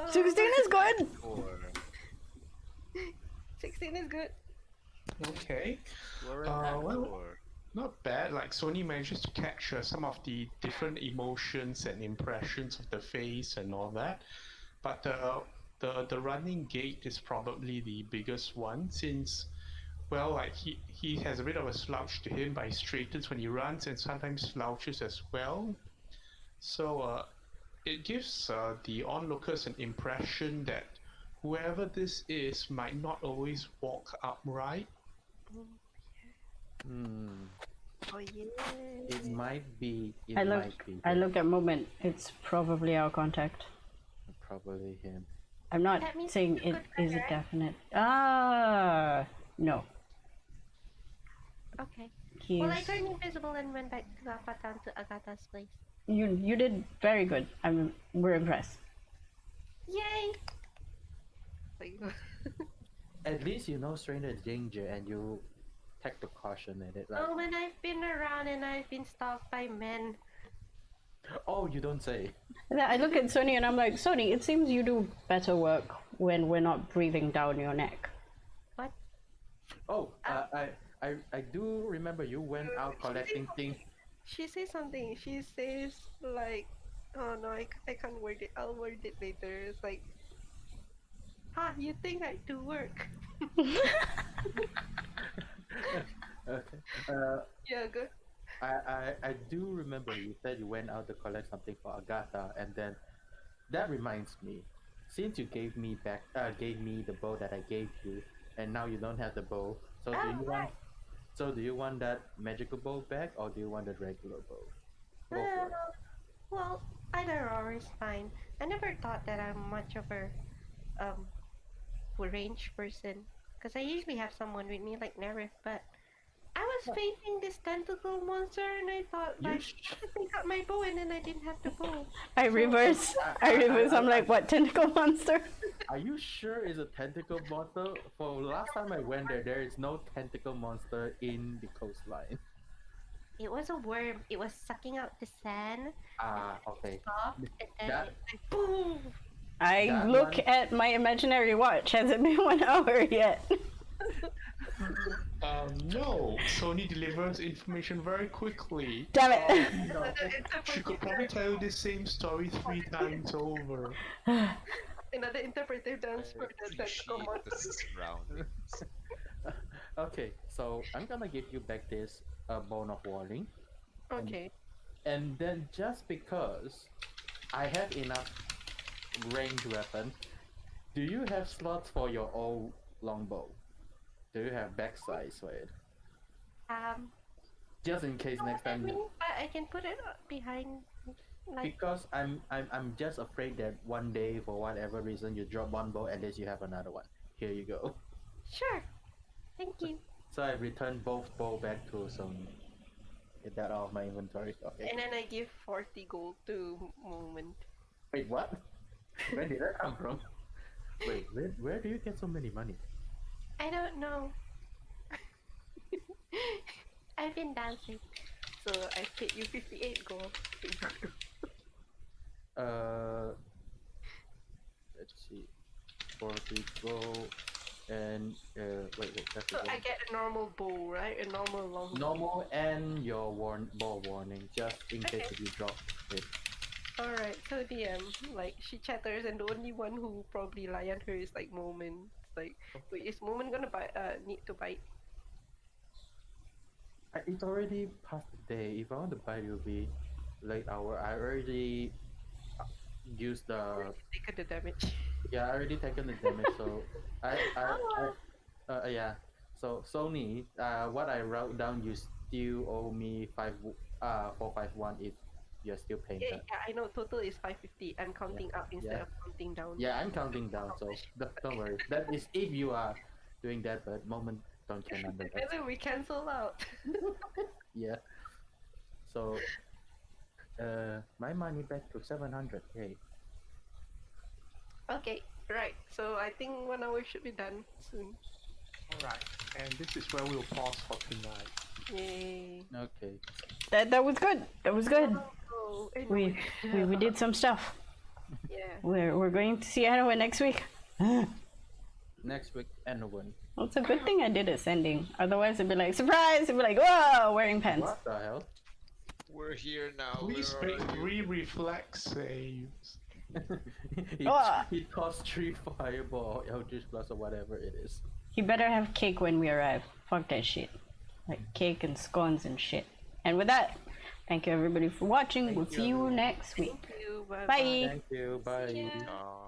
16 is good. Or 16 is good. Okay. you're an well, or not bad. Like Sony manages to capture some of the different emotions and impressions of the face and all that, but the running gait is probably the biggest one since, well, like he has a bit of a slouch to him, but he straightens when he runs and sometimes slouches as well. So it gives the onlookers an impression that whoever this is might not always walk upright. Hmm. Oh yeah. It might be. It I might look. be. I look at Moment. It's probably our contact. Probably him. I'm not That means saying it's a it good guy, is a right? definite. No. Okay. He's. Well, I turned invisible and went back to down to Agatha's place. You did very good. We're impressed. Yay! Like, At least you know stranger danger and you take the caution in it, right? Oh, when I've been around and I've been stalked by men. Oh, you don't say. And then I look at Sony and I'm like, Sony, it seems you do better work when we're not breathing down your neck. What? Oh, I do remember you went out collecting things. she says something. She says like, oh no, I can't word it. I'll word it later. It's like, you think I do work? Okay. Yeah, good. I do remember you said you went out to collect something for Agatha, and then that reminds me, since you gave me the bow that I gave you, and now you don't have the bow. So do you want? Right. So do you want that magical bow back, or do you want the regular bow? Go for it. Well, either or is fine. I never thought that I'm much of a um range person, because I usually have someone with me like Nerif, but I was facing this tentacle monster and I thought You like sh- I pick up my bow and then I didn't have the bow. I reverse. I'm like, what, tentacle monster? Are you sure it's a tentacle monster? For last time I went there, there is no tentacle monster in the coastline. It was a worm. It was sucking out the sand. Okay. Stopped and then That- it like boom. I That look one- at my imaginary watch. Has it been 1 hour yet? No, Sony delivers information very quickly. Damn it. No. She could probably tell you the same story 3 times over. Another interpretive dance for the she tentacle monster. the surroundings. Okay, so I'm gonna give you back this bone of warning, Okay. and then just because I have enough ranged weapon, do you have slots for your old longbow? Do you have backside for it? Just in case next I time. mean, but I can put it behind, like Because I'm just afraid that one day for whatever reason you drop one bow, at least you have another one. Here you go. sure. Thank you. So I returned both bow back to Sony. Get that out of my inventory. Okay. And then I give 40 gold to Moment. Wait, what? Where did that come from? Wait, where do you get so many money? I don't know. I've been dancing. So I paid you 58 gold. Let's see. 40 gold and wait, that's So the I get a normal bow, right? A normal long bow. normal and your ball warning, just in case if you drop it. Alright, so DM, like she chatters and the only one who probably lie on her is like Moment. It's like, wait, is Moment gonna need to bite? It's already past the day. If I want to buy, it will be late hour. I already used the Take the damage. I already taken the damage. So I yeah. So Sony, what I wrote down, you still owe me 451 if you're still paying Yeah, that. yeah, I know. Total is 550. I'm counting up instead Yeah. of counting down. Yeah, I'm counting down, so don't worry. That is if you are doing that, but moment don't count under And that. then we cancel out. Yeah. So, my money back to 700k. Okay, right. So I think 1 hour should be done soon. Alright, and this is where we'll pause for tonight. Yay. Okay. That was good. That was good. Oh, anyway. We did some stuff. Yeah. We're going to see Anoa next week. Next week, anyone. Well, it's a good thing I did ascending. Otherwise, it'd be like surprise. It'd be like whoa, wearing pants. What the hell? We're here now. Please where make are you? 3 reflex saves. He costs 3 fireball, Eldritch Blast, or whatever it is. You better have cake when we arrive. Fuck that shit. Like cake and scones and shit. And with that, thank you everybody for watching. We'll see you next week. Thank you. Bye. Bye. Thank you. Bye. Yeah. Uh,